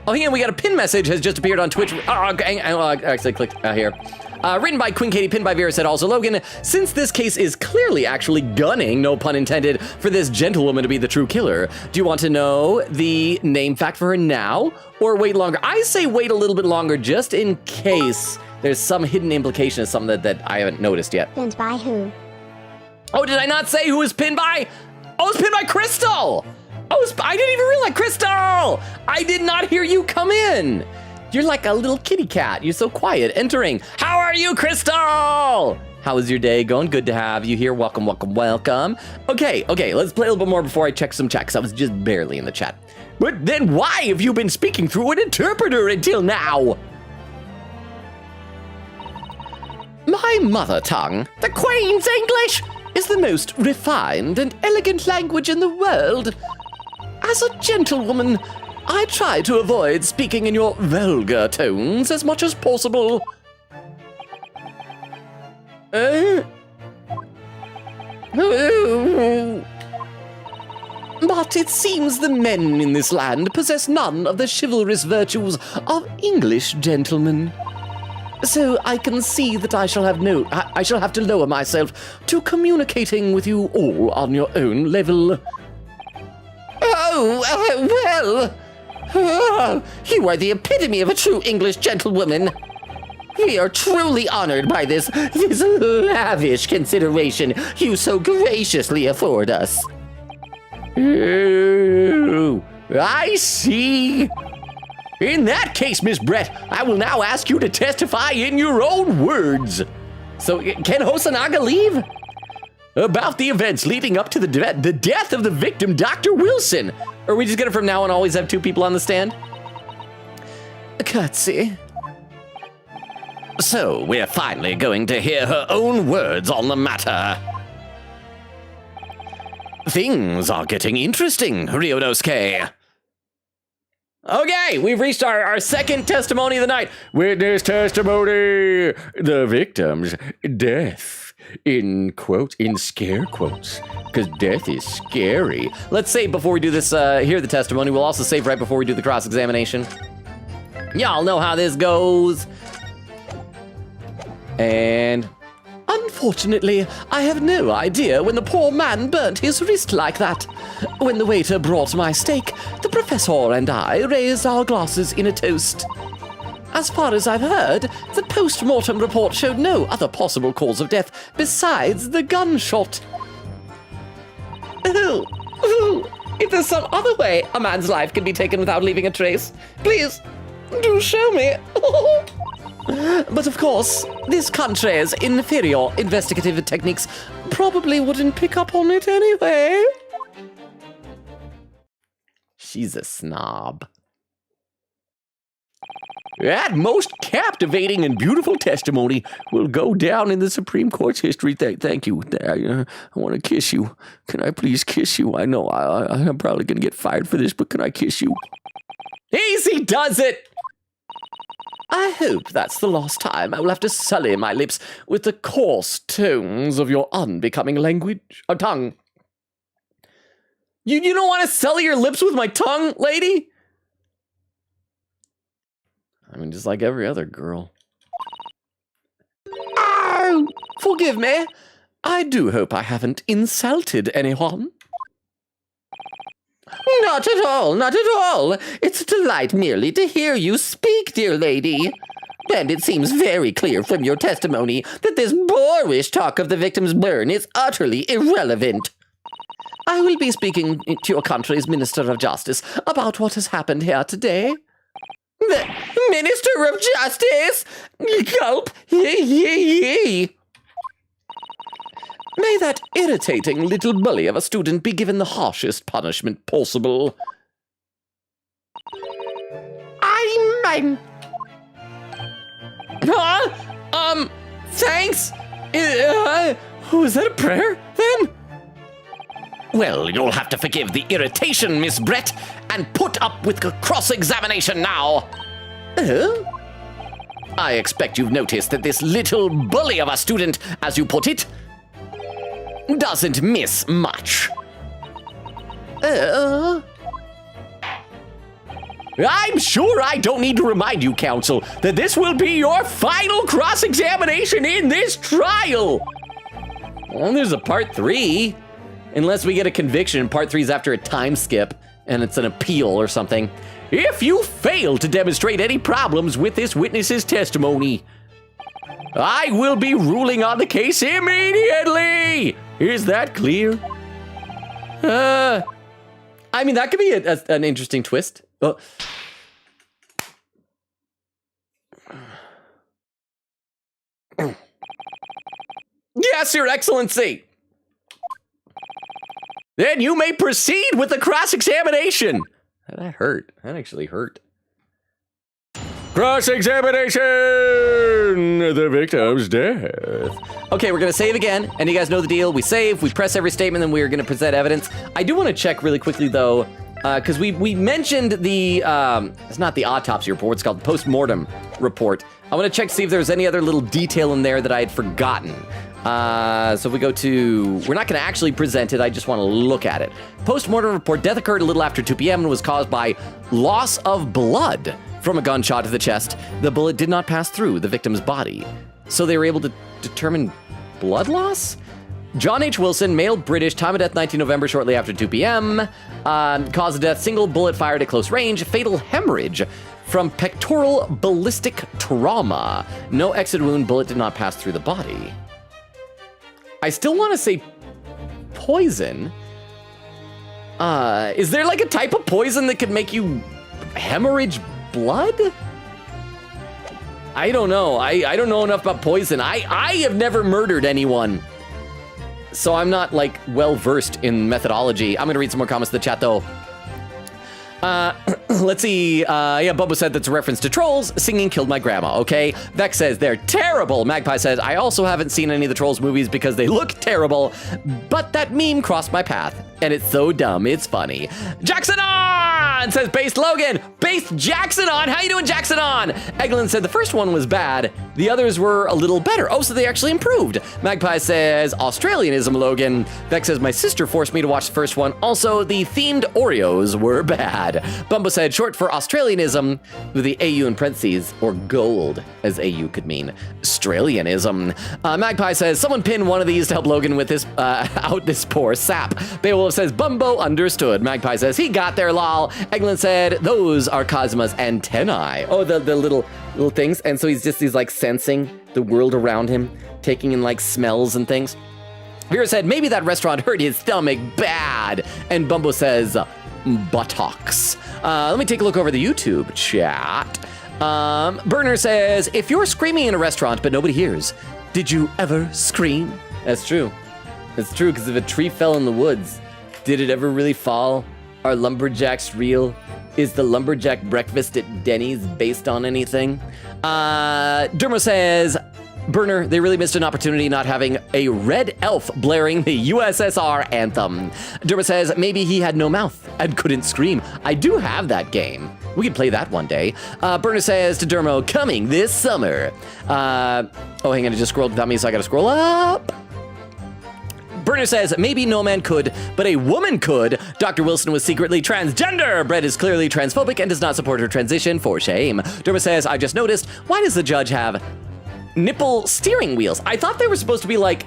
Oh, hang on, we got a pin message has just appeared on Twitch. Actually, click here. Written by Queen Katie, pinned by Vera, said also, Logan, since this case is clearly actually gunning, no pun intended, for this gentlewoman to be the true killer, do you want to know the name fact for her now or wait longer? I say wait a little bit longer just in case there's some hidden implication of something that I haven't noticed yet. Pinned by who? Oh, did I not say who was pinned by? Oh, it was pinned by Crystal! Oh, I didn't even realize, Crystal! I did not hear you come in. You're like a little kitty cat. You're so quiet. Entering. How are you, Crystal? How is your day going? Good to have you here. Welcome, welcome, welcome. Okay, let's play a little bit more before I check some chat, because I was just barely in the chat. But then why have you been speaking through an interpreter until now? My mother tongue, the Queen's English, is the most refined and elegant language in the world. As a gentlewoman, I try to avoid speaking in your vulgar tones as much as possible. But it seems the men in this land possess none of the chivalrous virtues of English gentlemen. So I can see that I shall have to lower myself to communicating with you all on your own level. You are the epitome of a true English gentlewoman. We are truly honored by this lavish consideration you so graciously afford us. Oh, I see. In that case, Miss Brett, I will now ask you to testify in your own words. So, can Hosonaga leave? About the events leading up to the death of the victim, Dr. Wilson. Or are we just gonna from now on always have two people on the stand? Curtsy. So, we're finally going to hear her own words on the matter. Things are getting interesting, Ryunosuke. Okay, we've reached our second testimony of the night. Witness testimony. The victim's death. In scare quotes. Because death is scary. Let's save before we do this, hear the testimony. We'll also save right before we do the cross-examination. Y'all know how this goes. And unfortunately, I have no idea when the poor man burnt his wrist like that. When the waiter brought my steak, the professor and I raised our glasses in a toast. As far as I've heard, the post-mortem report showed no other possible cause of death besides the gunshot. If there's some other way a man's life can be taken without leaving a trace, please, do show me. But of course, this country's inferior investigative techniques probably wouldn't pick up on it anyway. She's a snob. That most captivating and beautiful testimony will go down in the Supreme Court's history. Thank you. I want to kiss you. Can I please kiss you? I know I'm probably going to get fired for this, but can I kiss you? Easy does it! I hope that's the last time I will have to sully my lips with the coarse tones of your unbecoming language or tongue. You don't want to sully your lips with my tongue, lady? I mean, just like every other girl. Oh, forgive me. I do hope I haven't insulted anyone. Not at all, not at all. It's a delight merely to hear you speak, dear lady. And it seems very clear from your testimony that this boorish talk of the victim's burn is utterly irrelevant. I will be speaking to your country's Minister of Justice about what has happened here today. The Minister of Justice? Gulp! Yee. May that irritating little bully of a student be given the harshest punishment possible. Huh? Thanks? Was that a prayer, then? Well, you'll have to forgive the irritation, Miss Brett, and put up with cross-examination now. I expect you've noticed that this little bully of a student, as you put it, doesn't miss much. I'm sure I don't need to remind you, counsel, that this will be your final cross-examination in this trial. Well, there's a part 3. Unless we get a conviction, part 3 is after a time skip, and it's an appeal or something. If you fail to demonstrate any problems with this witness's testimony, I will be ruling on the case immediately. Is that clear? I mean, that could be an interesting twist. Yes, Your Excellency. Then you may proceed with the cross-examination. That hurt. That actually hurt. Cross-examination! The victim's death. Okay, we're gonna save again, and you guys know the deal. We save, we press every statement, then we're gonna present evidence. I do wanna check really quickly though, because we mentioned the, it's not the autopsy report, it's called the post-mortem report. I wanna check to see if there's any other little detail in there that I had forgotten. So if we go to, we're not gonna actually present it, I just wanna look at it. Post-mortem report, death occurred a little after 2 p.m. and was caused by loss of blood from a gunshot to the chest. The bullet did not pass through the victim's body. So they were able to determine blood loss? John H. Wilson, male, British, time of death 19 November, shortly after 2 p.m. Cause of death, single bullet fired at close range, fatal hemorrhage from pectoral ballistic trauma. No exit wound, bullet did not pass through the body. I still want to say poison. Is there like a type of poison that could make you hemorrhage blood? I don't know. I don't know enough about poison. I have never murdered anyone. So I'm not like well versed in methodology. I'm gonna read some more comments in the chat though. Let's see. Yeah, Bubba said that's a reference to Trolls. Singing killed my grandma, okay? Vex says they're terrible. Magpie says, I also haven't seen any of the Trolls movies because they look terrible, but that meme crossed my path, and it's so dumb, it's funny. Jackson on says, Based Logan. Based Jackson on. How you doing, Jackson on? Eglin said the first one was bad. The others were a little better. Oh, so they actually improved. Magpie says, Australianism, Logan. Vex says, my sister forced me to watch the first one. Also, the themed Oreos were bad. Bumbo said, short for Australianism, with the AU in parentheses, or gold, as AU could mean. Australianism. Magpie says, someone pin one of these to help Logan with this, out this poor sap. Beowulf says, Bumbo understood. Magpie says, he got there, lol. Eglin said, those are Cosma's antennae. Oh, the little things. And so he's like sensing the world around him, taking in like smells and things. Vera said, maybe that restaurant hurt his stomach bad. And Bumbo says, buttocks. Let me take a look over the YouTube chat. Burner says, if you're screaming in a restaurant but nobody hears, did you ever scream? That's true. That's true, because if a tree fell in the woods, did it ever really fall? Are lumberjacks real? Is the lumberjack breakfast at Denny's based on anything? Dermo says, Burner, they really missed an opportunity not having a red elf blaring the USSR anthem. Dermo says, maybe he had no mouth and couldn't scream. I do have that game. We can play that one day. Burner says to Dermo, coming this summer. Oh, hang on, I just scrolled without me, so I gotta scroll up. Burner says, maybe no man could, but a woman could. Dr. Wilson was secretly transgender. Brett is clearly transphobic and does not support her transition, for shame. Dermo says, I just noticed, why does the judge have nipple steering wheels? I thought they were supposed to be like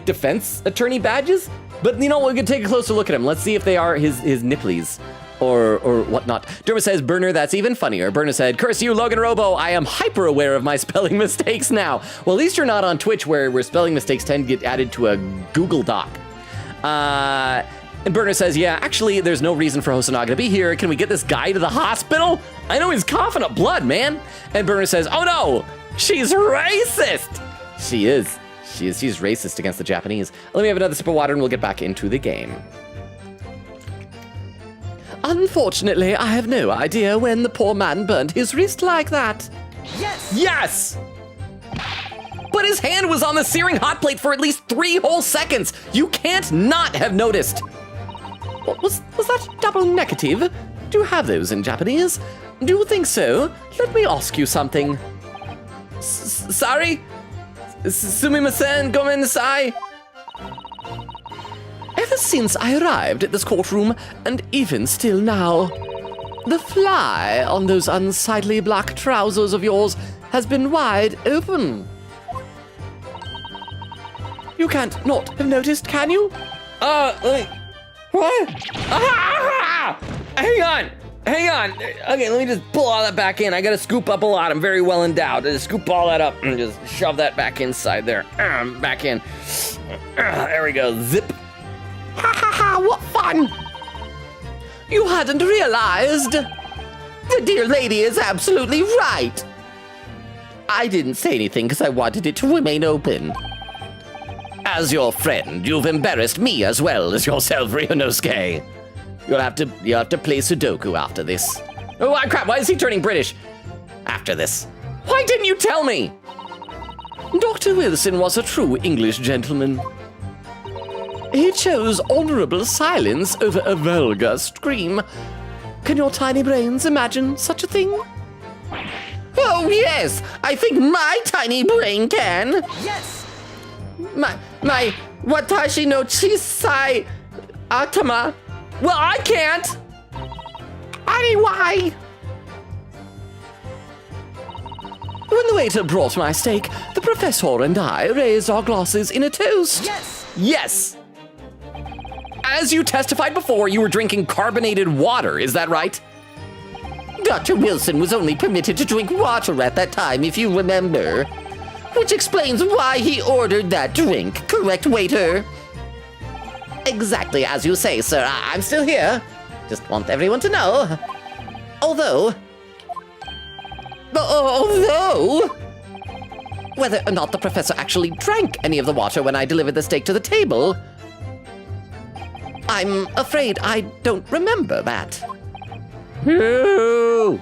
defense attorney badges, but you know, we can take a closer look at him. Let's see if they are his nipplies or whatnot. Dermo says, Burner, that's even funnier. Burner said, curse you, LoganRobo, I am hyper aware of my spelling mistakes now. Well, at least you're not on Twitch where spelling mistakes tend to get added to a Google Doc. And Burner says, yeah, actually, there's no reason for Hosonaga to be here. Can we get this guy to the hospital? I know he's coughing up blood, man. And Burner says, oh no, she's racist. She is. She's racist against the Japanese. Let me have another sip of water and we'll get back into the game. Unfortunately, I have no idea when the poor man burned his wrist like that. Yes! Yes! His hand was on the searing hot plate for at least 3 whole seconds. You can't not have noticed. Was that double negative? Do you have those in Japanese? Do you think so? Let me ask you something. Sorry? Sumimasen, gomen nasai. Ever since I arrived at this courtroom, and even still now, the fly on those unsightly black trousers of yours has been wide open. You can't not have noticed, can you? What? Ah! Hang on. Okay, let me just pull all that back in. I gotta scoop up a lot. I'm very well endowed. Just scoop all that up and just shove that back inside there. Back in. There we go. Zip. Ha ha ha, what fun! You hadn't realized. The dear lady is absolutely right. I didn't say anything because I wanted it to remain open. As your friend, you've embarrassed me as well as yourself, Ryunosuke. You'll have to play Sudoku after this. Oh, crap. Why is he turning British? After this. Why didn't you tell me? Dr. Wilson was a true English gentleman. He chose honorable silence over a vulgar scream. Can your tiny brains imagine such a thing? Oh, yes! I think my tiny brain can! Yes! My watashi no chisai atama. Well, I can't. Anyway! When the waiter brought my steak, the professor and I raised our glasses in a toast. Yes. As you testified before, you were drinking carbonated water. Is that right? Dr. Wilson was only permitted to drink water at that time, if you remember. Which explains why he ordered that drink, correct, waiter? Exactly as you say, sir. I'm still here. Just want everyone to know. Although, whether or not the professor actually drank any of the water when I delivered the steak to the table, I'm afraid I don't remember that. Oh,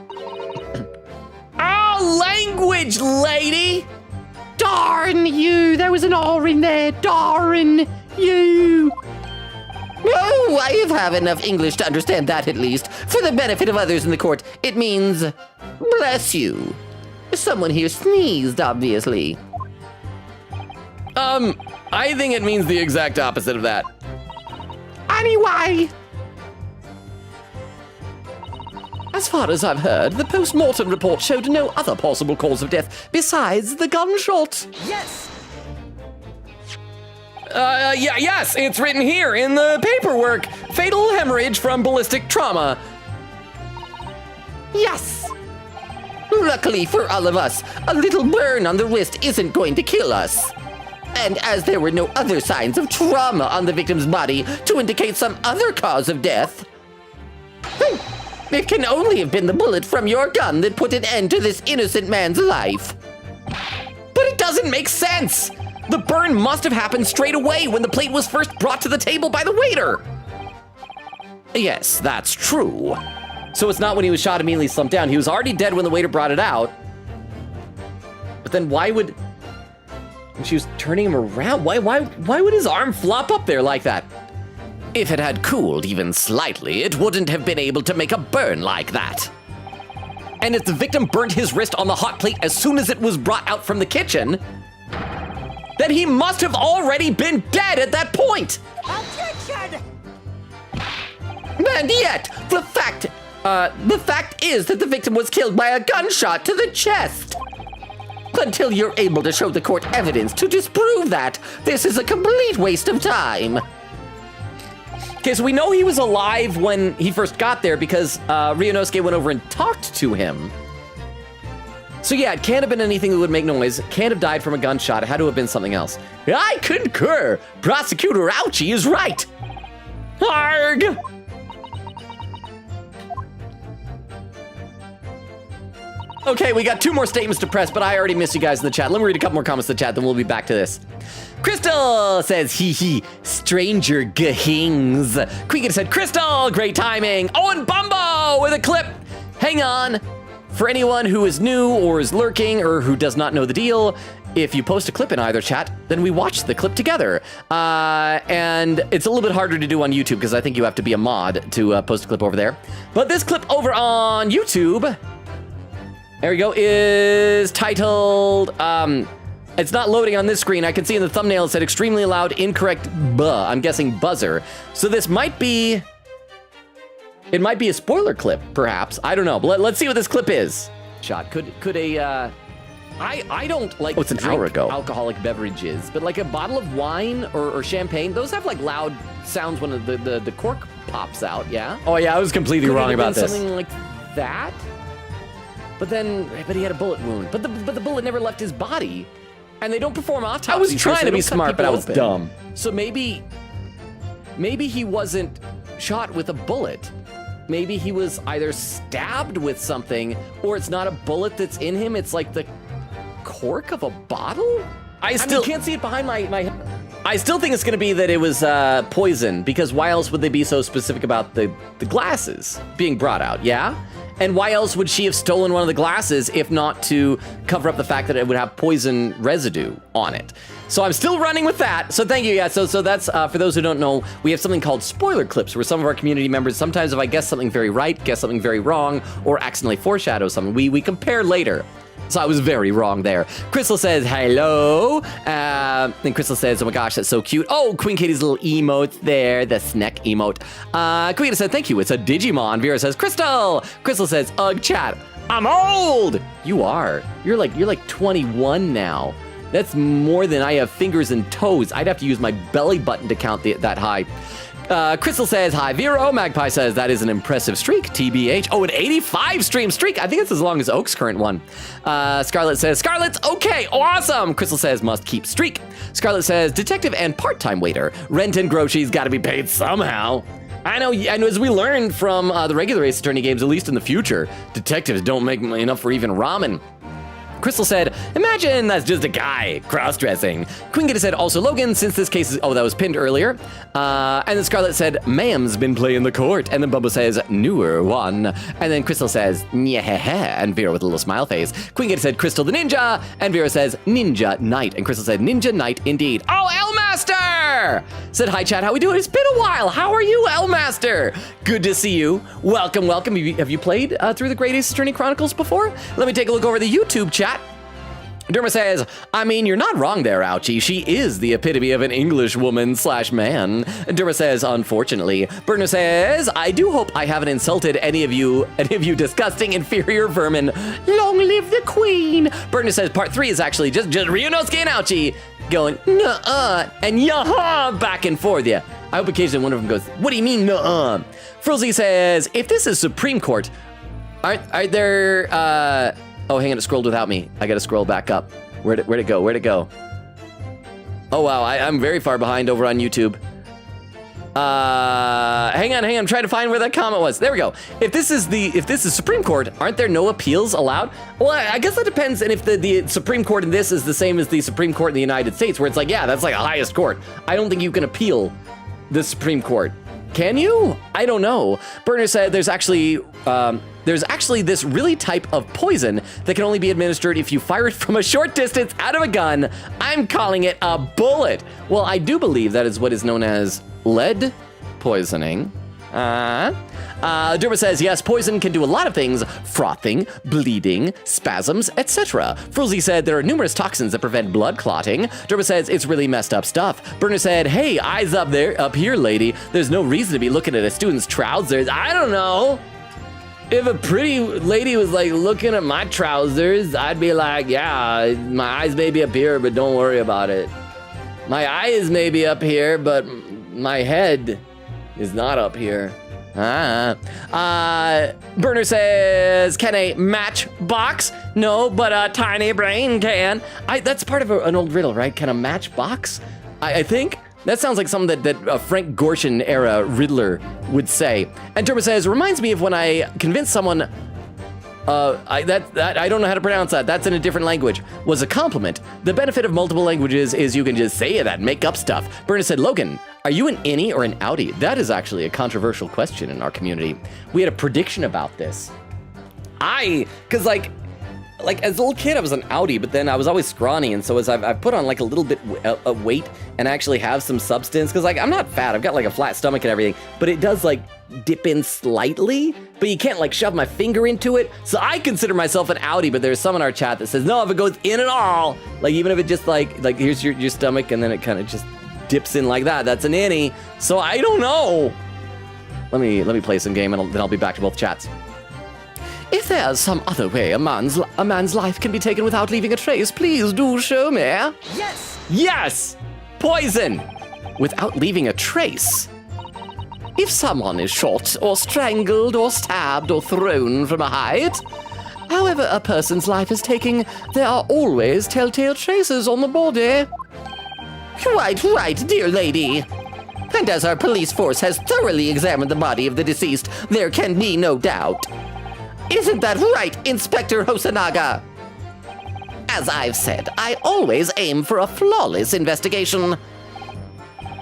language, lady! Darn you! There was an R in there. Darn you! No, I have enough English to understand that at least. For the benefit of others in the court, it means, bless you. Someone here sneezed, obviously. I think it means the exact opposite of that. Anyway! As far as I've heard, the post-mortem report showed no other possible cause of death besides the gunshot. Yes! Yes, it's written here in the paperwork. Fatal hemorrhage from ballistic trauma. Yes! Luckily for all of us, a little burn on the wrist isn't going to kill us. And as there were no other signs of trauma on the victim's body to indicate some other cause of death, it can only have been the bullet from your gun that put an end to this innocent man's life. But it doesn't make sense. The burn must have happened straight away when the plate was first brought to the table by the waiter. Yes, that's true. So it's not when he was shot immediately slumped down. He was already dead when the waiter brought it out. But then why would... When she was turning him around, why would his arm flop up there like that? If it had cooled even slightly, it wouldn't have been able to make a burn like that. And if the victim burnt his wrist on the hot plate as soon as it was brought out from the kitchen, then he must have already been dead at that point. Objection! And yet, the fact is that the victim was killed by a gunshot to the chest. Until you're able to show the court evidence to disprove that, this is a complete waste of time. Okay, so we know he was alive when he first got there because Ryunosuke went over and talked to him. So yeah, it can't have been anything that would make noise. It can't have died from a gunshot. It had to have been something else. I concur. Prosecutor Ouchie is right. Arg! Okay, we got 2 more statements to press, but I already missed you guys in the chat. Let me read a couple more comments in the chat, then we'll be back to this. Crystal says, hee, stranger gahings. Queegan said, Crystal, great timing. Owen Bumbo with a clip. Hang on. For anyone who is new or is lurking or who does not know the deal, if you post a clip in either chat, then we watch the clip together. And it's a little bit harder to do on YouTube because I think you have to be a mod to post a clip over there. But this clip over on YouTube, there we go, is titled, it's not loading on this screen. I can see in the thumbnail it said extremely loud, incorrect, I'm guessing buzzer. So this might be, it might be a spoiler clip, perhaps. I don't know. But let's see what this clip is. Shot. Could a, I don't like it's an drink hour ago. alcoholic beverages, but like a bottle of wine or champagne, those have like loud sounds when the cork pops out, yeah? Oh yeah, I was completely wrong about this. Something like that? But he had a bullet wound. But the bullet never left his body. And they don't perform autopsies. I was trying to be smart, but I was dumb. So maybe he wasn't shot with a bullet. Maybe he was either stabbed with something, or it's not a bullet that's in him. It's like the cork of a bottle? I mean, can't see it behind my... I still think it's going to be that it was poison, because why else would they be so specific about the glasses being brought out, yeah? And why else would she have stolen one of the glasses if not to cover up the fact that it would have poison residue on it? So I'm still running with that. So thank you. Yeah, so that's, for those who don't know, we have something called spoiler clips where some of our community members, sometimes if I guess something very right, guess something very wrong, or accidentally foreshadow something, we compare later. So I was very wrong there. Crystal says, hello. Then Crystal says, oh my gosh, that's so cute. Oh, Queen Katie's little emote there, the snack emote. Queen said, thank you, it's a Digimon. Vera says, Crystal. Crystal says, ugh, chat, I'm old. You are. You're like 21 now. That's more than I have fingers and toes. I'd have to use my belly button to count that high. Crystal says, hi, Vero. Magpie says, that is an impressive streak, TBH. Oh, an 85 stream streak. I think it's as long as Oak's current one. Scarlett says, Scarlett's okay, awesome. Crystal says, must keep streak. Scarlett says, detective and part-time waiter. Rent and groceries gotta be paid somehow. I know, and as we learned from the regular Ace Attorney games, at least in the future, detectives don't make enough for even ramen. Crystal said, imagine that's just a guy cross-dressing. Queen Gita said, also Logan, since this case is, oh, that was pinned earlier. And then Scarlett said, ma'am's been playing the court. And then Bubba says, newer one. And then Crystal says, yeah, and Vera with a little smile face. Queen Gita said, Crystal the ninja. And Vera says, ninja knight. And Crystal said, ninja knight indeed. Oh, Elmaster! Said, hi chat, how we doing? It's been a while. How are you, Elmaster? Good to see you. Welcome, welcome. Have you played through the Great Ace Attorney Chronicles before? Let me take a look over the YouTube chat. Derma says, I mean, you're not wrong there, Ouchie. She is the epitome of an English woman / man. Derma says, unfortunately. Berner says, I do hope I haven't insulted any of you disgusting inferior vermin. Long live the queen. Berner says, part 3 is actually just Ryunosuke and Ouchie going, nuh-uh, and yaha, back and forth. Yeah, I hope occasionally one of them goes, what do you mean, nuh-uh? Frilzy says, if this is Supreme Court, aren't there, oh, hang on, it scrolled without me. I gotta scroll back up. Where'd it go? Oh, wow, I'm very far behind over on YouTube. Hang on, I'm trying to find where that comment was. There we go. If this is Supreme Court, aren't there no appeals allowed? Well, I guess that depends, and if the Supreme Court in this is the same as the Supreme Court in the United States, where it's like, yeah, that's like the highest court. I don't think you can appeal the Supreme Court. Can you? I don't know. Berner said there's actually this really type of poison that can only be administered if you fire it from a short distance out of a gun. I'm calling it a bullet. Well, I do believe that is what is known as lead poisoning. Derma says, yes, poison can do a lot of things. Frothing, bleeding, spasms, etc. Frulzy said there are numerous toxins that prevent blood clotting. Derma says it's really messed up stuff. Burner said, hey, eyes up here, lady. There's no reason to be looking at a student's trousers. I don't know. If a pretty lady was like looking at my trousers, I'd be like, yeah, my eyes may be up here, but don't worry about it. My eyes may be up here, but my head is not up here. Burner says, can a matchbox? No, but a tiny brain can. That's part of an old riddle, right? Can a matchbox? I think that sounds like something that a Frank Gorshin era Riddler would say. And Derma says, reminds me of when I convinced someone I don't know how to pronounce that. That's in a different language. Was a compliment. The benefit of multiple languages is you can just say that and make up stuff. Berna said, Logan, are you an innie or an outie? That is actually a controversial question in our community. We had a prediction about this. Because like like as a little kid, I was an outie, but then I was always scrawny, and so as I've put on like a little bit of weight and actually have some substance, because like I'm not fat, I've got like a flat stomach and everything, but it does like dip in slightly, but you can't like shove my finger into it. So I consider myself an outie, but there's some in our chat that says, no, if it goes in at all, like even if it just like here's your stomach and then it kind of just dips in like that, that's an innie. So I don't know. Let me play some game and then I'll be back to both chats. If there's some other way a man's life can be taken without leaving a trace, please do show me. Yes! Poison! Without leaving a trace. If someone is shot or strangled or stabbed or thrown from a height, however a person's life is taken, there are always telltale traces on the body. Right, dear lady. And as our police force has thoroughly examined the body of the deceased, there can be no doubt. Isn't that right, Inspector Hosanaga? As I've said, I always aim for a flawless investigation.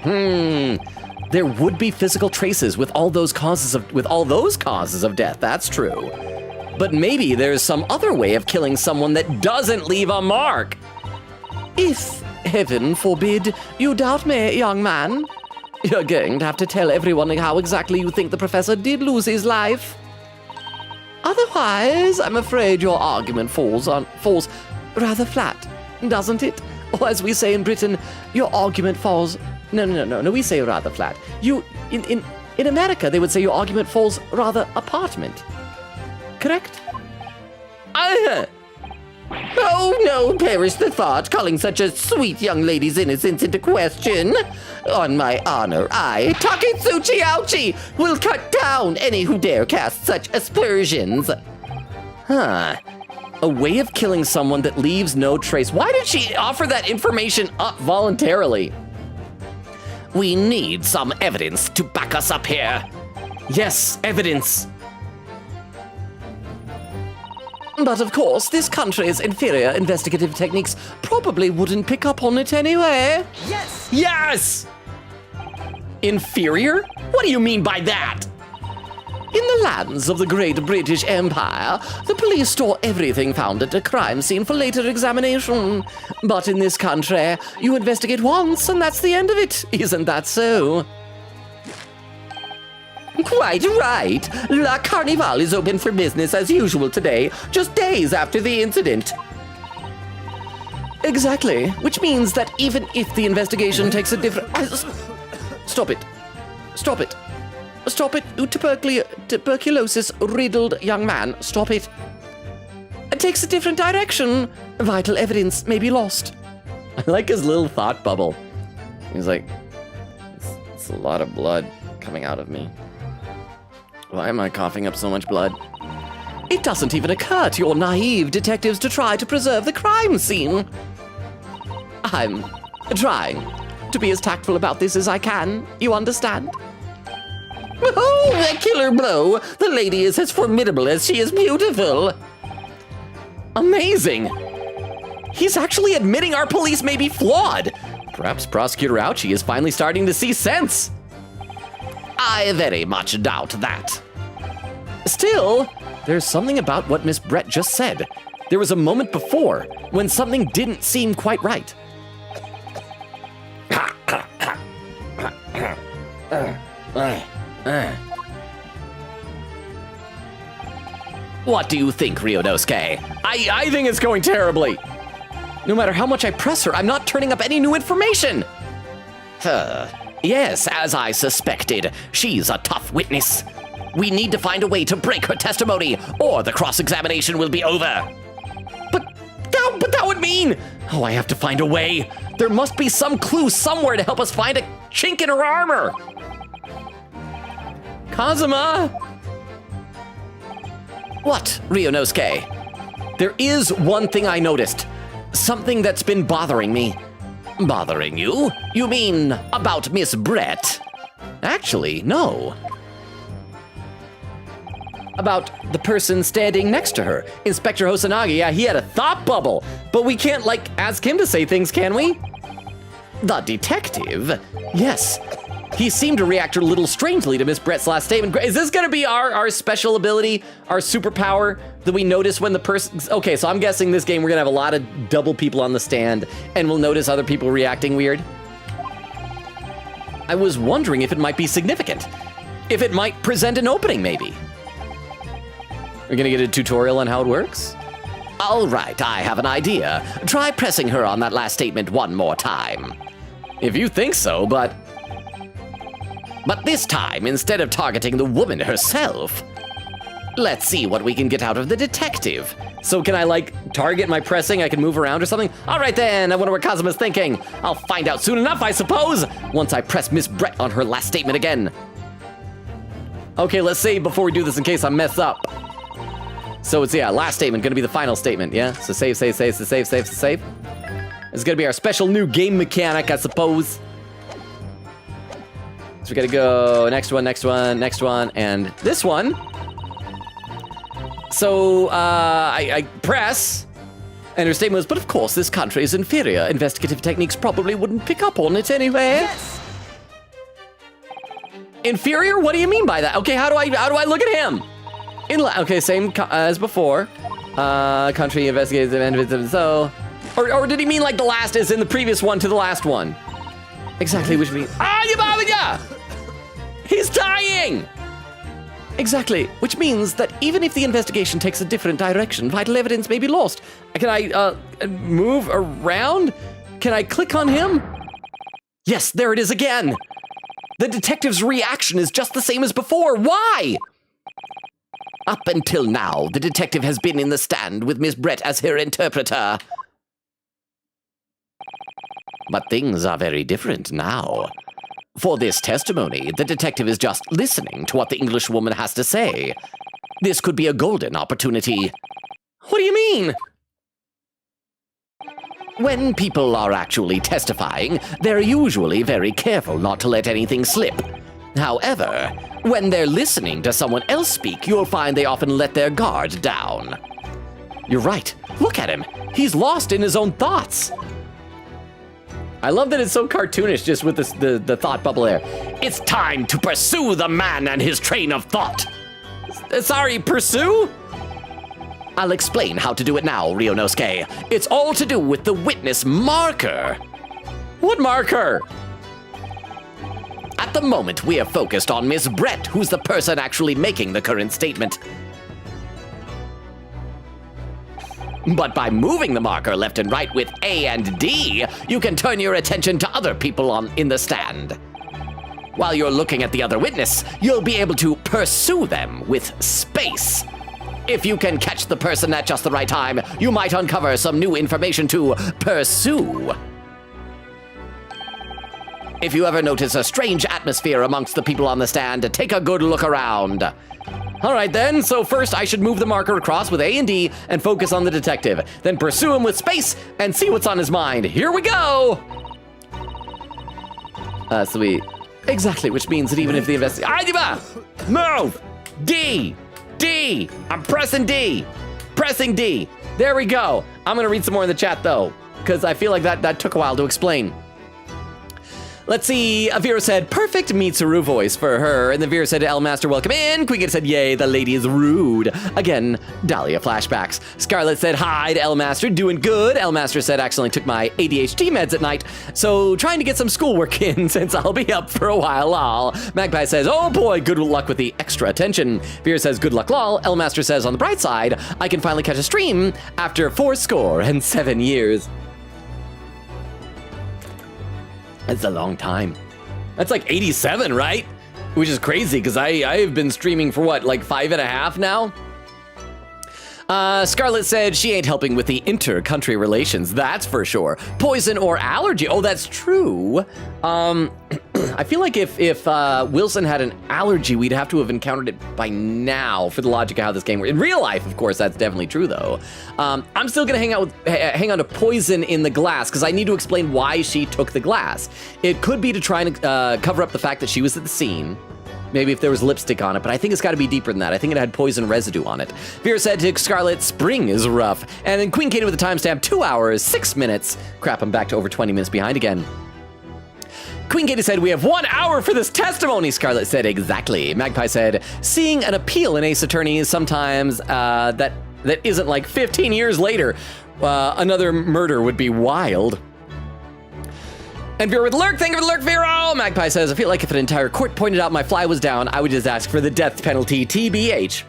There would be physical traces with all those causes of death, that's true. But maybe there's some other way of killing someone that doesn't leave a mark. If, heaven forbid, you doubt me, young man, you're going to have to tell everyone how exactly you think the professor did lose his life. Otherwise, I'm afraid your argument falls rather flat, doesn't it? Or as we say in Britain, your argument falls... No, we say rather flat. In America, they would say your argument falls rather apartment. Correct? Oh, no, perish the thought, calling such a sweet young lady's innocence into question. On my honor, I, Taketsuchi Ouchi, will cut down any who dare cast such aspersions. A way of killing someone that leaves no trace. Why did she offer that information up voluntarily? We need some evidence to back us up here. Yes, evidence. But of course, this country's inferior investigative techniques probably wouldn't pick up on it anyway. Yes! Inferior? What do you mean by that? In the lands of the Great British Empire, the police store everything found at a crime scene for later examination. But in this country, you investigate once and that's the end of it. Isn't that so? Quite right. La Carnival is open for business as usual today, just days after the incident. Exactly, which means that even if the investigation takes a different... Stop it, you tuberculosis-riddled young man. Stop it. It takes a different direction. Vital evidence may be lost. I like his little thought bubble. He's like, it's a lot of blood coming out of me. Why am I coughing up so much blood? It doesn't even occur to your naive detectives to try to preserve the crime scene. I'm trying to be as tactful about this as I can. You understand? Oh, a killer blow! The lady is as formidable as she is beautiful. Amazing! He's actually admitting our police may be flawed. Perhaps Prosecutor Ouchie is finally starting to see sense. I very much doubt that. Still, there's something about what Miss Brett just said. There was a moment before when something didn't seem quite right. What do you think, Ryunosuke? I think it's going terribly. No matter how much I press her, I'm not turning up any new information. Yes, as I suspected, she's a tough witness. We need to find a way to break her testimony, or the cross-examination will be over. But that would mean... Oh, I have to find a way. There must be some clue somewhere to help us find a chink in her armor. Kazuma! What, Ryunosuke? There is one thing I noticed. Something that's been bothering me. Bothering you? You mean about Miss Brett? Actually, no. About the person standing next to her. Inspector Hosanagi, yeah, he had a thought bubble. But we can't, ask him to say things, can we? The detective? Yes. He seemed to react a little strangely to Miss Brett's last statement. Is this gonna be our special ability, our superpower that we notice when the person... Okay, so I'm guessing this game we're gonna have a lot of double people on the stand and we'll notice other people reacting weird. I was wondering if it might be significant. If it might present an opening, maybe. We're gonna get a tutorial on how it works? All right, I have an idea. Try pressing her on that last statement one more time. If you think so, but this time, instead of targeting the woman herself, let's see what we can get out of the detective. so can I like target my pressing? I can move around or something? All right then, I wonder what Kazuma's thinking. I'll find out soon enough, I suppose, once I press Miss Brett on her last statement again. Okay, let's save before we do this in case I mess up. So it's, yeah, last statement, gonna be the final statement, yeah? So save. It's gonna be our special new game mechanic, I suppose. So we gotta go next one, and this one. So, I press, and her statement was, but of course this country is inferior. Investigative techniques probably wouldn't pick up on it anyway. Yes! Inferior? What do you mean by that? Okay, how do I look at him? Okay, same as before. Country investigative, so... Or did he mean like the last is in the previous one to the last one? Exactly, which means... yeah! He's dying! Exactly, which means that even if the investigation takes a different direction, vital evidence may be lost. Can I, move around? Can I click on him? Yes, there it is again! The detective's reaction is just the same as before. Why? Up until now, the detective has been in the stand with Miss Brett as her interpreter. But things are very different now. For this testimony, the detective is just listening to what the English woman has to say. This could be a golden opportunity. What do you mean? When people are actually testifying, they're usually very careful not to let anything slip. However, when they're listening to someone else speak, you'll find they often let their guard down. You're right. Look at him. He's lost in his own thoughts. I love that it's so cartoonish just with the thought bubble there. It's time to pursue the man and his train of thought. Sorry, pursue? I'll explain how to do it now, Ryunosuke. It's all to do with the witness marker. What marker? At the moment, we are focused on Miss Brett, who's the person actually making the current statement. But by moving the marker left and right with A and D, you can turn your attention to other people in the stand. While you're looking at the other witness, you'll be able to pursue them with space. If you can catch the person at just the right time, you might uncover some new information to pursue. If you ever notice a strange atmosphere amongst the people on the stand, take a good look around. All right then, so first I should move the marker across with A and D and focus on the detective. Then pursue him with space and see what's on his mind. Here we go! Sweet. Exactly, which means that even if the move! D! D! I'm pressing D! Pressing D! There we go. I'm gonna read some more in the chat though, because I feel like that took a while to explain. Let's see, Avira said, perfect Mitsuru voice for her. And then Vera said, L Master, welcome in. Quiget said, yay, the lady is rude. Again, Dahlia flashbacks. Scarlett said, hi to L Master, doing good. L Master said, accidentally took my ADHD meds at night, so trying to get some schoolwork in since I'll be up for a while, lol. Magpie says, oh boy, good luck with the extra attention. Vera says, good luck, lol. L Master says, on the bright side, I can finally catch a stream after 87 years. That's a long time. That's like 87, right? Which is crazy, because I've been streaming for what, like 5.5 now? Scarlett said she ain't helping with the inter-country relations, that's for sure. Poison or allergy, oh, that's true. I feel like if Wilson had an allergy, we'd have to have encountered it by now for the logic of how this game works. In real life, of course, that's definitely true, though. I'm still gonna hang on to poison in the glass, because I need to explain why she took the glass. It could be to try and cover up the fact that she was at the scene. Maybe if there was lipstick on it, but I think it's got to be deeper than that. I think it had poison residue on it. Vera said to Scarlett, spring is rough. And then Queen Katie with the timestamp, 2 hours, 6 minutes. Crap, I'm back to over 20 minutes behind again. Queen Katie said, we have 1 hour for this testimony. Scarlett said, exactly. Magpie said, seeing an appeal in Ace Attorney is sometimes that isn't like 15 years later. Another murder would be wild. And Vero with Lurk, thank you for the Lurk, Vero! Magpie says, I feel like if an entire court pointed out my fly was down, I would just ask for the death penalty, TBH.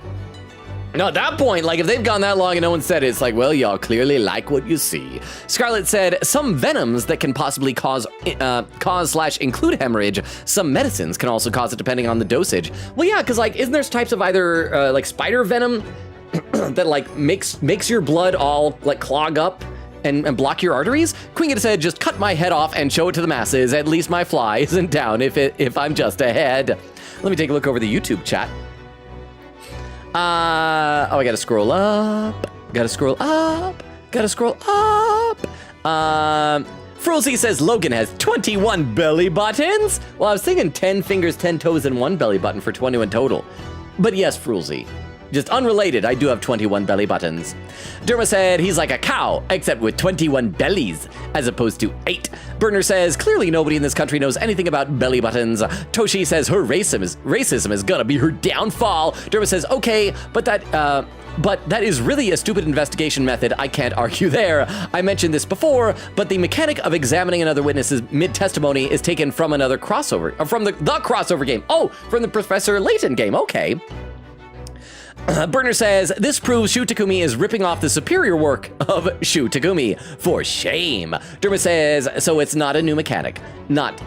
No, at that point, like if they've gone that long and no one said it, it's like, well, y'all clearly like what you see. Scarlett said, some venoms that can possibly cause/include hemorrhage, some medicines can also cause it depending on the dosage. Well, yeah, because like, isn't there types of either like spider venom that like makes your blood all like clog up and block your arteries? Queen Gita said, just cut my head off and show it to the masses. At least my fly isn't down if I'm just ahead. Let me take a look over the YouTube chat. I gotta scroll up. Frozy says Logan has 21 belly buttons. Well, I was thinking 10 fingers, 10 toes, and 1 belly button for 21 total. But yes, Frozy. Just unrelated, I do have 21 belly buttons. Derma said he's like a cow, except with 21 bellies, as opposed to 8. Burner says, clearly nobody in this country knows anything about belly buttons. Toshi says her racism is gonna be her downfall. Derma says, okay, but that is really a stupid investigation method. I can't argue there. I mentioned this before, but the mechanic of examining another witness's mid-testimony is taken from another crossover, from the crossover game. Oh, from the Professor Layton game, okay. Burner says, this proves Shu Takumi is ripping off the superior work of Shu Takumi. For shame. Derma says, so it's not a new mechanic. Not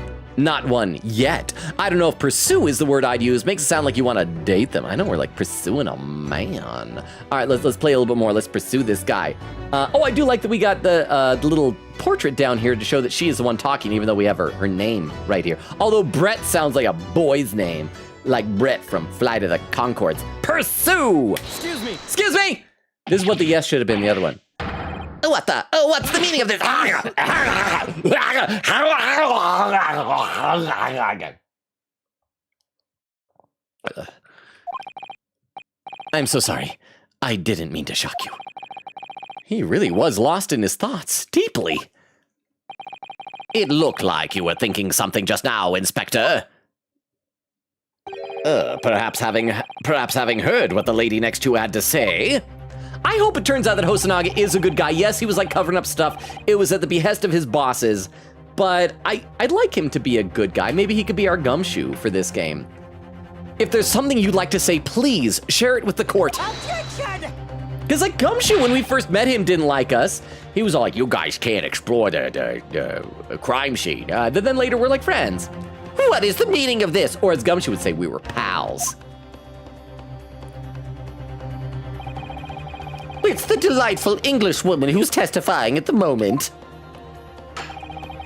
one yet. I don't know if pursue is the word I'd use. Makes it sound like you want to date them. I know we're like pursuing a man. All right, let's play a little bit more. Let's pursue this guy. I do like that we got the little portrait down here to show that she is the one talking, even though we have her name right here. Although Brett sounds like a boy's name. Like Brett from Flight of the Conchords. Pursue! Excuse me! This is what the yes should have been, the other one. What's the meaning of this? I'm so sorry. I didn't mean to shock you. He really was lost in his thoughts, deeply. It looked like you were thinking something just now, Inspector. Perhaps having heard what the lady next to you had to say. I hope it turns out that Hosonaga is a good guy. Yes, he was like covering up stuff. It was at the behest of his bosses, but I'd like him to be a good guy. Maybe he could be our gumshoe for this game. If there's something you'd like to say, please share it with the court. Because like Gumshoe, when we first met him, didn't like us. He was all like, you guys can't explore the crime scene. Then later we're like friends. What is the meaning of this? Or as Gumshoe would say, we were pals. It's the delightful English woman who's testifying at the moment.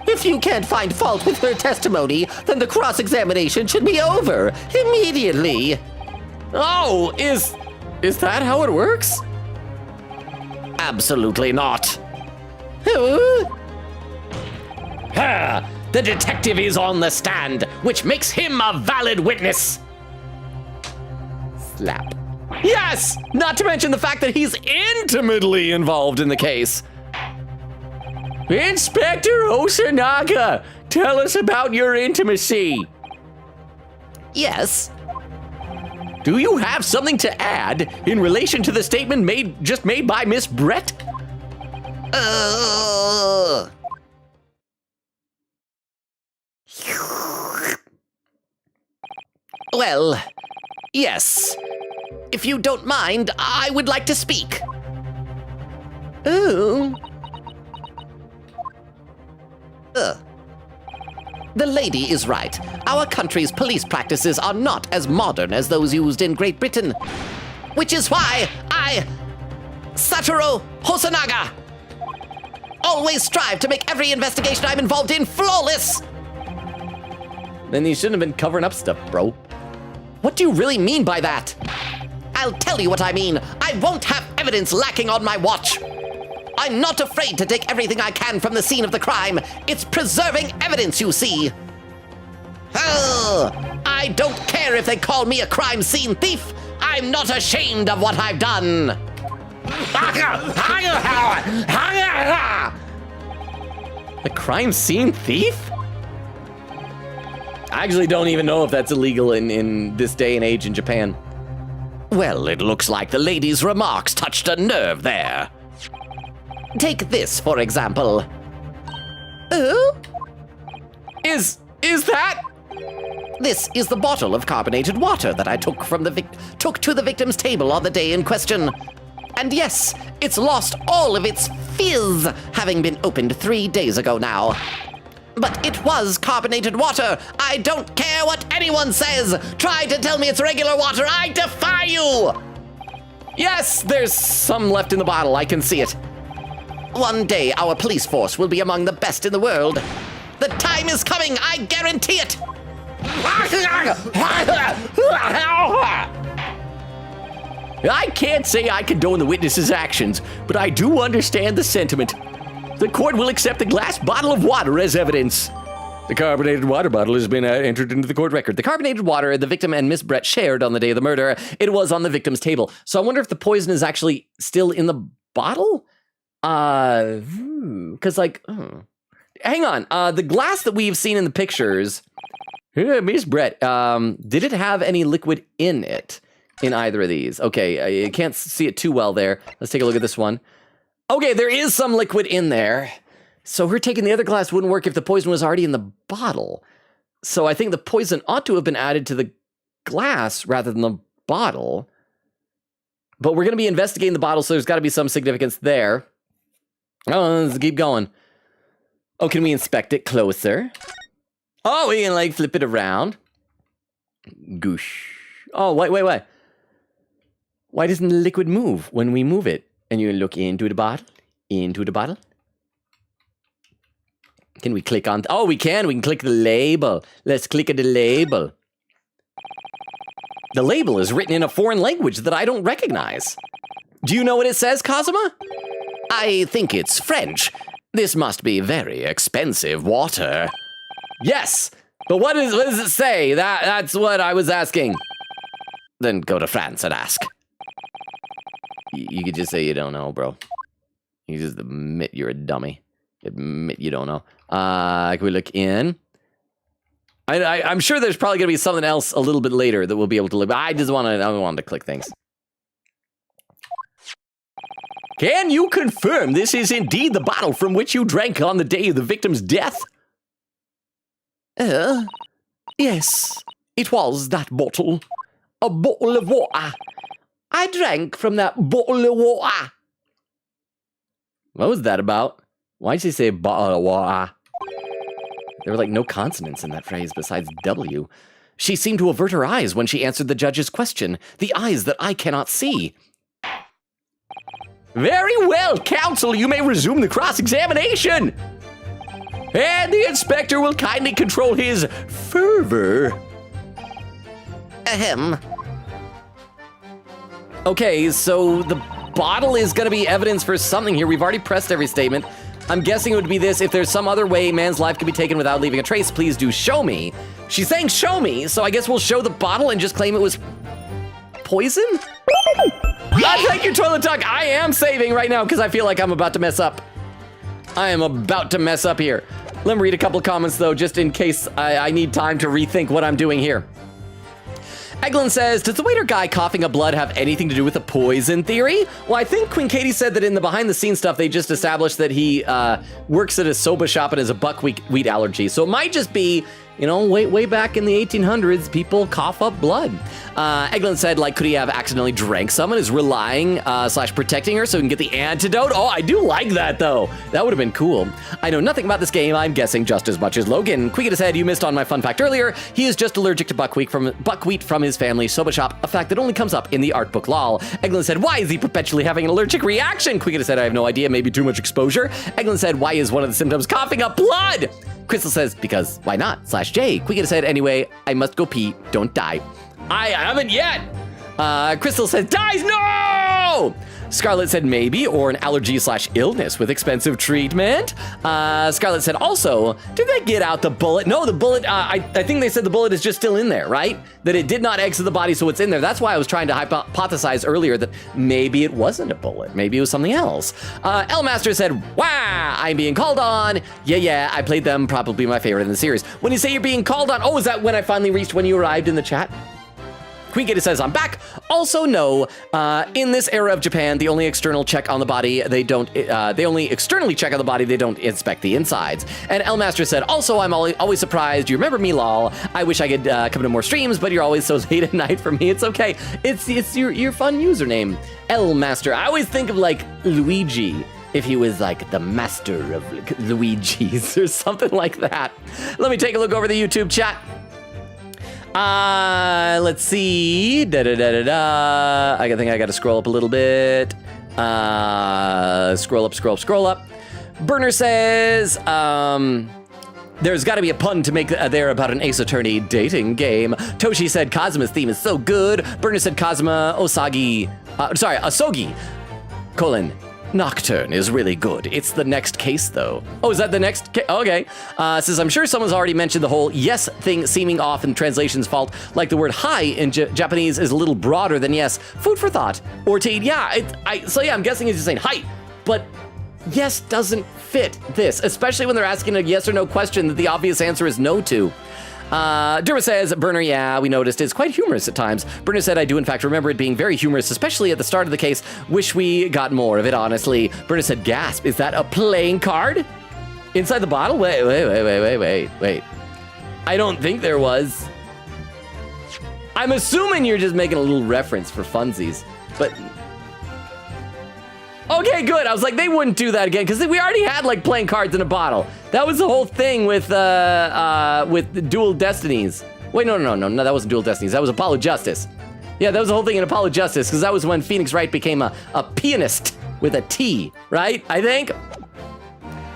If you can't find fault with her testimony, then the cross-examination should be over immediately. Oh, is that how it works? Absolutely not. The detective is on the stand, which makes him a valid witness. Slap. Yes! Not to mention the fact that he's intimately involved in the case. Inspector Hosonaga, tell us about your intimacy. Yes. Do you have something to add in relation to the statement just made by Miss Brett? Well, yes. If you don't mind, I would like to speak. Oh. The lady is right. Our country's police practices are not as modern as those used in Great Britain. Which is why I, Satoru Hosonaga, always strive to make every investigation I'm involved in flawless. Then you shouldn't have been covering up stuff, bro. What do you really mean by that? I'll tell you what I mean. I won't have evidence lacking on my watch. I'm not afraid to take everything I can from the scene of the crime. It's preserving evidence, you see. I don't care if they call me a crime scene thief. I'm not ashamed of what I've done. A crime scene thief? I actually don't even know if that's illegal in this day and age in Japan. Well, it looks like the lady's remarks touched a nerve there. Take this, for example. Oh? Is that? This is the bottle of carbonated water that I took to the victim's table on the day in question. And yes, it's lost all of its fizz, having been opened 3 days ago now. But it was carbonated water. I don't care what anyone says. Try to tell me it's regular water. I defy you. Yes, there's some left in the bottle. I can see it. One day, our police force will be among the best in the world. The time is coming. I guarantee it. I can't say I condone the witness's actions, but I do understand the sentiment. The court will accept the glass bottle of water as evidence. The carbonated water bottle has been entered into the court record. The carbonated water the victim and Miss Brett shared on the day of the murder, it was on the victim's table. So I wonder if the poison is actually still in the bottle? Because hang on. The glass that we've seen in the pictures, Miss Brett, did it have any liquid in it in either of these? Okay, I can't see it too well there. Let's take a look at this one. Okay, there is some liquid in there. So her taking the other glass wouldn't work if the poison was already in the bottle. So I think the poison ought to have been added to the glass rather than the bottle. But we're going to be investigating the bottle, so there's got to be some significance there. Oh, let's keep going. Oh, can we inspect it closer? Oh, we can like flip it around. Goosh. Oh, wait. Why doesn't the liquid move when we move it? And you look into the bottle. Can we click on? Oh, we can. We can click the label. Let's click at the label. The label is written in a foreign language that I don't recognize. Do you know what it says, Kazuma? I think it's French. This must be very expensive water. Yes, but what does it say? That's what I was asking. Then go to France and ask. You could just say you don't know, bro. You just admit you're a dummy. Admit you don't know. Can we look in? I'm sure there's probably going to be something else a little bit later that we'll be able to look. But I wanted to click things. Can you confirm this is indeed the bottle from which you drank on the day of the victim's death? Yes, it was that bottle. A bottle of water. I drank from that bottle of water. What was that about? Why'd she say bottle of water? There were like no consonants in that phrase besides W. She seemed to avert her eyes when she answered the judge's question. The eyes that I cannot see. Very well, counsel, you may resume the cross-examination. And the inspector will kindly control his fervor. Ahem. Okay, so the bottle is going to be evidence for something here. We've already pressed every statement. I'm guessing it would be this. If there's some other way man's life could be taken without leaving a trace, please do show me. She's saying show me, so I guess we'll show the bottle and just claim it was poison? Thank you, Toilet Talk. I am saving right now because I feel like I'm about to mess up. I am about to mess up here. Let me read a couple of comments, though, just in case I need time to rethink what I'm doing here. Eglin says, does the waiter guy coughing up blood have anything to do with the poison theory? Well, I think Queen Katie said that in the behind-the-scenes stuff, they just established that he works at a soba shop and has a buckwheat allergy. So it might just be, you know, way back in the 1800s, people cough up blood. Eglin said, like, could he have accidentally drank some and is relying / protecting her so he can get the antidote? Oh, I do like that, though. That would have been cool. I know nothing about this game. I'm guessing just as much as Logan. Quicketa said, you missed on my fun fact earlier. He is just allergic to buckwheat from his family soba shop, a fact that only comes up in the art book lol. Eglin said, why is he perpetually having an allergic reaction? Quicketa said, I have no idea. Maybe too much exposure. Eglin said, why is one of the symptoms coughing up blood? Crystal says, because why not? /J. Quicketa said, anyway, I must go pee. Don't die. I haven't yet. Crystal says, dies, no! Scarlett said maybe, or an allergy/illness with expensive treatment. Scarlett said also, did they get out the bullet? No, the bullet, I think they said the bullet is just still in there, right? That it did not exit the body, so it's in there. That's why I was trying to hypothesize earlier that maybe it wasn't a bullet. Maybe it was something else. L-Master said, wow, I'm being called on. Yeah, I played them, probably my favorite in the series. When you say you're being called on, oh, is that when I finally reached when you arrived in the chat? Queen Gator says, I'm back. Also, no, in this era of Japan, the only external check on the body, they only externally check on the body, they don't inspect the insides. And L-Master said, also, I'm always surprised. You remember me, lol. I wish I could come to more streams, but you're always so late at night for me. It's okay. It's your fun username, L-Master. I always think of like Luigi, if he was like the master of Luigi's or something like that. Let me take a look over the YouTube chat. Let's see. I think I gotta scroll up a little bit. Scroll up. Burner says, there's gotta be a pun to make there about an Ace Attorney dating game. Toshi said Kazuma's theme is so good. Burner said Kazuma Asogi, Nocturne is really good. It's the next case, though. Oh, is that the next case? Okay. Says, I'm sure someone's already mentioned the whole yes thing seeming off in translation's fault. Like the word hi in Japanese is a little broader than yes. Food for thought. Ortiz, yeah. I'm guessing he's just saying hi. But yes doesn't fit this, especially when they're asking a yes or no question that the obvious answer is no to. Durma says, Burner, yeah, we noticed it's quite humorous at times. Burner said, I do in fact remember it being very humorous, especially at the start of the case. Wish we got more of it, honestly. Burner said, gasp, is that a playing card? Inside the bottle? Wait. I don't think there was. I'm assuming you're just making a little reference for funsies, but... Okay, good. I was like, they wouldn't do that again, because we already had, like, playing cards in a bottle. That was the whole thing with Dual Destinies. Wait, no, that wasn't Dual Destinies. That was Apollo Justice. Yeah, that was the whole thing in Apollo Justice, because that was when Phoenix Wright became a pianist with a T, right? I think?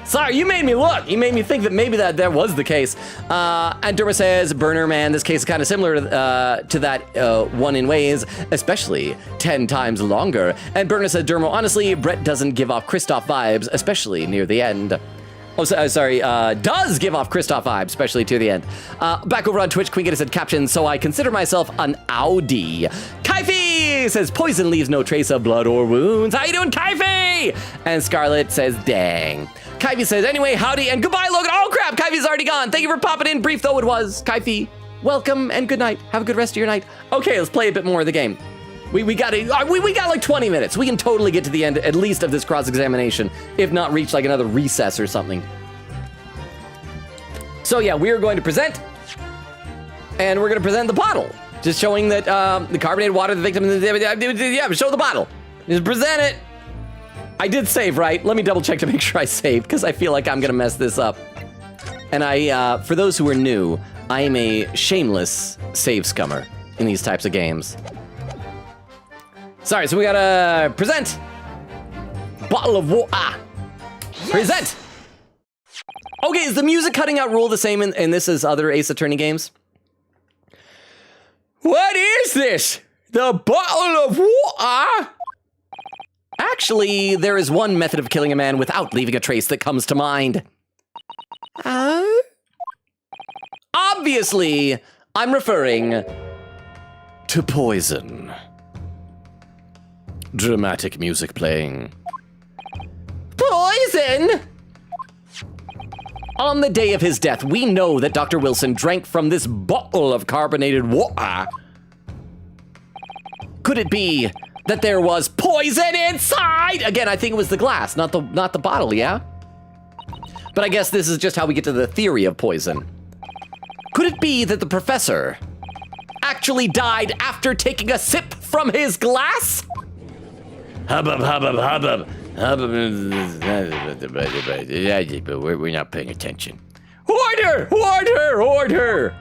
Sorry, you made me look. You made me think that maybe that was the case. And Durma says, Burner, man, this case is kind of similar to that one in ways, especially 10 times longer. And Burner says, Durma, honestly, Brett doesn't give off Kristoff vibes, especially near the end. Oh, sorry, does give off Kristoff vibes, especially to the end. Back over on Twitch, Queen Gator said, caption, so I consider myself an Audi. Kaifi says, poison leaves no trace of blood or wounds. How you doing, Kaifi? And Scarlett says, dang. Kaifi says, anyway, howdy and goodbye, Logan. Oh, crap, Kaifi's already gone. Thank you for popping in, brief though it was. Kaifi, welcome and good night. Have a good rest of your night. Okay, let's play a bit more of the game. We got like 20 minutes. We can totally get to the end, at least, of this cross-examination, if not reach like another recess or something. So yeah, we are going to present, and we're going to present the bottle. Just showing that the carbonated water, the victim, yeah, show the bottle. Just present it. I did save, right? Let me double check to make sure I saved, because I feel like I'm going to mess this up. And for those who are new, I am a shameless save scummer in these types of games. Sorry, so we gotta present. Bottle of water. Yes. Present. Okay, is the music cutting out rule the same in this as other Ace Attorney games? What is this? The bottle of water? Actually, there is one method of killing a man without leaving a trace that comes to mind. Obviously, I'm referring to poison. Dramatic music playing. Poison! On the day of his death, we know that Dr. Wilson drank from this bottle of carbonated water. Could it be that there was poison inside? Again, I think it was the glass, not the bottle, yeah? But I guess this is just how we get to the theory of poison. Could it be that the professor actually died after taking a sip from his glass? Hubbub, hubbub, hubbub. We're not paying attention. Order! Order! Order!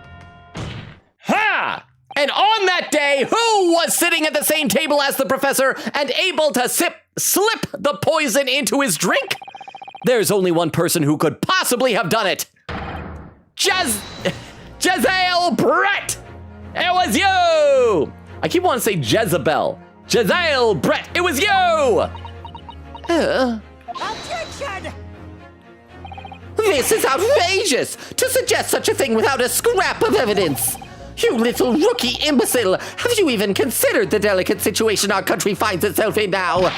Ha! And on that day, who was sitting at the same table as the professor and able to slip the poison into his drink? There's only one person who could possibly have done it. Jezebel Brett! It was you! I keep wanting to say Jezebel. Giselle, Brett, it was you! This is outrageous! To suggest such a thing without a scrap of evidence! You little rookie imbecile! Have you even considered the delicate situation our country finds itself in now?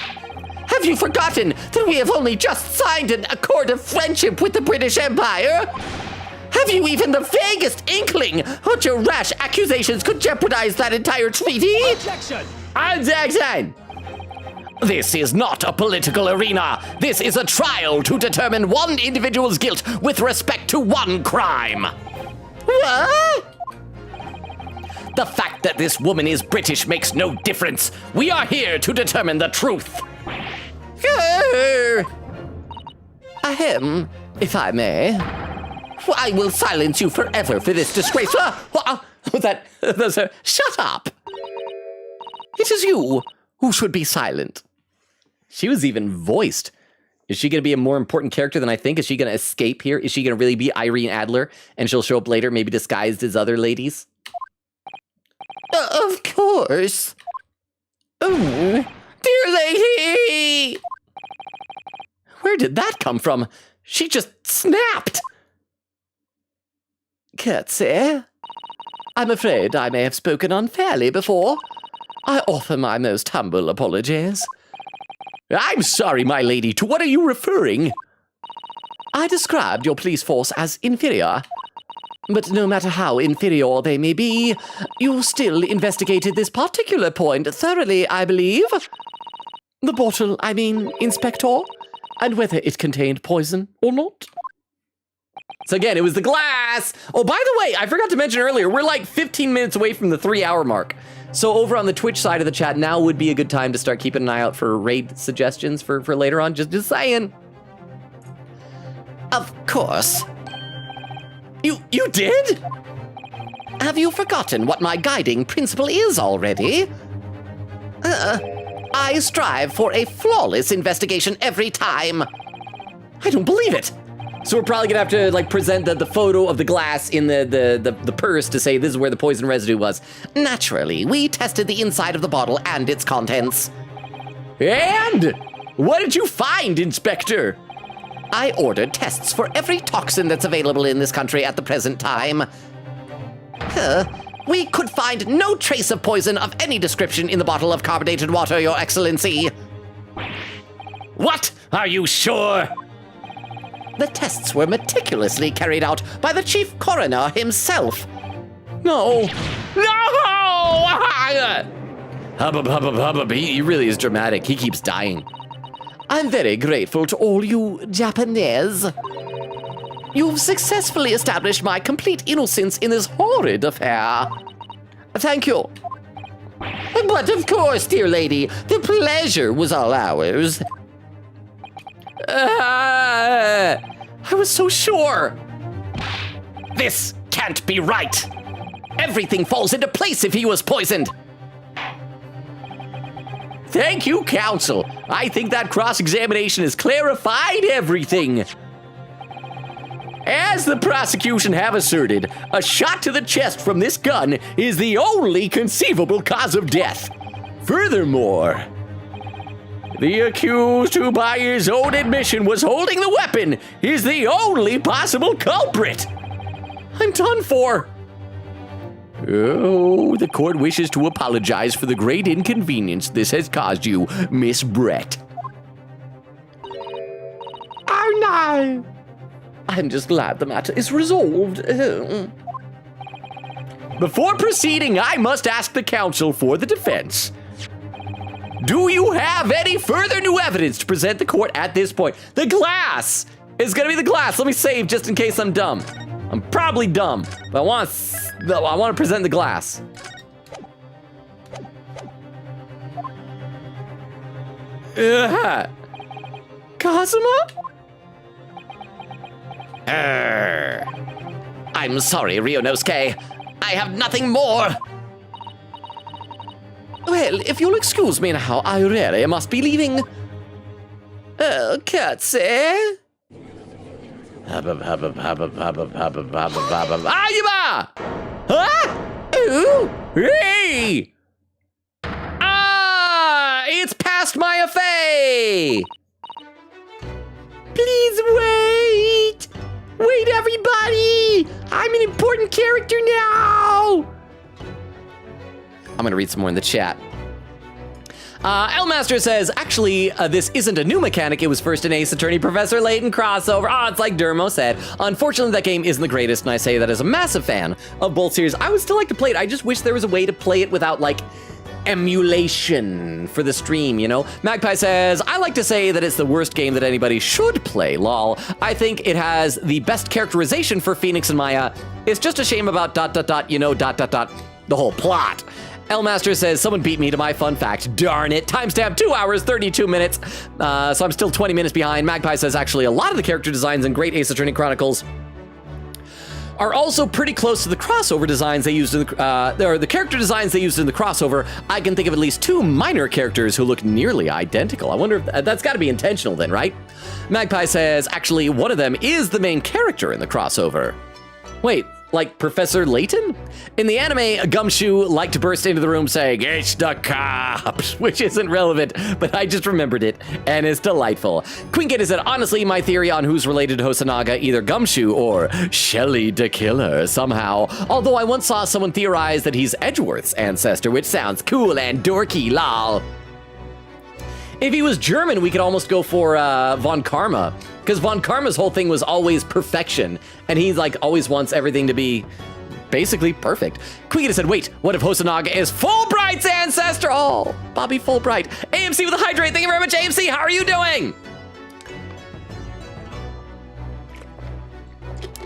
Have you forgotten that we have only just signed an accord of friendship with the British Empire? Have you even the vaguest inkling that your rash accusations could jeopardize that entire treaty? Objection! This is not a political arena. This is a trial to determine one individual's guilt with respect to one crime. What? The fact that this woman is British makes no difference. We are here to determine the truth. Ahem, if I may. I will silence you forever for this disgrace. Shut up. It is you who should be silent. She was even voiced. Is she going to be a more important character than I think? Is she going to escape here? Is she going to really be Irene Adler and she'll show up later, maybe disguised as other ladies? Of course. Oh, dear lady! Where did that come from? She just snapped. Curtsy. I'm afraid I may have spoken unfairly before. I offer my most humble apologies. I'm sorry, my lady. To what are you referring? I described your police force as inferior. But no matter how inferior they may be, you still investigated this particular point thoroughly, I believe. The bottle, I mean, Inspector, and whether it contained poison or not. So again, it was the glass. Oh, by the way, I forgot to mention earlier, we're like 15 minutes away from the 3-hour mark. So over on the Twitch side of the chat, now would be a good time to start keeping an eye out for raid suggestions for later on. Just saying. Of course. You did? Have you forgotten what my guiding principle is already? I strive for a flawless investigation every time. I don't believe it. So we're probably gonna have to like present the photo of the glass in the purse to say this is where the poison residue was. Naturally, we tested the inside of the bottle and its contents. And what did you find, Inspector? I ordered tests for every toxin that's available in this country at the present time. We could find no trace of poison of any description in the bottle of carbonated water, Your Excellency. What? Are you sure? The tests were meticulously carried out by the chief coroner himself. No! Hubbub. He really is dramatic. He keeps dying. I'm very grateful to all you Japanese. You've successfully established my complete innocence in this horrid affair. Thank you. But of course, dear lady, the pleasure was all ours. I was so sure. This can't be right. Everything falls into place if he was poisoned. Thank you, counsel. I think that cross-examination has clarified everything. As the prosecution have asserted, a shot to the chest from this gun is the only conceivable cause of death. Furthermore, the accused, who by his own admission was holding the weapon, is the only possible culprit. I'm done for. Oh, the court wishes to apologize for the great inconvenience this has caused you, Miss Brett. Oh no! I'm just glad the matter is resolved. Before proceeding, I must ask the counsel for the defense. Do you have any further new evidence to present the court at this point? The glass! It's gonna be the glass. Let me save just in case I'm dumb. I'm probably dumb, but I want to present the glass. Kazuma? I'm sorry, Ryunosuke. I have nothing more. Well, if you'll excuse me now, I really must be leaving. Curtsy. Ayuma! Huh? Ooh! Hey! Ah! cast Maya Fey! Please wait! Wait, everybody! I'm an important character now! I'm gonna read some more in the chat. Elmaster says, actually, this isn't a new mechanic. It was first in Ace Attorney Professor Layton crossover. Oh, it's like Dermo said. Unfortunately, that game isn't the greatest, and I say that as a massive fan of both series. I would still like to play it. I just wish there was a way to play it without, like, emulation for the stream, you know? Magpie says, I like to say that it's the worst game that anybody should play, lol. I think it has the best characterization for Phoenix and Maya. It's just a shame about ... you know, ... the whole plot. Elmaster says, someone beat me to my fun fact. Darn it. Timestamp 2 hours, 32 minutes. So I'm still 20 minutes behind. Magpie says, actually, a lot of the character designs in Great Ace Attorney Chronicles are also pretty close to the crossover designs they used in the character designs they used in the crossover. I can think of at least 2 minor characters who look nearly identical. I wonder if that's got to be intentional then, right? Magpie says, actually, one of them is the main character in the crossover. Wait, like Professor Layton? In the anime, Gumshoe liked to burst into the room saying, "It's the cops," which isn't relevant, but I just remembered it, and it's delightful. Queen Gator said, honestly, my theory on who's related to Hosonaga, either Gumshoe or Shelly the Killer somehow. Although I once saw someone theorize that he's Edgeworth's ancestor, which sounds cool and dorky, lol. If he was German, we could almost go for Von Karma, because Von Karma's whole thing was always perfection, and he like always wants everything to be basically perfect. Queen said, wait, what if Hosonaga is Fulbright's ancestor? Oh, Bobby Fulbright. AMC with a hydrate. Thank you very much, AMC. How are you doing?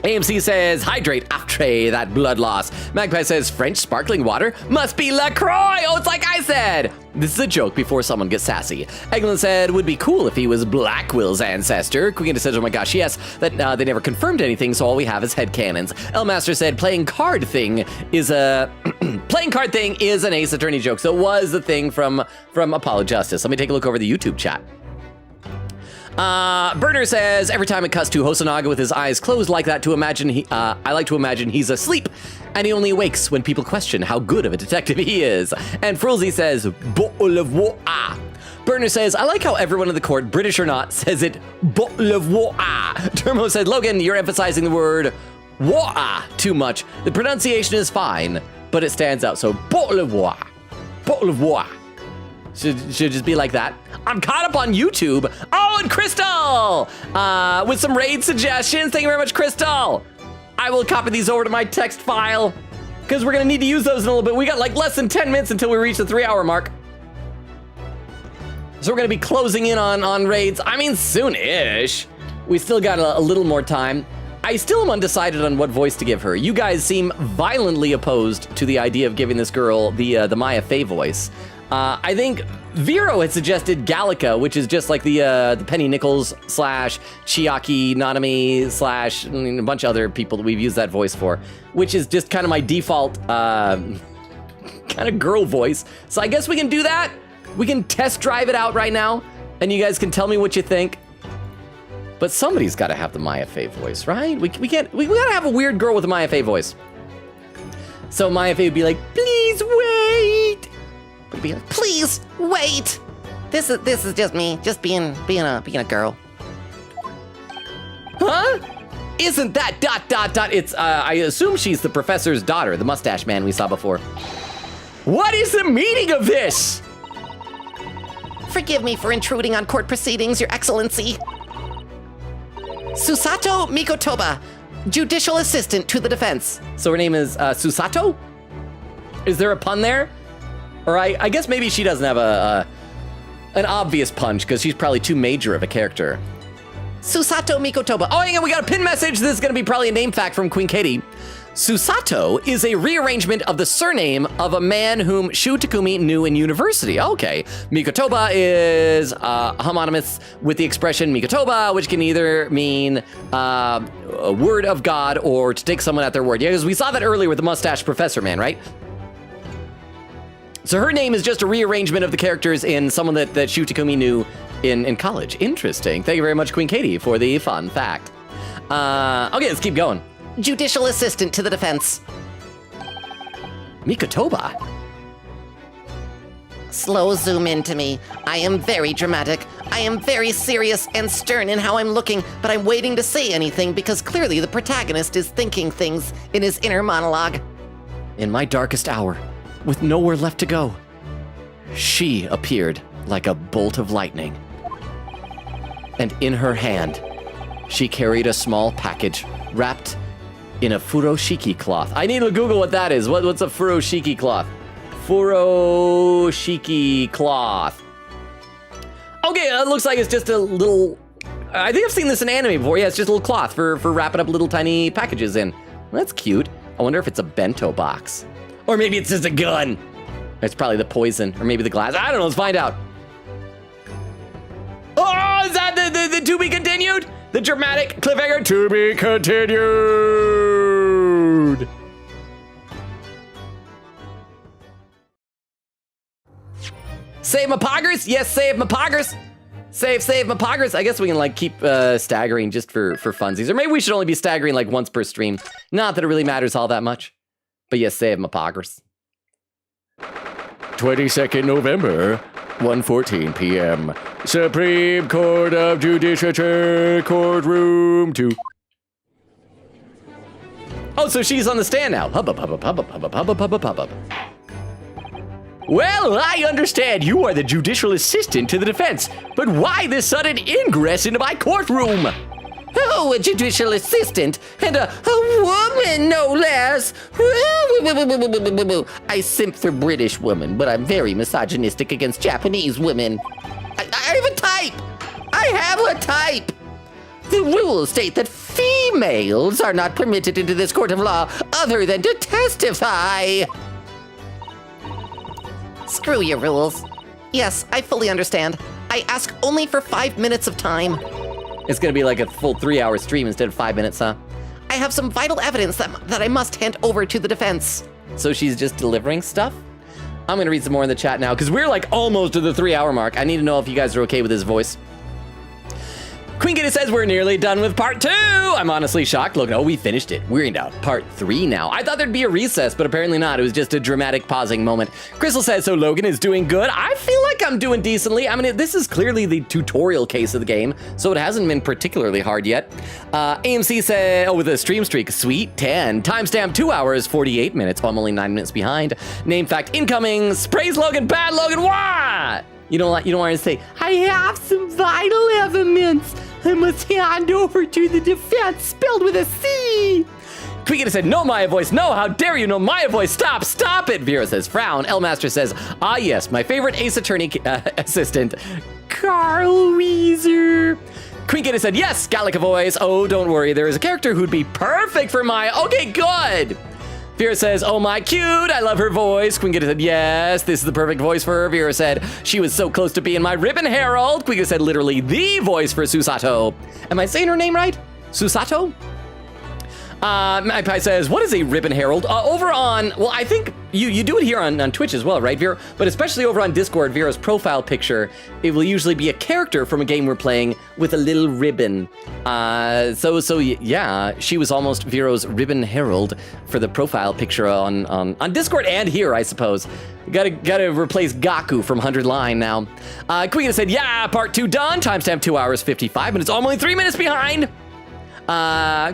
AMC says, hydrate after that blood loss. Magpie says, French sparkling water must be LaCroix. Oh, it's like I said. This is a joke before someone gets sassy. Eglin said, would be cool if he was Blackwill's ancestor. Queen says, oh my gosh, yes, that they never confirmed anything, so all we have is headcanons. Elmaster said, playing card thing is an Ace Attorney joke. So it was the thing from Apollo Justice. Let me take a look over the YouTube chat. Burner says, every time it cuts to Hosonaga with his eyes closed like that, I like to imagine he's asleep, and he only awakes when people question how good of a detective he is. And Frilzy says, Bo-le-vo-ah. Burner says, I like how everyone in the court, British or not, says it Bo-le-vo-ah. Dermo said, Logan, you're emphasizing the word wa too much. The pronunciation is fine, but it stands out, so Bo-le-vo-ah. Bo-le-vo-ah. Should just be like that. I'm caught up on YouTube. Oh, and Crystal! With some raid suggestions. Thank you very much, Crystal. I will copy these over to my text file, because we're going to need to use those in a little bit. We got like less than 10 minutes until we reach the 3-hour mark. So we're going to be closing in on raids. I mean, soon-ish. We still got a little more time. I still am undecided on what voice to give her. You guys seem violently opposed to the idea of giving this girl the Maya Fey voice. I think Vero had suggested Gallica, which is just like the Penny Nichols / Chiaki Nanami / a bunch of other people that we've used that voice for, which is just kind of my default kind of girl voice. So I guess we can do that. We can test drive it out right now, and you guys can tell me what you think. But somebody's got to have the Maya Fey voice, right? We gotta have a weird girl with a Maya Fey voice. So Maya Fey would be like, please wait. Would be like, please wait. This is just me, just being a girl. Huh? Isn't that ... It's I assume she's the professor's daughter, the mustache man we saw before. What is the meaning of this? Forgive me for intruding on court proceedings, Your Excellency. Susato Mikotoba, judicial assistant to the defense. So her name is Susato? Is there a pun there? Or I guess maybe she doesn't have an obvious punch, because she's probably too major of a character. Susato Mikotoba. Oh, yeah, we got a pin message. This is going to be probably a name fact from Queen Katie. Susato is a rearrangement of the surname of a man whom Shu Takumi knew in university. Okay. Mikotoba is homonymous with the expression Mikotoba, which can either mean a word of God or to take someone at their word. Yeah, because we saw that earlier with the mustache professor man, right? So her name is just a rearrangement of the characters in someone that Shu Takumi knew in college. Interesting. Thank you very much, Queen Katie, for the fun fact. Okay, let's keep going. Judicial assistant to the defense. Mikotoba? Slow zoom into me. I am very dramatic. I am very serious and stern in how I'm looking, but I'm waiting to say anything because clearly the protagonist is thinking things in his inner monologue. In my darkest hour, with nowhere left to go, she appeared like a bolt of lightning. And in her hand, she carried a small package wrapped in a furoshiki cloth. I need to Google what that is. What's a furoshiki cloth? Furoshiki cloth. Okay, it looks like it's just a little... I think I've seen this in anime before. Yeah, it's just a little cloth for wrapping up little tiny packages in. Well, that's cute. I wonder if it's a bento box. Or maybe it's just a gun. It's probably the poison, or maybe the glass. I don't know, let's find out. Oh, is that the to be continued? The dramatic cliffhanger to be continued. Save my poggers? Yes, save my poggers. Save my poggers. I guess we can like keep staggering just for funsies. Or maybe we should only be staggering like once per stream. Not that it really matters all that much. But yes, save my poggers. 22nd November, 1:14 p.m. Supreme Court of Judicature, Courtroom 2. Oh, so she's on the stand now. Hubba, hubba, hubba, hubba, hubba, hubba, hubba. Well, I understand you are the judicial assistant to the defense, but why this sudden ingress into my courtroom? Oh, a judicial assistant, and a woman, no less. I simp for British women, but I'm very misogynistic against Japanese women. I have a type. I have a type. The rules state that females are not permitted into this court of law other than to testify. Screw your rules. Yes, I fully understand. I ask only for 5 minutes of time. It's gonna be like a full 3-hour stream instead of 5 minutes, huh? I have some vital evidence that I must hand over to the defense. So she's just delivering stuff? I'm gonna read some more in the chat now, because we're like almost to the 3-hour mark. I need to know if you guys are okay with his voice. Queen Kitty says we're nearly done with part 2. I'm honestly shocked. Look, oh, we finished it. We're into part 3 now. I thought there'd be a recess, but apparently not. It was just a dramatic pausing moment. Crystal says, so Logan is doing good. I feel like I'm doing decently. I mean, this is clearly the tutorial case of the game, so it hasn't been particularly hard yet. AMC said, oh, with a stream streak, sweet 10. Timestamp 2 hours, 48 minutes. Oh, I'm only 9 minutes behind. Name fact incoming. Praise Logan, bad Logan, why? You don't want to say, I have some vital evidence I must hand over to the defense, spelled with a C. Queen said, no Maya voice, no, how dare you, no Maya voice, stop it. Vera says, frown. Elmaster says, ah yes, my favorite Ace Attorney assistant, Carl Weezer. Queen Kitty said, yes, Gallica voice, oh, don't worry, there is a character who'd be perfect for Maya. Okay, good. Vera says, oh my cute, I love her voice. Queen Kitty said, yes, this is the perfect voice for her. Vera said, she was so close to being my Ribbon Herald. Queen Kitty said, literally the voice for Susato. Am I saying her name right? Susato? Magpie says, what is a Ribbon Herald? Over on, well, I think you do it here on Twitch as well, right, Vera? But especially over on Discord, Vera's profile picture, it will usually be a character from a game we're playing with a little ribbon. So yeah, she was almost Vera's Ribbon Herald for the profile picture on Discord and here, I suppose. Gotta replace Gaku from 100 Line now. Queen said, yeah, part 2 done. Timestamp 2 hours, 55 minutes. I'm only 3 minutes behind.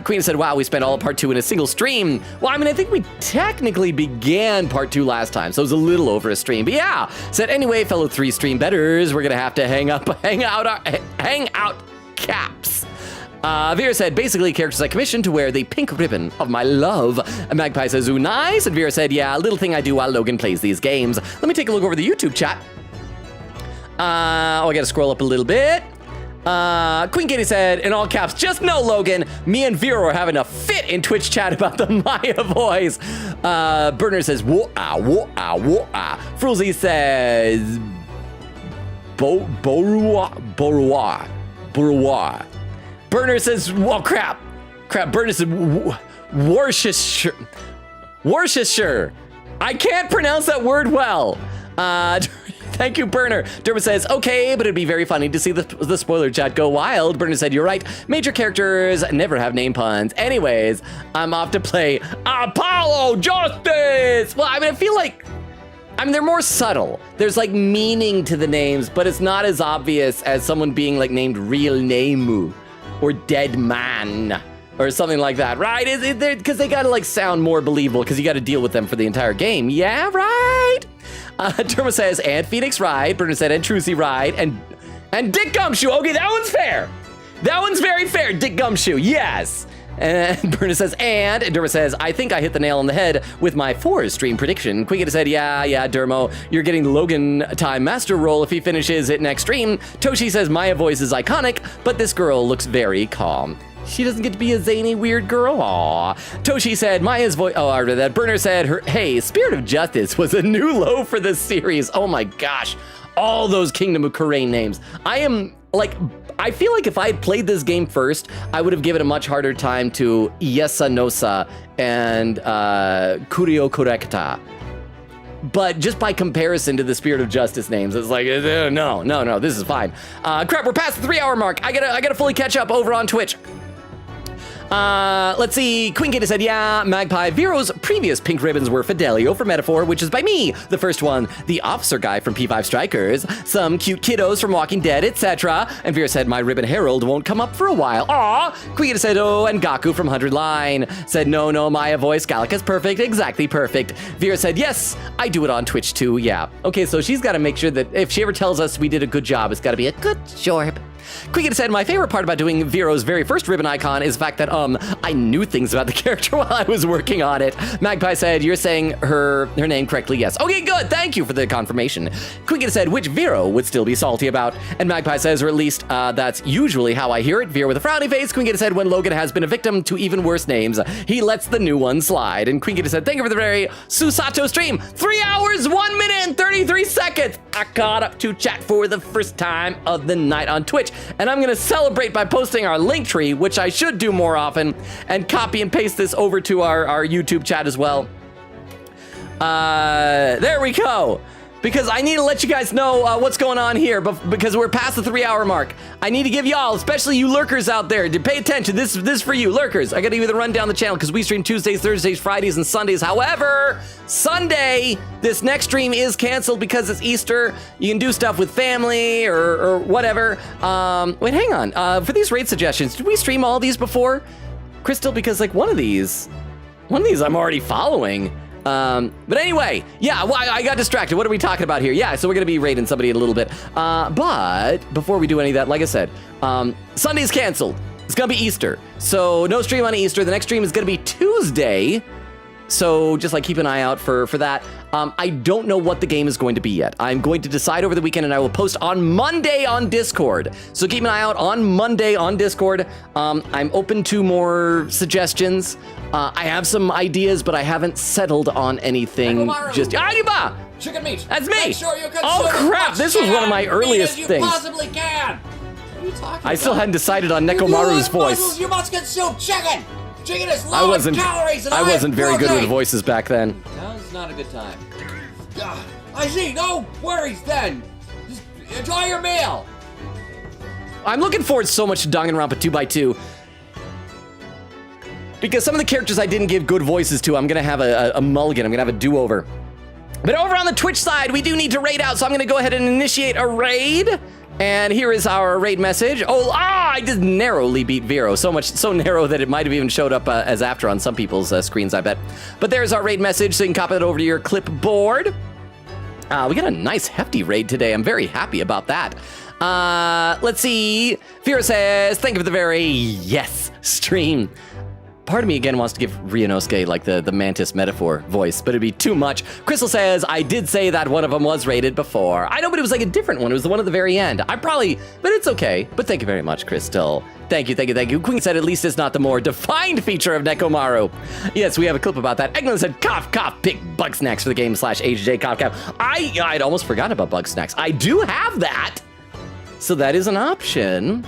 Queen said, wow, we spent all of part 2 in a single stream. Well, I mean, I think we technically began part 2 last time, so it was a little over a stream. But yeah, said, anyway, fellow 3 stream betters, we're gonna have to hang out caps. Vera said, basically, characters I commissioned to wear the pink ribbon of my love. Magpie says, ooh, nice. And Vera said, yeah, a little thing I do while Logan plays these games. Let me take a look over the YouTube chat. I gotta scroll up a little bit. Queen Kitty said, in all caps, just know, Logan, me and Vera are having a fit in Twitch chat about the Maya voice. Burner says, whoa-ah, whoa-ah, whoa-ah. Frulzy says, Boruwa. Burner says, whoa, crap. Burner says, Worcestershire. I can't pronounce that word well. Thank you, Burner. Dermot says, okay, but it'd be very funny to see the spoiler chat go wild. Burner said, you're right. Major characters never have name puns. Anyways, I'm off to play Apollo Justice. Well, I mean, I feel like I mean, they're more subtle. There's like meaning to the names, but it's not as obvious as someone being like named Real Nemu or Dead Man or something like that, right? Because they gotta like sound more believable because you gotta deal with them for the entire game. Yeah, right? Derma says, and Phoenix Ride. Bernard said, and Trucy Ride. And Dick Gumshoe. Okay, that one's fair. That one's very fair, Dick Gumshoe, yes. And Berna says, and Dermo says, I think I hit the nail on the head with my 4 stream prediction. Quiggita said, yeah, Dermo, you're getting Logan time master role if he finishes it next stream. Toshi says, Maya voice is iconic, but this girl looks very calm. She doesn't get to be a zany, weird girl. Aw. Toshi said, Maya's voice. Oh, after that, Burner said, hey, Spirit of Justice was a new low for this series. Oh my gosh. All those Kingdom of Kurain names. I feel like if I had played this game first, I would have given a much harder time to Yesa Nosa and Kurio Korekta. But just by comparison to the Spirit of Justice names, it's like, no, this is fine. Crap, we're past the 3-hour mark. I gotta fully catch up over on Twitch. Let's see. Queen Gator said, yeah, Magpie. Vero's previous pink ribbons were Fidelio for Metaphor, which is by me. The first one, the officer guy from P5 Strikers, some cute kiddos from Walking Dead, etc. And Vera said, my ribbon Herald won't come up for a while. Aw. Queen Gator said, oh, and Gaku from 100 Line said, no, Maya voice. Gallica's perfect, exactly perfect. Vera said, yes, I do it on Twitch too, yeah. Okay, so she's got to make sure that if she ever tells us we did a good job, it's got to be a good job. Quiggin said, my favorite part about doing Vero's very first ribbon icon is the fact that, I knew things about the character while I was working on it. Magpie said, you're saying her name correctly, yes. Okay, good, thank you for the confirmation. Quiggin said, which Vero would still be salty about? And Magpie says, or at least, that's usually how I hear it. Vera with a frowny face. Quiggin said, when Logan has been a victim to even worse names, he lets the new one slide. And Quiggin said, thank you for the very Susato stream. 3 hours, 1 minute, and 33 seconds. I caught up to chat for the first time of the night on Twitch. And I'm gonna celebrate by posting our link tree, which I should do more often, and copy and paste this over to our YouTube chat as well. There we go. Because I need to let you guys know what's going on here, because we're past the 3-hour mark. I need to give y'all, especially you lurkers out there, to pay attention. This is for you, lurkers. I gotta give you the rundown of the channel, because we stream Tuesdays, Thursdays, Fridays, and Sundays. However, Sunday, this next stream is canceled because it's Easter. You can do stuff with family or whatever. Wait, hang on. For these raid suggestions, did we stream all these before? Crystal, because like one of these I'm already following. But anyway, yeah, well, I got distracted. What are we talking about here? Yeah, so we're gonna be raiding somebody in a little bit. But before we do any of that, like I said, Sunday's canceled. It's gonna be Easter. So no stream on Easter. The next stream is gonna be Tuesday. So just like keep an eye out for that. I don't know what the game is going to be yet. I'm going to decide over the weekend and I will post on Monday on Discord. So keep an eye out on Monday on Discord. I'm open to more suggestions. I have some ideas, but I haven't settled on anything just yet. Ayuba! Chicken meat. That's me. Make sure you consume Oh crap, this was one of my earliest meat as things. you possibly can. What are you talking I still about? hadn't decided on If Nekomaru's you like voice. muscles, you must consume chicken. Chicken is I low wasn't in calories and I high wasn't in very good with protein. voices back then. Now's not a good time. I see. No worries then. Just enjoy your meal. I'm looking forward so much to Danganronpa 2x2. Because some of the characters I didn't give good voices to, I'm gonna have a mulligan, I'm gonna have a do-over. But over on the Twitch side, we do need to raid out, so I'm gonna go ahead and initiate a raid. And here is our raid message. I just narrowly beat Vero. So narrow that it might have even showed up as after on some people's screens, I bet. But there's our raid message, so you can copy it over to your clipboard. We got a nice hefty raid today. I'm very happy about that. Let's see. Vera says, thank you for the very yes stream. Part of me again wants to give Ryunosuke like the mantis metaphor voice, but it'd be too much. Crystal says, I did say that one of them was rated before. I know, but it was like a different one. It was the one at the very end. But it's okay. But thank you very much, Crystal. Thank you. Queen said, at least it's not the more defined feature of Nekomaru. Yes, we have a clip about that. Eglin said, cough, pick bug snacks for the game /HJ cough. I'd almost forgotten about bug snacks. I do have that. So that is an option.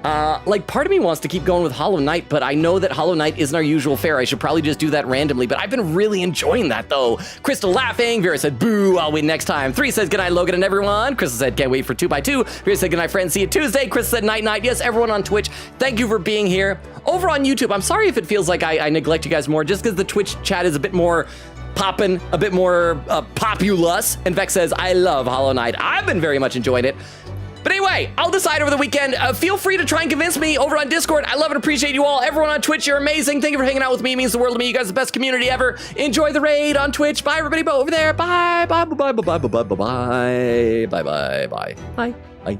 Part of me wants to keep going with Hollow Knight, but I know that Hollow Knight isn't our usual fare. I should probably just do that randomly, but I've been really enjoying that, though. Crystal laughing. Vera said, boo, I'll win next time. 3 says, good night, Logan and everyone. Crystal said, can't wait for 2x2. Vera said, good night, friends. See you Tuesday. Crystal said, night. Yes, everyone on Twitch, thank you for being here. Over on YouTube, I'm sorry if it feels like I neglect you guys more, just because the Twitch chat is a bit more popping, a bit more populous. And Vex says, I love Hollow Knight. I've been very much enjoying it. But anyway, I'll decide over the weekend. Feel free to try and convince me over on Discord. I love and appreciate you all. Everyone on Twitch, you're amazing. Thank you for hanging out with me. It means the world to me. You guys are the best community ever. Enjoy the raid on Twitch. Bye, everybody. Bye over there. Bye. Bye. Bye. Bye. Bye. Bye. Bye. Bye. Bye. Bye. Bye. Bye. Bye. Bye.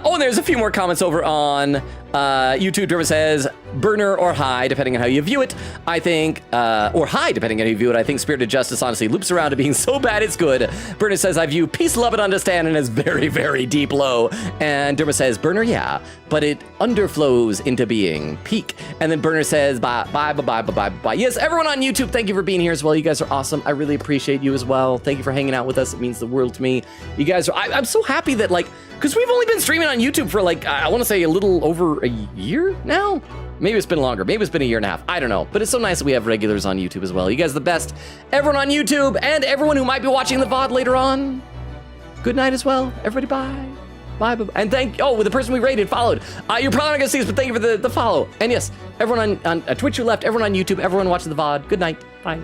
Oh, and there's a few more comments over on YouTube. Derma says, burner or high, depending on how you view it. I think, or high, depending on how you view it. I think Spirited Justice honestly loops around to being so bad it's good. Burner says, I view peace, love, and understand, and is very, very deep low. And Derma says, burner, yeah, but it underflows into being peak. And then Burner says, bye, bye, bye, bye, bye, bye, bye. Yes, everyone on YouTube, thank you for being here as well. You guys are awesome. I really appreciate you as well. Thank you for hanging out with us. It means the world to me. You guys are, I'm so happy that, like, because we've only been streaming on YouTube for, like, I want to say a little over a year now? Maybe it's been longer. Maybe it's been a year and a half. I don't know. But it's so nice that we have regulars on YouTube as well. You guys are the best. Everyone on YouTube and everyone who might be watching the VOD later on. Good night as well. Everybody, bye. Bye, bye. And the person we rated, followed. You're probably not going to see this, but thank you for the follow. And yes, everyone on Twitch who left, everyone on YouTube, everyone watching the VOD. Good night. Bye.